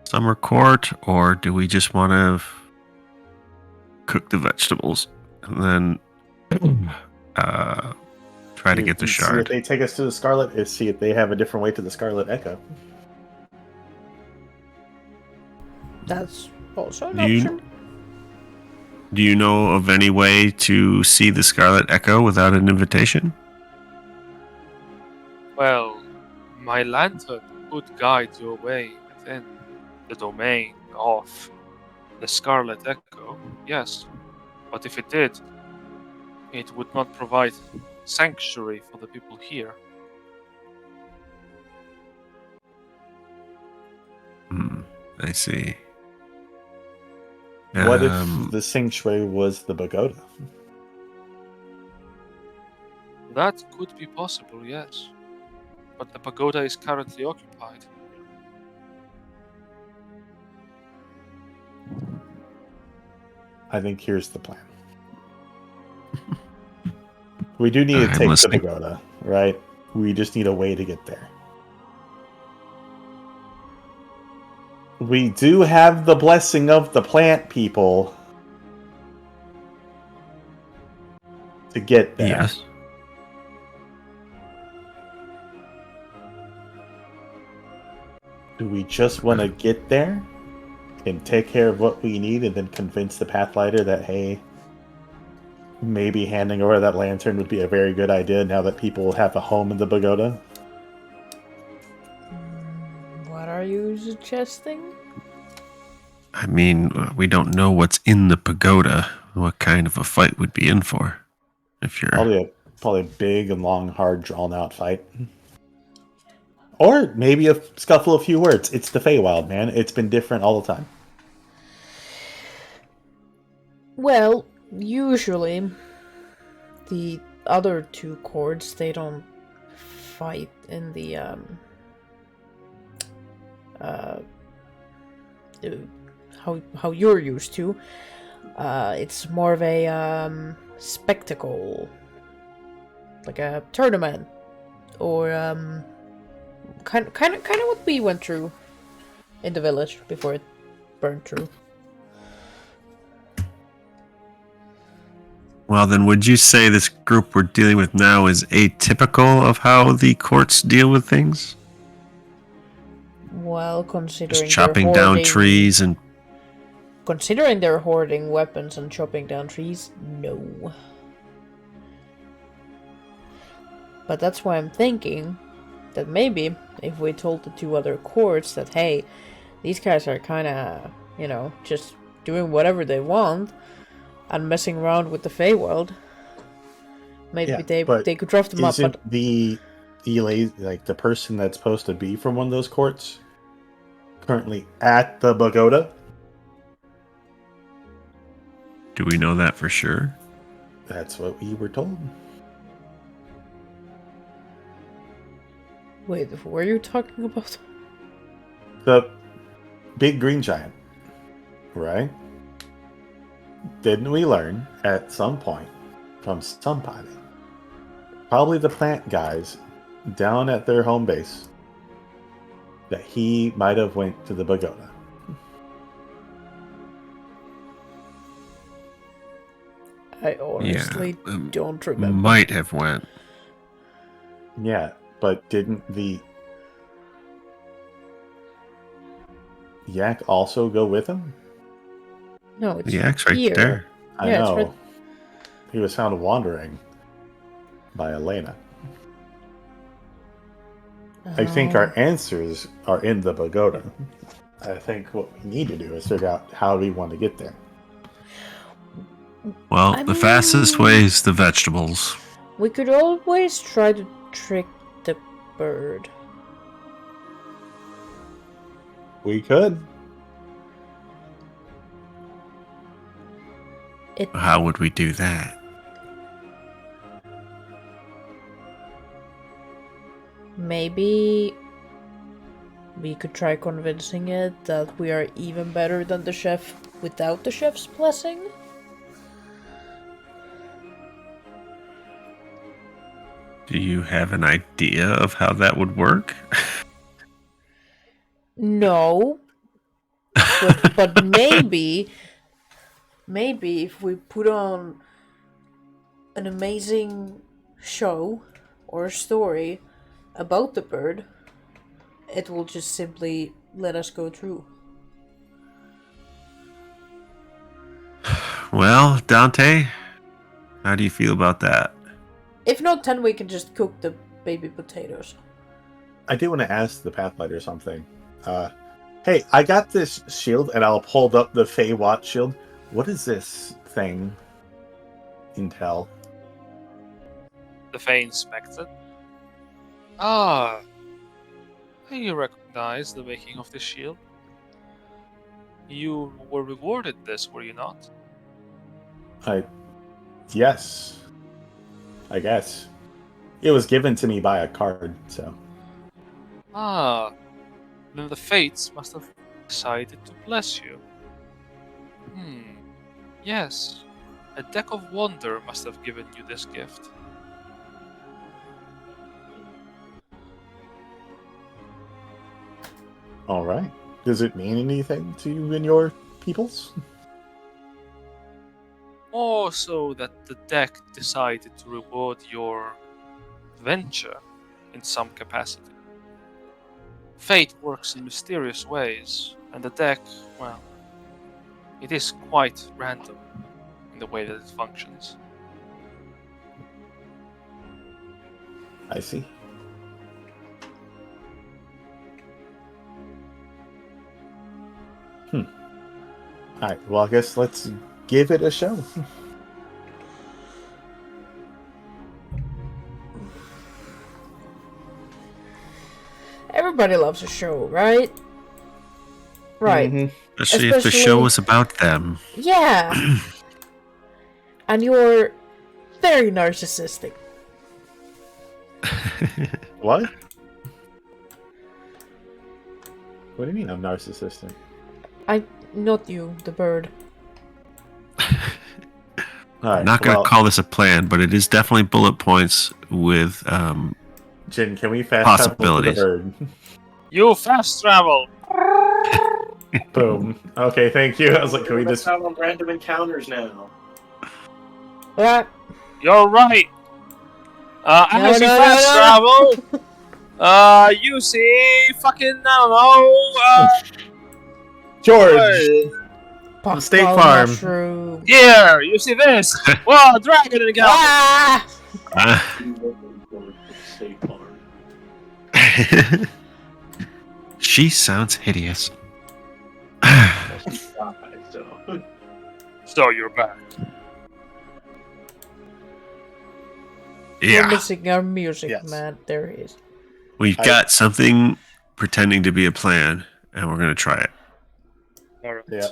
summer court, or do we just want to cook the vegetables and then try to get the shard? See if they take us to the Scarlet, is see if they have a different way to the Scarlet Echo. That's also an option. Do you know of any way to see the Scarlet Echo without an invitation? Well, my lantern could guide your way within the domain of the Scarlet Echo, yes. But if it did, it would not provide sanctuary for the people here. I see. What if the sanctuary was the pagoda? That could be possible, yes. But the pagoda is currently occupied. I think here's the plan. We do need to take the pagoda, right? We just need a way to get there. We do have the blessing of the plant people to get there. Yes. Do we just want to get there and take care of what we need and then convince the Pathfinder that, hey, maybe handing over that lantern would be a very good idea now that people have a home in the pagoda? What are you suggesting? I mean, we don't know what's in the pagoda. What kind of a fight would be in for? If you're probably a big and long, hard, drawn-out fight. Or maybe a scuffle of few words. It's the Feywild, man. It's been different all the time. Well, usually the other two courts, they don't fight in the how you're used to. It's more of a spectacle, like a tournament, or kind of what we went through in the village before it burned through. Well, then, would you say this group we're dealing with now is atypical of how the courts deal with things? Well, considering Just chopping down trees and... Considering they're hoarding weapons and chopping down trees, no. But that's why I'm thinking that maybe if we told the 2 other courts that, hey, these guys are kind of, just doing whatever they want and messing around with the Feywild, maybe they could rough them up. But the person that's supposed to be from one of those courts currently at the pagoda? Do we know that for sure? That's what we were told. Wait, what are you talking about? The big green giant, right? Didn't we learn at some point from somebody, probably the plant guys down at their home base, that he might have went to the pagoda? I honestly don't remember. Might have went. Yeah, but didn't the yak also go with him? No, it's The yak's right here. there. I Yeah, it's know. right- He was found wandering by Alina. I think our answers are in the pagoda. I think what we need to do is figure out how we want to get there. Well, the fastest way is the vegetables. We could always try to trick the bird. We could. How would we do that? Maybe we could try convincing it that we are even better than the chef without the chef's blessing. Do you have an idea of how that would work? No. But maybe if we put on an amazing show or a story about the bird, it will just simply let us go through. Well, Dante, how do you feel about that? If not, then we can just cook the baby potatoes. I do want to ask the Pathfinder something. Hey, I got this shield, and I'll hold up the Fey Watch shield. What is this thing? Intel. The Fey inspected. Ah, you recognize the making of this shield. You were rewarded this, were you not? Yes. I guess. It was given to me by a card, so. Ah, then the fates must have decided to bless you. Yes. A deck of wonder must have given you this gift. Alright. Does it mean anything to you and your peoples? More so that the deck decided to reward your venture in some capacity. Fate works in mysterious ways, and the deck, well, it is quite random in the way that it functions. I see. Alright, well, I guess let's give it a show. Everybody loves a show, right? Right. Mm-hmm. Especially if the show was about them. Yeah. And you're very narcissistic. What? What do you mean I'm narcissistic? Not you, the bird. I'm not going to call this a plan, but it is definitely bullet points with Jin, can we fast possibilities. travel to the bird? You fast travel. Boom. Okay, thank you. I was like, can we just... have on random encounters now? What? You're right. As you no, fast no. travel, you see fucking, I don't know, George! State Puffball Farm. mushroom. here, you see this? Whoa, dragon encounter. Ah! State Farm. She sounds hideous. So you're back. We're Yeah, missing our music, Yes. man. There he is. we've got something pretending to be a plan, and we're going to try it. All right. Yeah.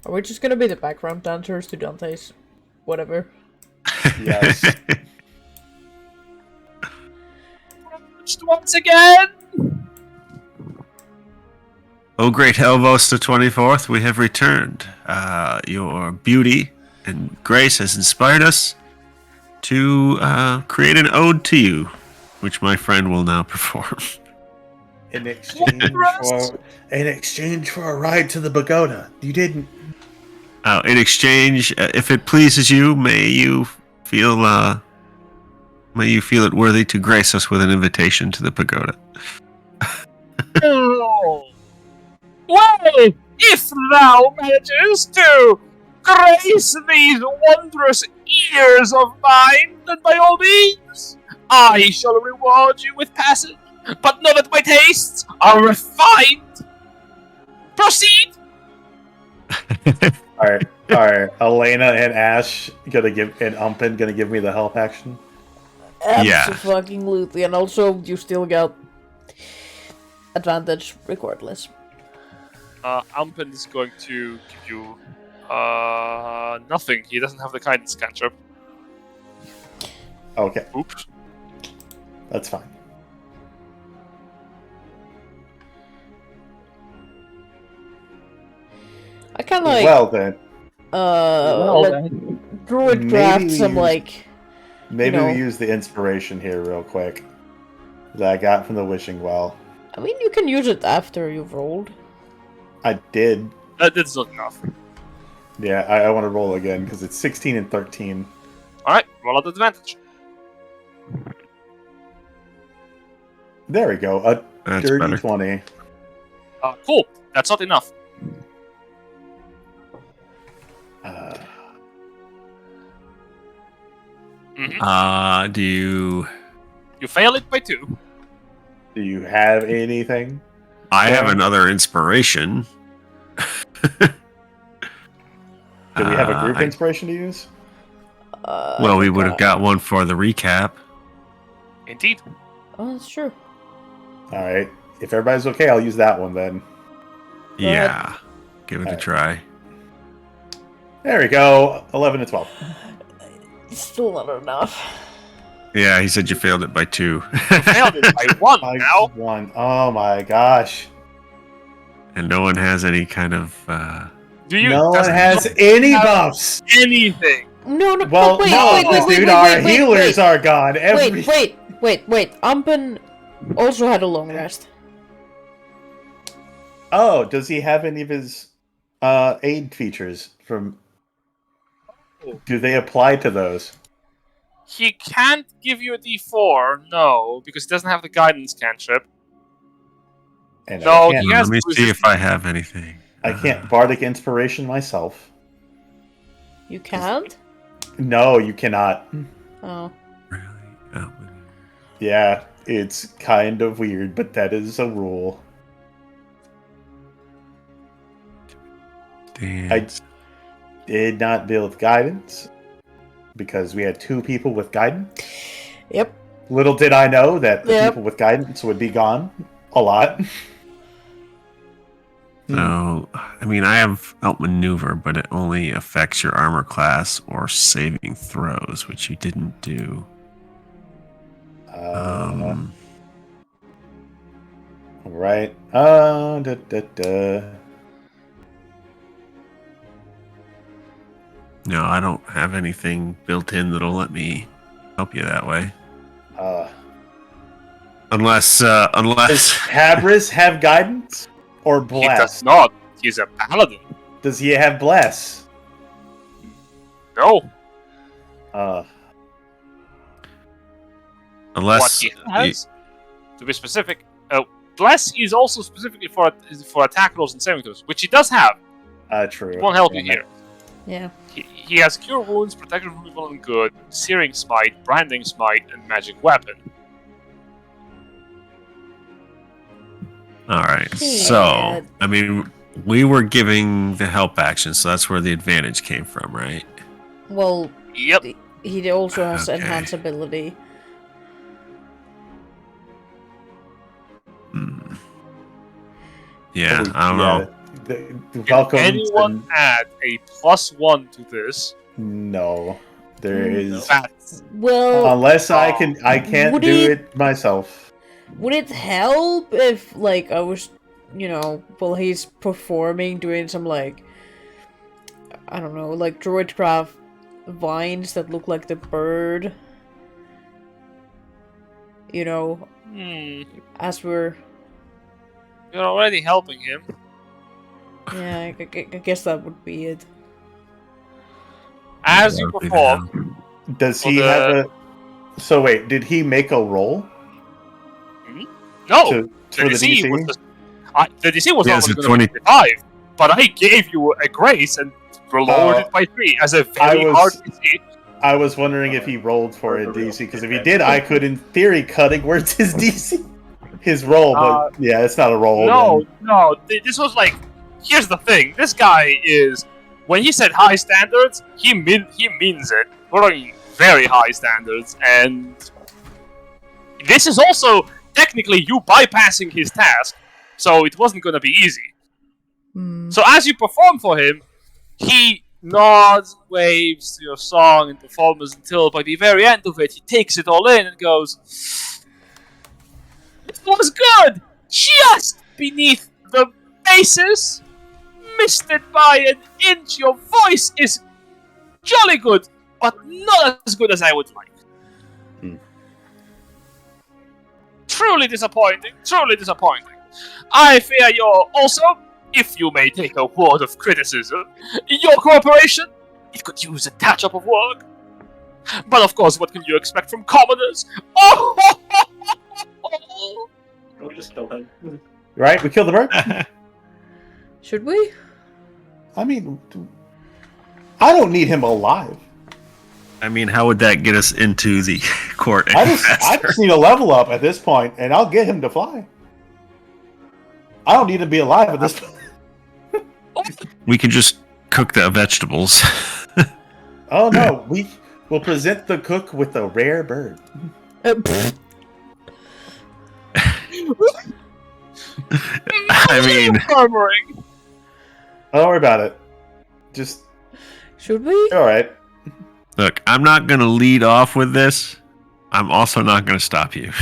Are we just gonna be the background dancers to Dante's whatever? Yes. Just once again. Oh, great Helvos the 24th, we have returned. Your beauty and grace has inspired us to create an ode to you, which my friend will now perform. In exchange for a ride to the pagoda. You didn't. In exchange, if it pleases you, may you feel it worthy to grace us with an invitation to the pagoda. Oh. Well, if thou manages to grace these wondrous ears of mine, then by all means, I shall reward you with passage. But know that my tastes are refined. Proceed. Alright. Alina and Ash gonna give me the help action. Yeah. Absolutely, and also you still got advantage regardless. Ampen is going to give you nothing. He doesn't have the guidance cantrip. Okay, Oops. that's fine. I kind of like Well then, druid maybe craft we some use- like maybe know. we use the inspiration here real quick that I got from the wishing well. I mean you can use it after you've rolled. I did. That's not enough. Yeah, I want to roll again because it's 16 and 13. Alright, roll at advantage. There we go. A That's dirty better. 20. Cool. That's not enough. Do you... You fail it by 2. Do you have anything? I have another inspiration. Do we have a group I- inspiration to use? Well, we would have got one for the recap. Indeed. Oh, that's true. Alright. If everybody's okay, I'll use that one then. Yeah. Give it a Alright. try. There we go. 11 and 12. It's still not enough. Yeah, he said you failed it by 2. Failed it by 1 now. 1. Oh my gosh. And no one has any kind of... Do you? No one doesn't has have any buffs. anything. No, Well, wait, no, wait, because wait, dude, wait, our wait, wait, healers are gone. Wait. Ampen also had a long rest. Oh, does he have any of his aid features from... Do they apply to those? He can't give you a D4, no, because he doesn't have the guidance cantrip. And No, I can't, he has Let me see if I have anything. I can't bardic inspiration myself. You can't? No, you cannot. Oh. Really? Oh, Yeah, it's kind of weird, but that is a rule. damn. I did not build guidance because we had 2 people with guidance. Yep. Little did I know that the Yep. people with guidance would be gone a lot. So, I mean, I have outmaneuver, but it only affects your armor class or saving throws, which you didn't do. Right. No, I don't have anything built in that'll let me help you that way. Unless Does Habris have guidance or He bless? does not. He's a paladin. Does he have bless? No. unless What he has, to be specific, bless is also specifically for attack rolls and saving throws, which he does have. True. It won't help you here. Yeah. He has Cure Wounds, Protection from Evil and Good, Searing Smite, Branding Smite, and Magic Weapon. all right. Yeah. So I mean, we were giving the help action, so that's where the advantage came from, right? Well, Yep. he also has Okay. enhance ability. Hmm. Yeah, I don't know. Welcome. Can anyone add a +1 to this? No, there is. That's Well, Unless I can't Would do it- it myself. would it help if, like, I was, while he's performing, doing some, like, I don't know, like druidcraft vines that look like the bird? As we're... You're already helping him. Yeah, I guess that would be it. As you That'll be the perform, help. Does he Well, have a? So wait, did he make a roll? no, to, for the DC DC? was the DC was Yeah, only it's a going to be 5, but I gave you a grace and lowered it by 3 as a very hard DC. I was wondering if he rolled for a DC, because if he did, I could, in theory, cut towards his DC, his roll. But yeah, it's not a roll. No, this was like. Here's the thing. This guy is. When he said high standards, he means it. We're talking very high standards, and this is also technically you bypassing his task, so it wasn't going to be easy. So as you perform for him, he nods, waves to your song and performance until by the very end of it, he takes it all in and goes, "It was good, just beneath the basis. Missed it by an inch. Your voice is jolly good, but not as good as I would like. Truly disappointing, truly disappointing. I fear you're also, if you may take a word of criticism, your corporation, it could use a touch-up of work. But of course, what can you expect from commoners? Oh! Can we just kill him? Right? We killed the bird? Should we? I mean, I don't need him alive. I mean, how would that get us into the court? I just need a level up at this point, and I'll get him to fly. I don't need to be alive at this point. We could just cook the vegetables. Oh no, we will present the cook with a rare bird. I mean, Murmuring. Don't worry about it. Just Should we? all right. look, I'm not going to lead off with this. I'm also not going to stop you.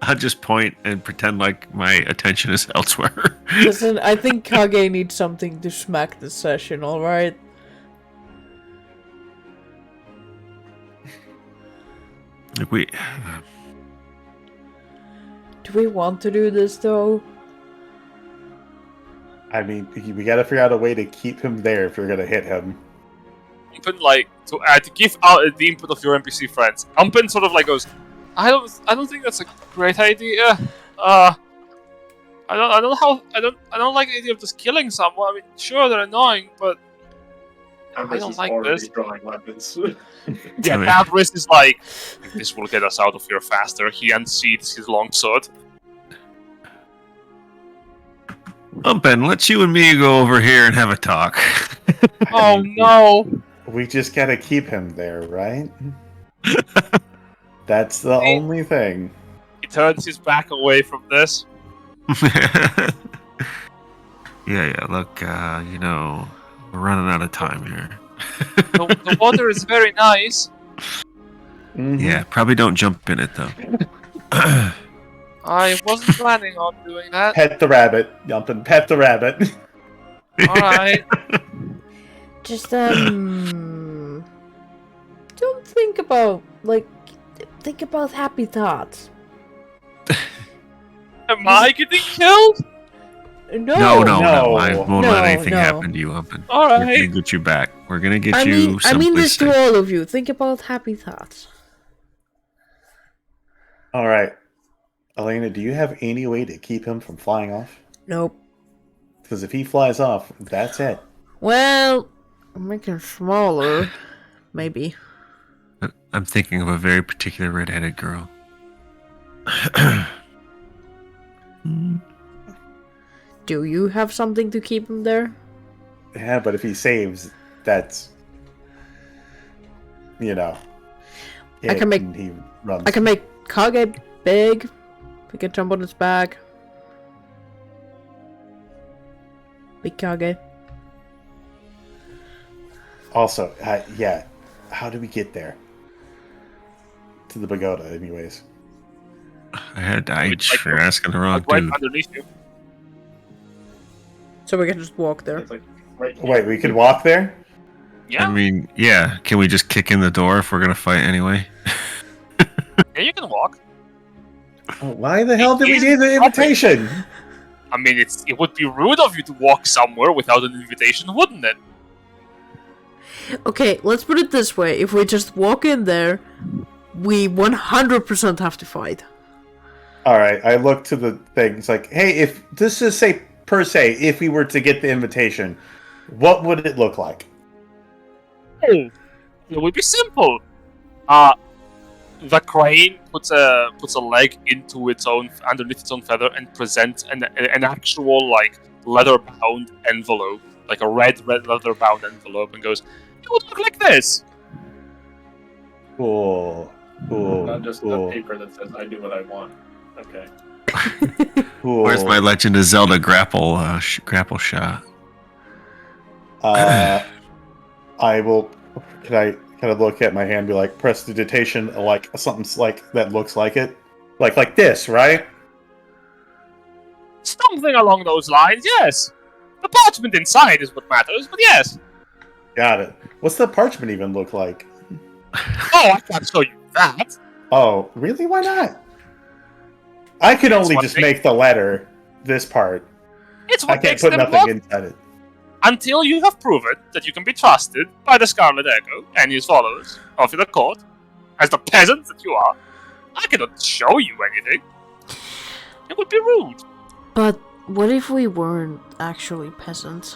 I'll just point and pretend like my attention is elsewhere. Listen, I think Kage needs something to smack the session, alright? Like we, Do we want to do this, though? I mean, we got to figure out a way to keep him there if you're gonna hit him. Umpen to give out the input of your NPC friends. Umpen sort of like goes, I don't think that's a great idea. I don't like the idea of just killing someone. I mean, sure they're annoying, but I don't like this. Drawing weapons. Yeah, Tabris is like, this will get us out of here faster. He unsheathes his longsword. Umpen, let's you and me go over here and have a talk. Oh no! We just gotta keep him there, right? That's the only thing. He turns his back away from this. Yeah, look, we're running out of time here. The water is very nice. Mhm. Yeah, probably don't jump in it, though. I wasn't planning on doing that. Pet the rabbit, Yumpin. Pet the rabbit. Alright. Just don't think about happy thoughts. Am I getting killed? No. No. I won't No, let anything no. happen to you, Umpin. We're Alright. gonna get you back. We're gonna get I you mean someplace this to safe. all of you. Think about happy thoughts. All right, Alina, do you have any way to keep him from flying off? Nope. Because if he flies off, that's it. Well, make it smaller, maybe. I'm thinking of a very particular red-headed girl. Do you have something to keep him there? Yeah, but if he saves, that's I can make- and he runs. I can make Kage big. We can jump on its back. Big Kage. Also, yeah, how do we get there? To the pagoda, anyways. You're asking the wrong Right dude. underneath you. So we can just walk there. It's like right here. Wait, we could walk there? Yeah, I mean, yeah. Can we just kick in the door if we're gonna fight anyway? yeah, you can walk. Oh, why the hell did we He's need the invitation? I mean, it would be rude of you to walk somewhere without an invitation, wouldn't it? Okay, let's put it this way. If we just walk in there, we 100% have to fight. All right, I look to the things like, hey, if this is say per se, if we were to get the invitation, what would it look like? Oh, it would be simple. The crane puts a leg into its own underneath its own feather and presents an actual like leather bound envelope, like a red leather bound envelope, and goes, "It would look like this." Cool. Not just a paper that says "I do what I want." Okay. Cool. Where's my Legend of Zelda grapple shot? I will. Can I kind of look at my hand and be like, prestidigitation, like something like that looks like it? Like this, right? Something along those lines, yes. The parchment inside is what matters, but yes. Got it. What's the parchment even look like? Oh, I can't show you that. Oh, really? Why not? I can It's only what just they- make the letter, this part. It's I what can't makes put them nothing look inside it. until you have proven that you can be trusted by the Scarlet Echo and his followers of the court, as the peasant that you are. I cannot show you anything. It would be rude. But what if we weren't actually peasants?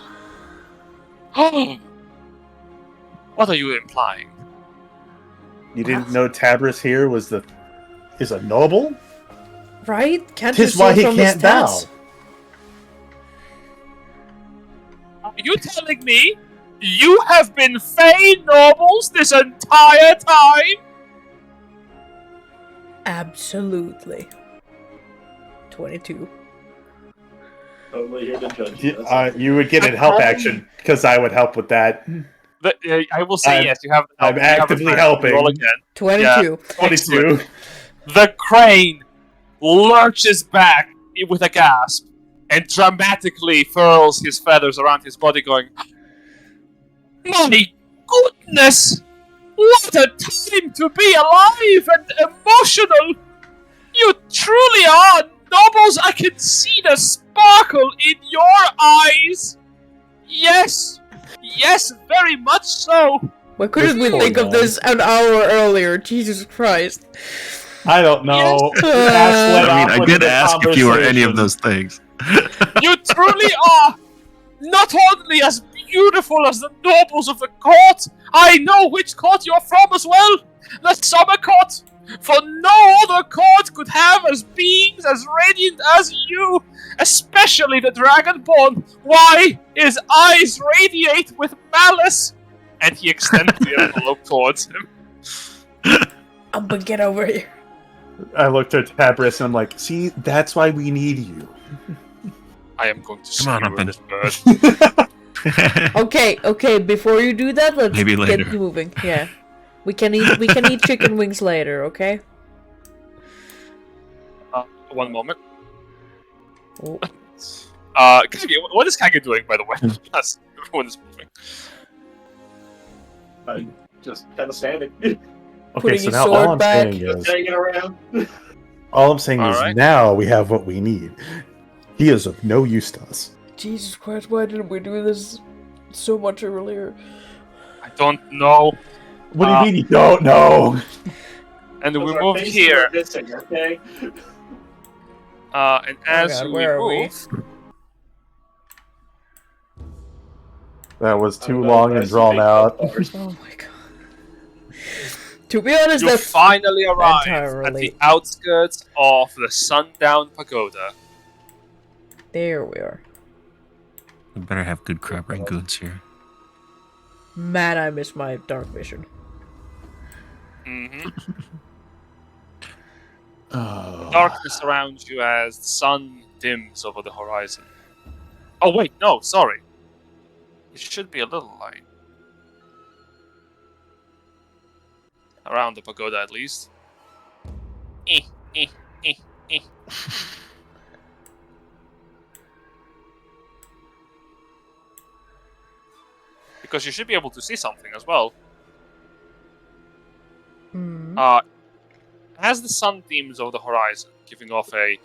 What are you implying? You didn't know Tabris here is a noble? Right? Can't you Tis see why he from his can't bow. stats? Are you telling me you have been Fey nobles this entire time? Absolutely. 22. Totally here to judge you. You would get a help action, because I would help with that. I will say I'm- yes, you have. I'm you have actively advantage. helping. Roll again. 22. 22. The crane lurches back with a gasp and dramatically furls his feathers around his body, going, "My goodness! What a time to be alive and emotional! You truly are nobles! I can see the sparkle in your eyes! Yes! Yes, very much so! Why couldn't we Poor think of guy. this an hour earlier? Jesus Christ. I don't know. Yes. That's led I mean, off I with did the ask if you were any of conversation. those things. You truly are not only as beautiful as the nobles of the court, I know which court you're from as well, the summer court. For no other court could have as beings as radiant as you, especially the Dragonborn. Why? His eyes radiate with malice. And he extends the envelope towards him. But get over here. I looked at Tabris and I'm like, see, that's why we need you. I am going to Come on, skewer this bird. Okay, before you do that, let's Maybe get later. moving. Yeah. We can eat chicken wings later, okay? One moment. Oh. Kage, what is Kage doing, by the way? Yes, everyone is moving. I'm just kind of standing. Okay, Putting so his now sword all I'm back. saying is, Hanging around. Alright. now we have what we need. He is of no use to us. Jesus Christ, why didn't we do this so much earlier? I don't know. What do you mean you don't know? And we Those are move faces here. are missing, okay? And as God, we where are we? move, That was I too don't know, long but I and see drawn big out. bars. Oh my god. To be honest, you that's finally arrive at entirely- the outskirts of the Sundown Pagoda. there we are. We better have good crab rangoons here. Man, I miss my dark vision. Mm-hmm. Oh. Darkness surrounds you as the sun dims over the horizon. Oh wait, no, sorry. It should be a little light. Around the pagoda, at least. Eh, eh, eh, eh. Because you should be able to see something as well. Hmm. As the sun dims over the horizon, giving off a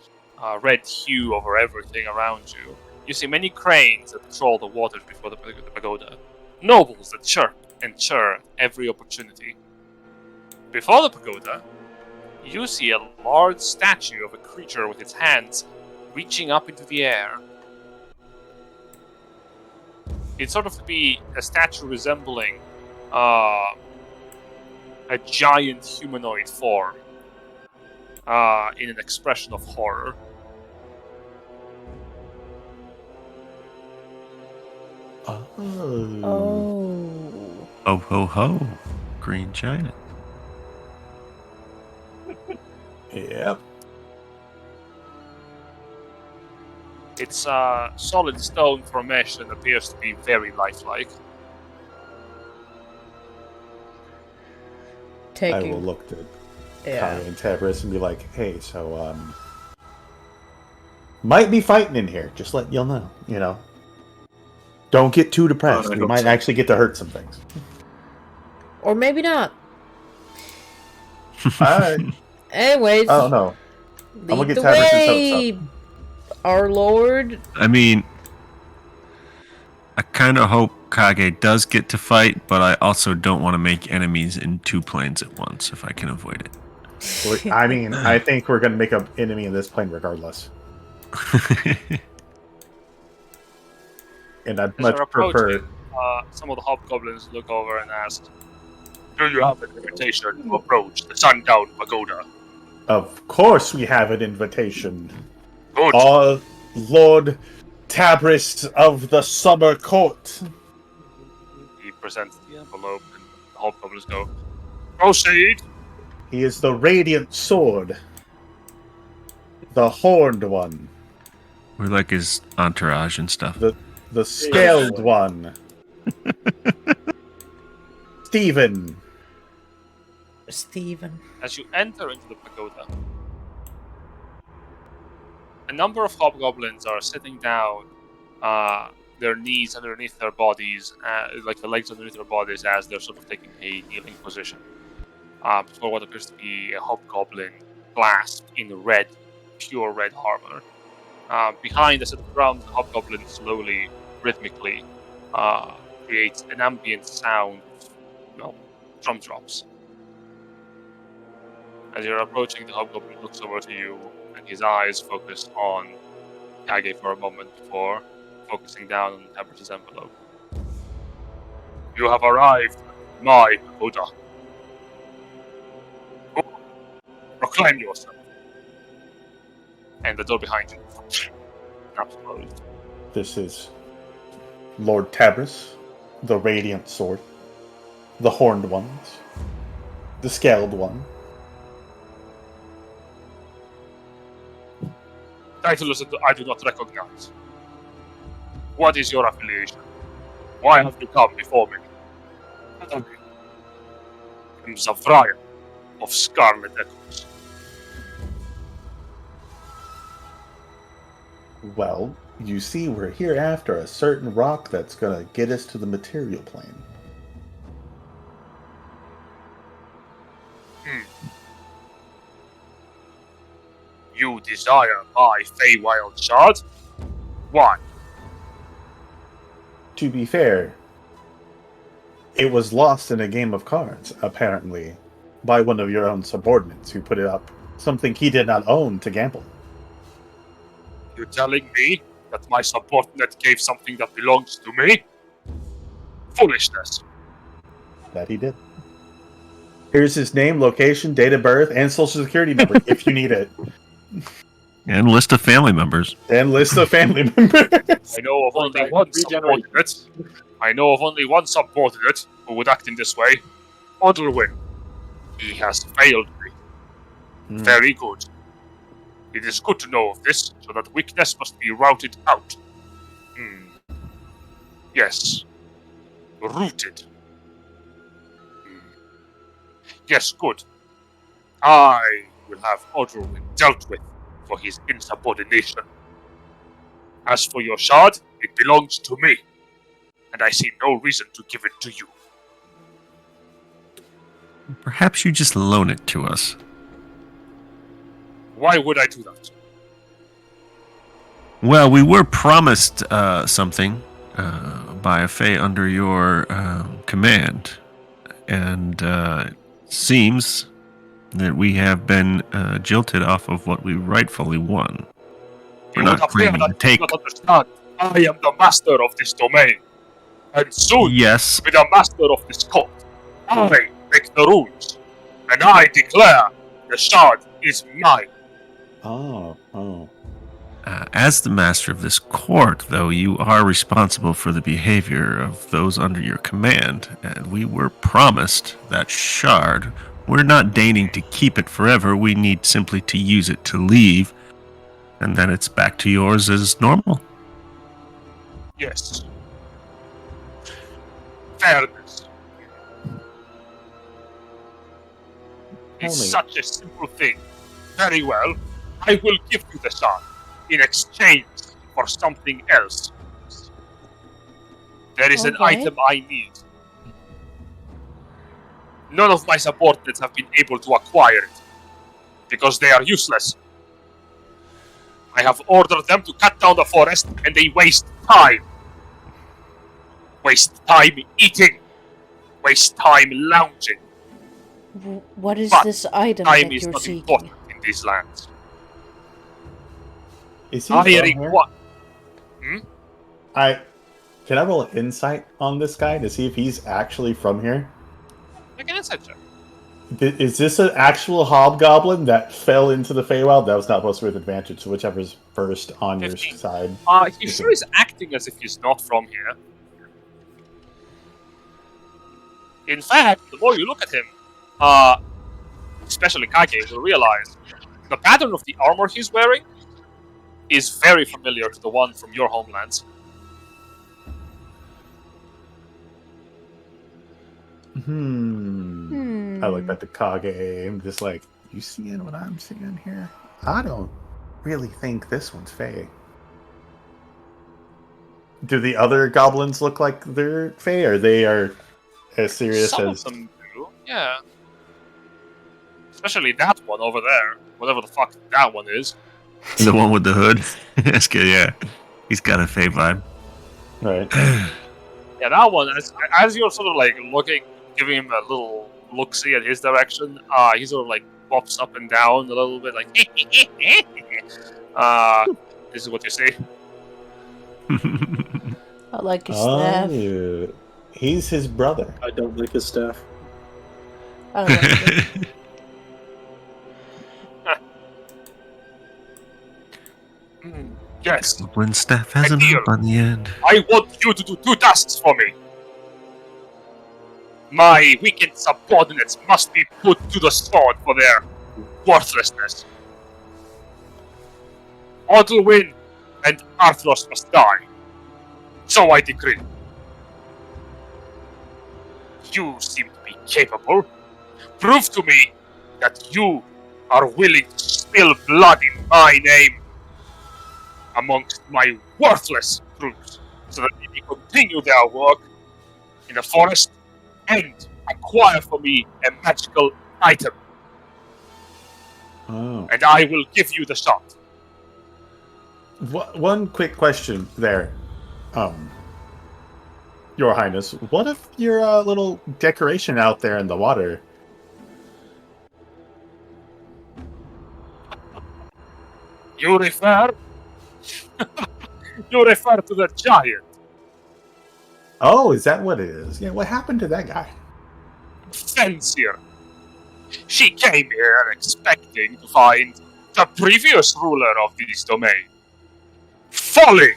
red hue over everything around you, you see many cranes that patrol the waters before the pagoda. Nobles that chirp and churr every opportunity. Before the pagoda, you see a large statue of a creature with its hands reaching up into the air. It's sort of to be a statue resembling a giant humanoid form in an expression of horror. Oh. Oh. Ho ho ho. Green giant. Yep. It's a solid stone formation and appears to be very lifelike. I Taking. will look to Yeah. Kage and Tabris and be like, hey, so, might be fighting in here, just let y'all know, you know. Don't get too depressed. I We hope might so. actually get to hurt some things. Or maybe not. I Anyways, don't know. lead gonna get the Tabris' way, hopes our lord. I mean, I kind of hope Kage does get to fight, but I also don't want to make enemies in two planes at once if I can avoid it. I mean, I think we're going to make an enemy in this plane regardless. And I'd As much you're prefer... approaching, some of the hobgoblins look over and ask, "Do you have an invitation to approach the Sundown Pagoda?" Of course we have an invitation. Good. Our Lord Tabris of the Summer Court. He presents the envelope, and the hobgoblins go, "Proceed." He is the Radiant Sword. The Horned One. We're like his entourage and stuff. The Scaled One. Stephen. Stephen. As you enter into the pagoda, a number of hobgoblins are sitting down, their knees underneath their bodies, like the legs underneath their bodies, as they're sort of taking a kneeling position. For what appears to be a hobgoblin clasped in red, pure red armor. Behind the set of drums, the hobgoblin slowly, rhythmically creates an ambient sound of drum drops. As you're approaching, the hobgoblin looks over to you, and his eyes focus on Kage for a moment before focusing down on Tabris' envelope. "You have arrived at my pagoda. Proclaim yourself." And the door behind you snaps closed. This is Lord Tabris, the Radiant Sword, the Horned Ones, the Scaled One. Titles that I do not recognize. What is your affiliation? Why have you come before me? I am Zavriah of Scarlet Echoes. Well, you see, we're here after a certain rock that's gonna get us to the material plane. You desire my Feywild shard? Why? To be fair, it was lost in a game of cards, apparently, by one of your own subordinates who put it up, something he did not own, to gamble. You telling me that my subordinate gave something that belongs to me? Foolishness. That he did. Here's his name, location, date of birth, and social security number, if you need it. And list of family members. And list of family members. I know of only one subordinate. I know of only one subordinate who would act in this way. Odilwyn. He has failed me. Very good. It is good to know of this, so that weakness must be routed out. Yes. Rooted. Yes, good. I will have Odilwyn dealt with for his insubordination. As for your shard, it belongs to me, and I see no reason to give it to you. Perhaps you just loan it to us. Why would I do that? Well, we were promised something by a Fae under your command, and it seems that we have been jilted off of what we rightfully won. We're not claiming to take. Not understand. I am the master of this domain, and soon Yes, be the master of this court. I make the rules, and I declare the shard is mine. Oh. as the master of this court, though, you are responsible for the behavior of those under your command, and we were promised that shard. We're not deigning to keep it forever. We need simply to use it to leave, and then it's back to yours as normal. Yes. Fairness. It's such a simple thing. Very well. I will give you the shard in exchange for something else. There is an item I need. None of my subordinates have been able to acquire it, because they are useless. I have ordered them to cut down the forest, and they waste time. Waste time eating. Waste time lounging. What is But this item time that is you're not seeking? important in these lands. Is he I from here? require. Can I roll an insight on this guy to see if he's actually from here? Make an insight check. Is this an actual hobgoblin that fell into the Feywild? That was not supposed to be with advantage, so whichever's first on 15. your side. He sure is acting as if he's not from here. In fact, the more you look at him, especially Kage, will realize the pattern of the armor he's wearing is very familiar to the one from your homelands. I look at the Kage. I'm just like, you seeing what I'm seeing here? I don't really think this one's Fey. Do the other goblins look like they're Fey, or they are as serious Some as... of them do, yeah. Especially that one over there, whatever the fuck that one is. The one with the hood? That's good, yeah. He's got a Fae vibe. Right. Yeah, that one, as you're sort of like looking, giving him a little look-see at his direction, he sort of like pops up and down a little bit, like, this is what you see. I like his staff. Oh, he's his brother. I don't like his staff. I don't like it. Yes, When staff has an Ideal. up on the end. I want you to do 2 tasks for me. My weakened subordinates must be put to the sword for their worthlessness. Odilwyn and Arthros must die. So I decree. You seem to be capable. Prove to me that you are willing to spill blood in my name. amongst my worthless troops so that they may continue their work in the forest and acquire for me a magical item. Oh. And I will give you the shot. One quick question there. Your Highness, what if your little decoration out there in the water? You refer? You refer to the giant. Oh, is that what it is? Yeah, what happened to that guy? Fencer. She came here expecting to find the previous ruler of this domain. Folly!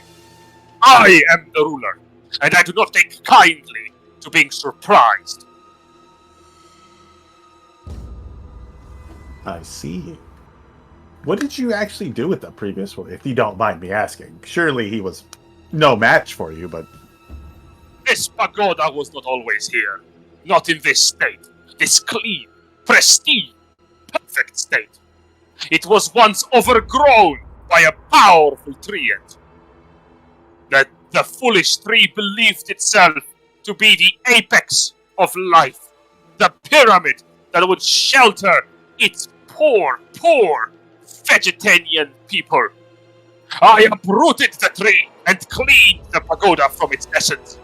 I am the ruler, and I do not take kindly to being surprised. I see. What did you actually do with the previous one, if you don't mind me asking? Surely he was no match for you, but... This pagoda was not always here. Not in this state. This clean, pristine, perfect state. It was once overgrown by a powerful treant. That the foolish tree believed itself to be the apex of life. The pyramid that would shelter its poor vegetarian people. I uprooted the tree and cleaned the pagoda from its essence.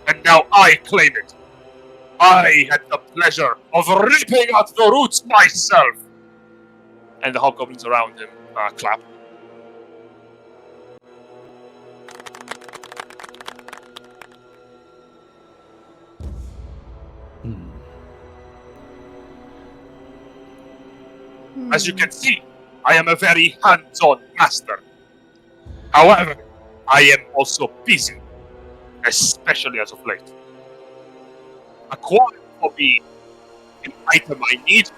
And now I claim it. I had the pleasure of ripping out the roots myself. And the hobgoblins around him clap. As you can see, I am a very hands-on master. However, I am also busy, especially as of late. Acquire for me an item I need,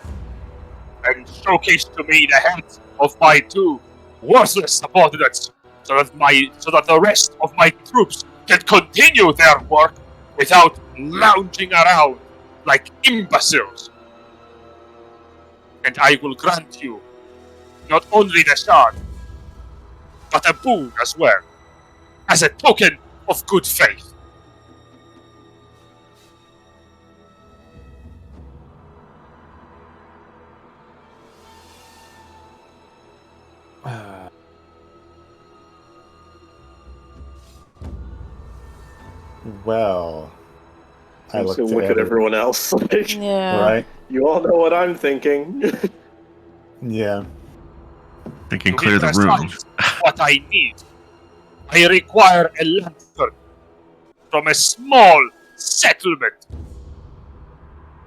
and showcase to me the heads of my two worthless subordinates, so that the rest of my troops can continue their work without lounging around like imbeciles. And I will grant you not only the shard, but a boon as well, as a token of good faith. Well, I I'm looked just gonna look at everyone else. Like, Yeah. Right? you all know what I'm thinking. Yeah. They can To clear be the room. precise, what I need, I require a lantern from a small settlement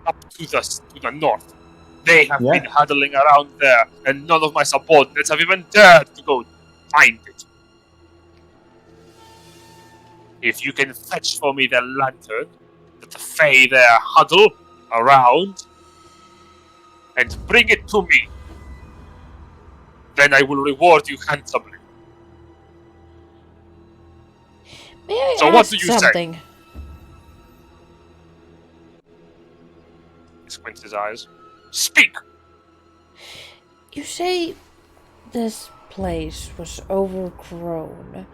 up to the north. They have been huddling around there, and none of my subordinates have even dared to go find it. If you can fetch for me the lantern that the Fae there huddle around, and bring it to me, then I will reward you handsomely. May I So ask what do you say? something? He squints his eyes. Speak! You say this place was overgrown.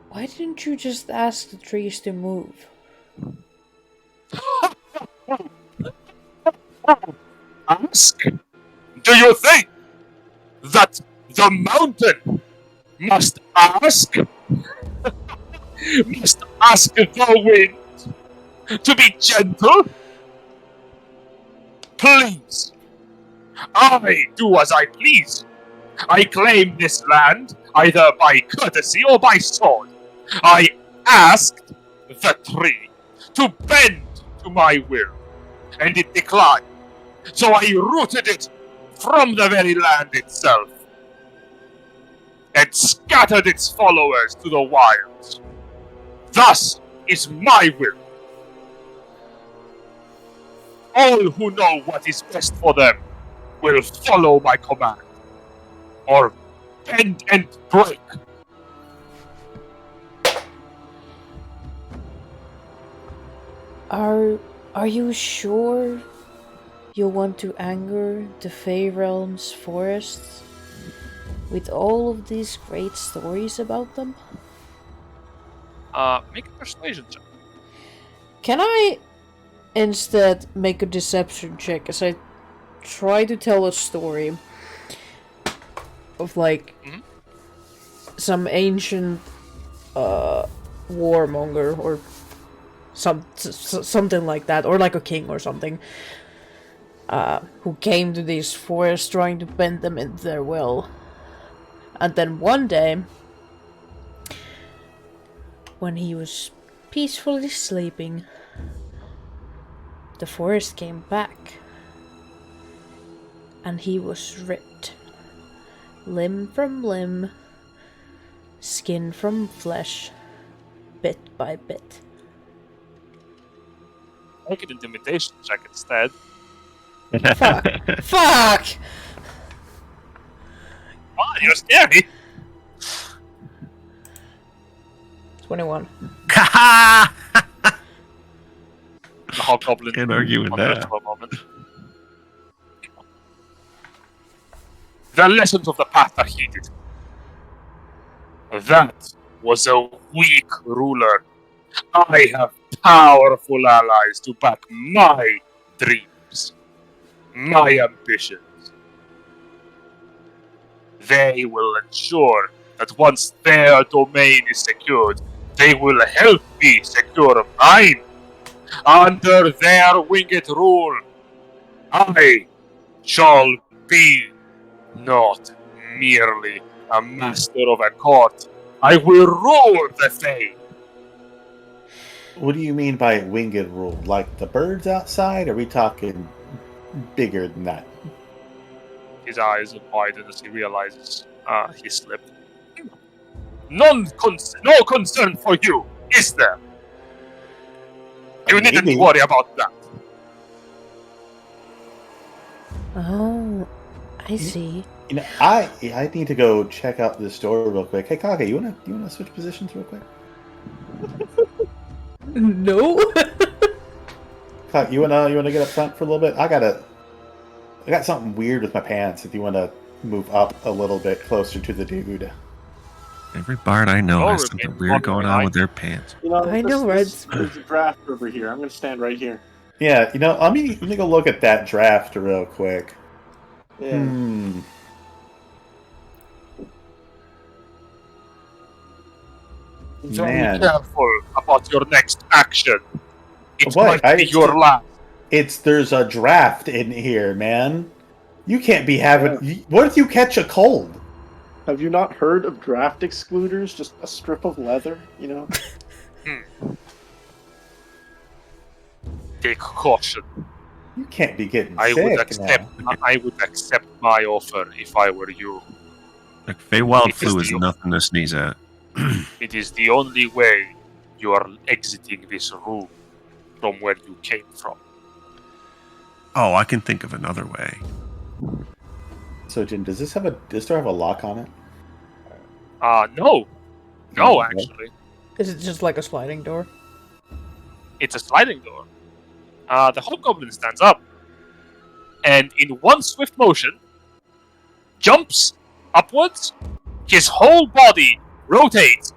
Why didn't you just ask the trees to move? Ask? Do you think that the mountain must ask? Must ask the wind to be gentle? Please. I do as I please. I claim this land either by courtesy or by sword. I asked the tree to bend to my will, and it declined. So I rooted it from the very land itself, and scattered its followers to the wilds. Thus is my will. All who know what is best for them will follow my command, or bend and break. Are you sure you want to anger the Fey Realm's forests? with all of these great stories about them? Make a persuasion check. Can I instead make a deception check as I try to tell a story of like some ancient warmonger or something like that, or like a king or something, who came to these forests trying to bend them into their will. And then one day, when he was peacefully sleeping, the forest came back, and he was ripped, limb from limb, skin from flesh, bit by bit. Make an intimidation check instead. Fuck! Fuck! Oh, you're scary! 21. Ha The hobgoblin Can't argue with wonders that. for a moment. The lessons of the path are heeded. That was a weak ruler. I have powerful allies to back my dreams, my ambitions. They will ensure that once their domain is secured, they will help me secure mine. Under their winged rule, I shall be not merely a master of a court. I will rule the Fae. What do you mean by winged rule? Like the birds outside? Are we talking bigger than that? His eyes widen as he realizes he slipped. No concern for you, is there? You needn't Maybe. worry about that. Oh, I see. You know, I need to go check out this store real quick. Hey, Kage, you wanna switch positions real quick? No. Kage, you wanna get up front for a little bit? I got something weird with my pants. If you wanna move up a little bit closer to the dude. Every bard I know Oh, has something remain weird going on behind. with their pants. You know, I know, there's a draft over here. I'm going to stand right here. Yeah, you know, let me go look at that draft real quick. Yeah. Very Man. careful about your next action. It What? might be your last. There's a draft in here, man. You can't be having. Yeah. What if you catch a cold? Have you not heard of draft excluders? Just a strip of leather, you know? Take caution. You can't be getting I sick would accept my offer if I were you. Like Feywild It is flu is the- nothing to sneeze at. It is the only way you are exiting this room from where you came from. Oh, I can think of another way. So, Jin, does this store have a lock on it? No. No, No. actually. Is it just like a sliding door? It's a sliding door. The hobgoblin stands up, and in one swift motion, jumps upwards. His whole body rotates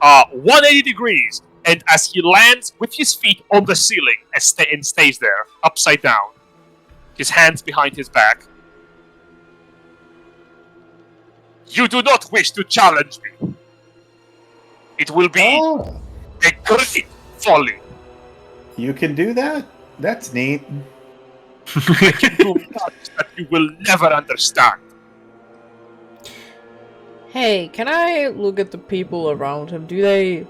180 degrees, and as he lands with his feet on the ceiling and stays there, upside down, his hands behind his back. You do not wish to challenge me. It will be Oh, a great folly. you can do that? That's neat. I can do much that you will never understand. Hey, can I look at the people around him? Do they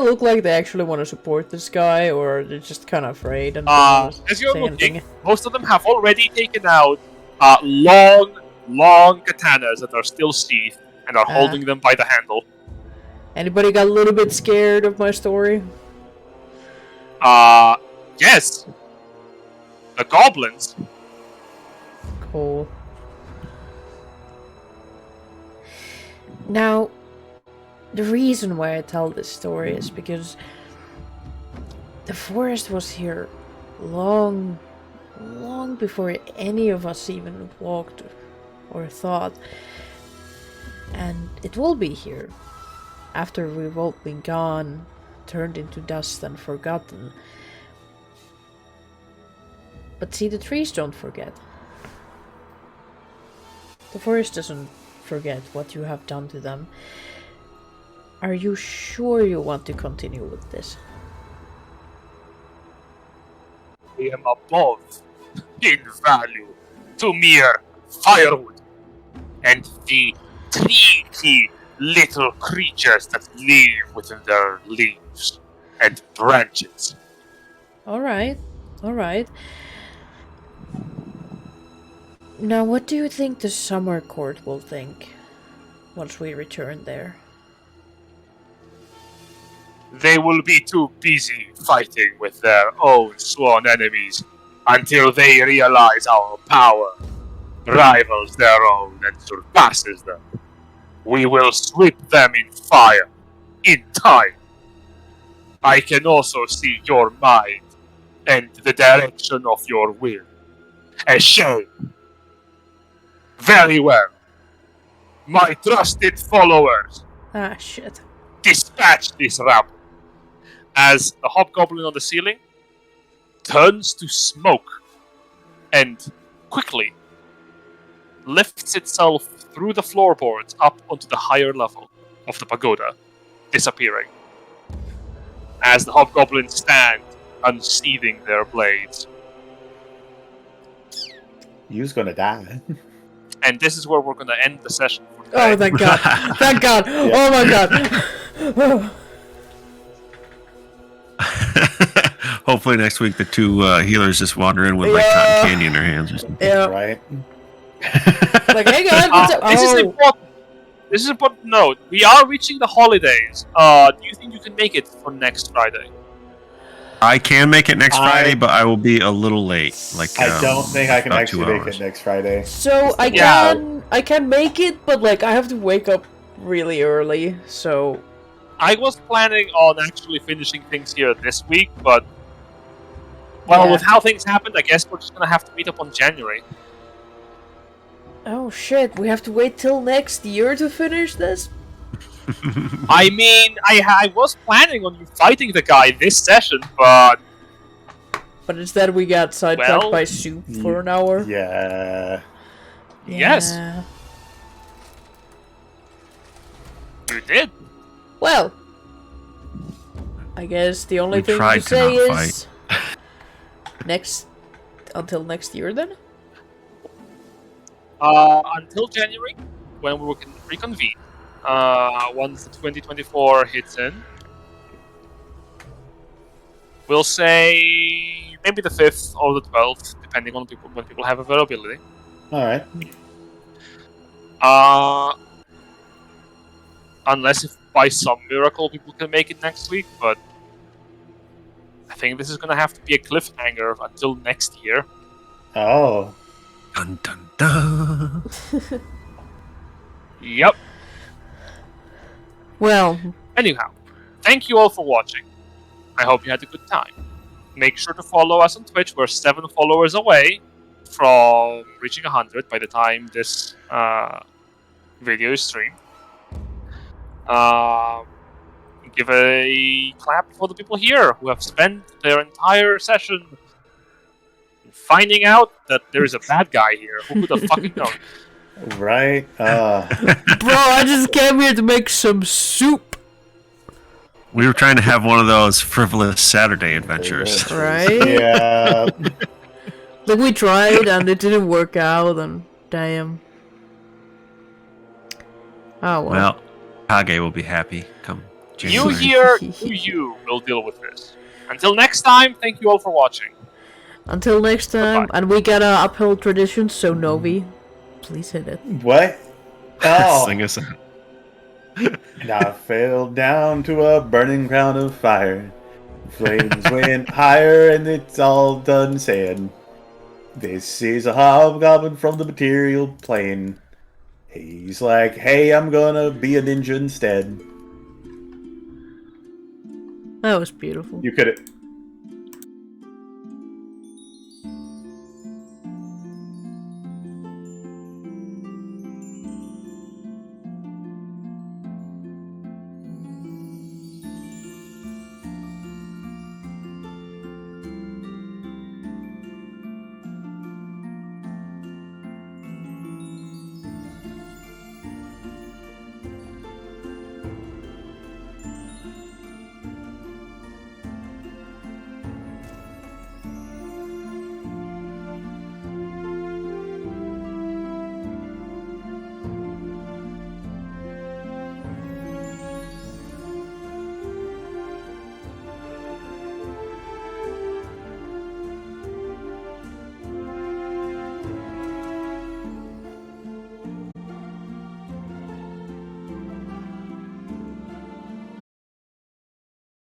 look like they actually want to support this guy, or are they just kind of afraid and don't wanna As you're say looking, anything? most of them have already taken out long katanas that are still sheathed and are holding them by the handle. Anybody got a little bit scared of my story? Yes. The goblins. Cool. Now, the reason why I tell this story is because the forest was here long before any of us even walked or thought. And it will be here. After we've all been gone, turned into dust and forgotten. But see, the trees don't forget. The forest doesn't forget what you have done to them. Are you sure you want to continue with this? I am above in value to mere firewood and the tricky little creatures that live within their leaves and branches. Alright, alright. Now, what do you think the Summer Court will think once we return there? They will be too busy fighting with their own sworn enemies until they realize our power rivals their own and surpasses them. We will sweep them in fire, in time. I can also see your mind and the direction of your will. A shame. Very well. My trusted followers, Ah, shit. dispatch this rabble. As the hobgoblin on the ceiling turns to smoke and quickly lifts itself through the floorboards up onto the higher level of the pagoda, disappearing. As the hobgoblins stand, unsheathing their blades. You's gonna die. And this is where we're going to end the session for today. Oh, thank god. Thank god. Oh my god. Hopefully next week the two healers just wander in with like cotton candy in their hands or something. Yeah. Right? Like, hey guys, what's up? This is important. This is important to note. We are reaching the holidays. Do you think you can make it for next Friday? I can make it next Friday, but I will be a little late. Like I don't think I can about actually 2 make hours. it next Friday. So I can make it, but like I have to wake up really early. So I was planning on actually finishing things here this week, but with how things happened, I guess we're just gonna have to meet up on January. oh shit, we have to wait till next year to finish this. I mean, I was planning on you fighting the guy this session, but instead we got sidetracked by soup for an hour. Yeah. Yes. Yeah. you did. Well, I guess the only We thing tried to to say not is until next year then. Until January, when we can reconvene. Once the 2024 hits in, we'll say maybe the 5th or the 12th, depending on when people have availability. Alright. Unless if by some miracle people can make it next week, but I think this is gonna have to be a cliffhanger until next year. Oh. Dun dun dun. Yep. Well, Anyhow, thank you all for watching. I hope you had a good time. Make sure to follow us on Twitch. We're 7 followers away from reaching 100 by the time this video is streamed. Give a clap for the people here who have spent their entire session finding out that there is a bad guy here. Who would have fucking known? Right? bro, I just came here to make some soup. We were trying to have one of those frivolous Saturday adventures. Right? Yeah. Like we tried and it didn't work out and damn. Oh well. Well, Kage will be happy come You January. here, you will deal with this. Until next time, thank you all for watching. Until next time, Goodbye. and we gotta uphold tradition, so Novi, please hit it. What? Oh. Sing us out. Now I fell down to a burning crown of fire. Flames went higher and it's all done said. This is a hobgoblin from the material plane. He's like, hey, I'm gonna be a ninja instead. That was beautiful. You could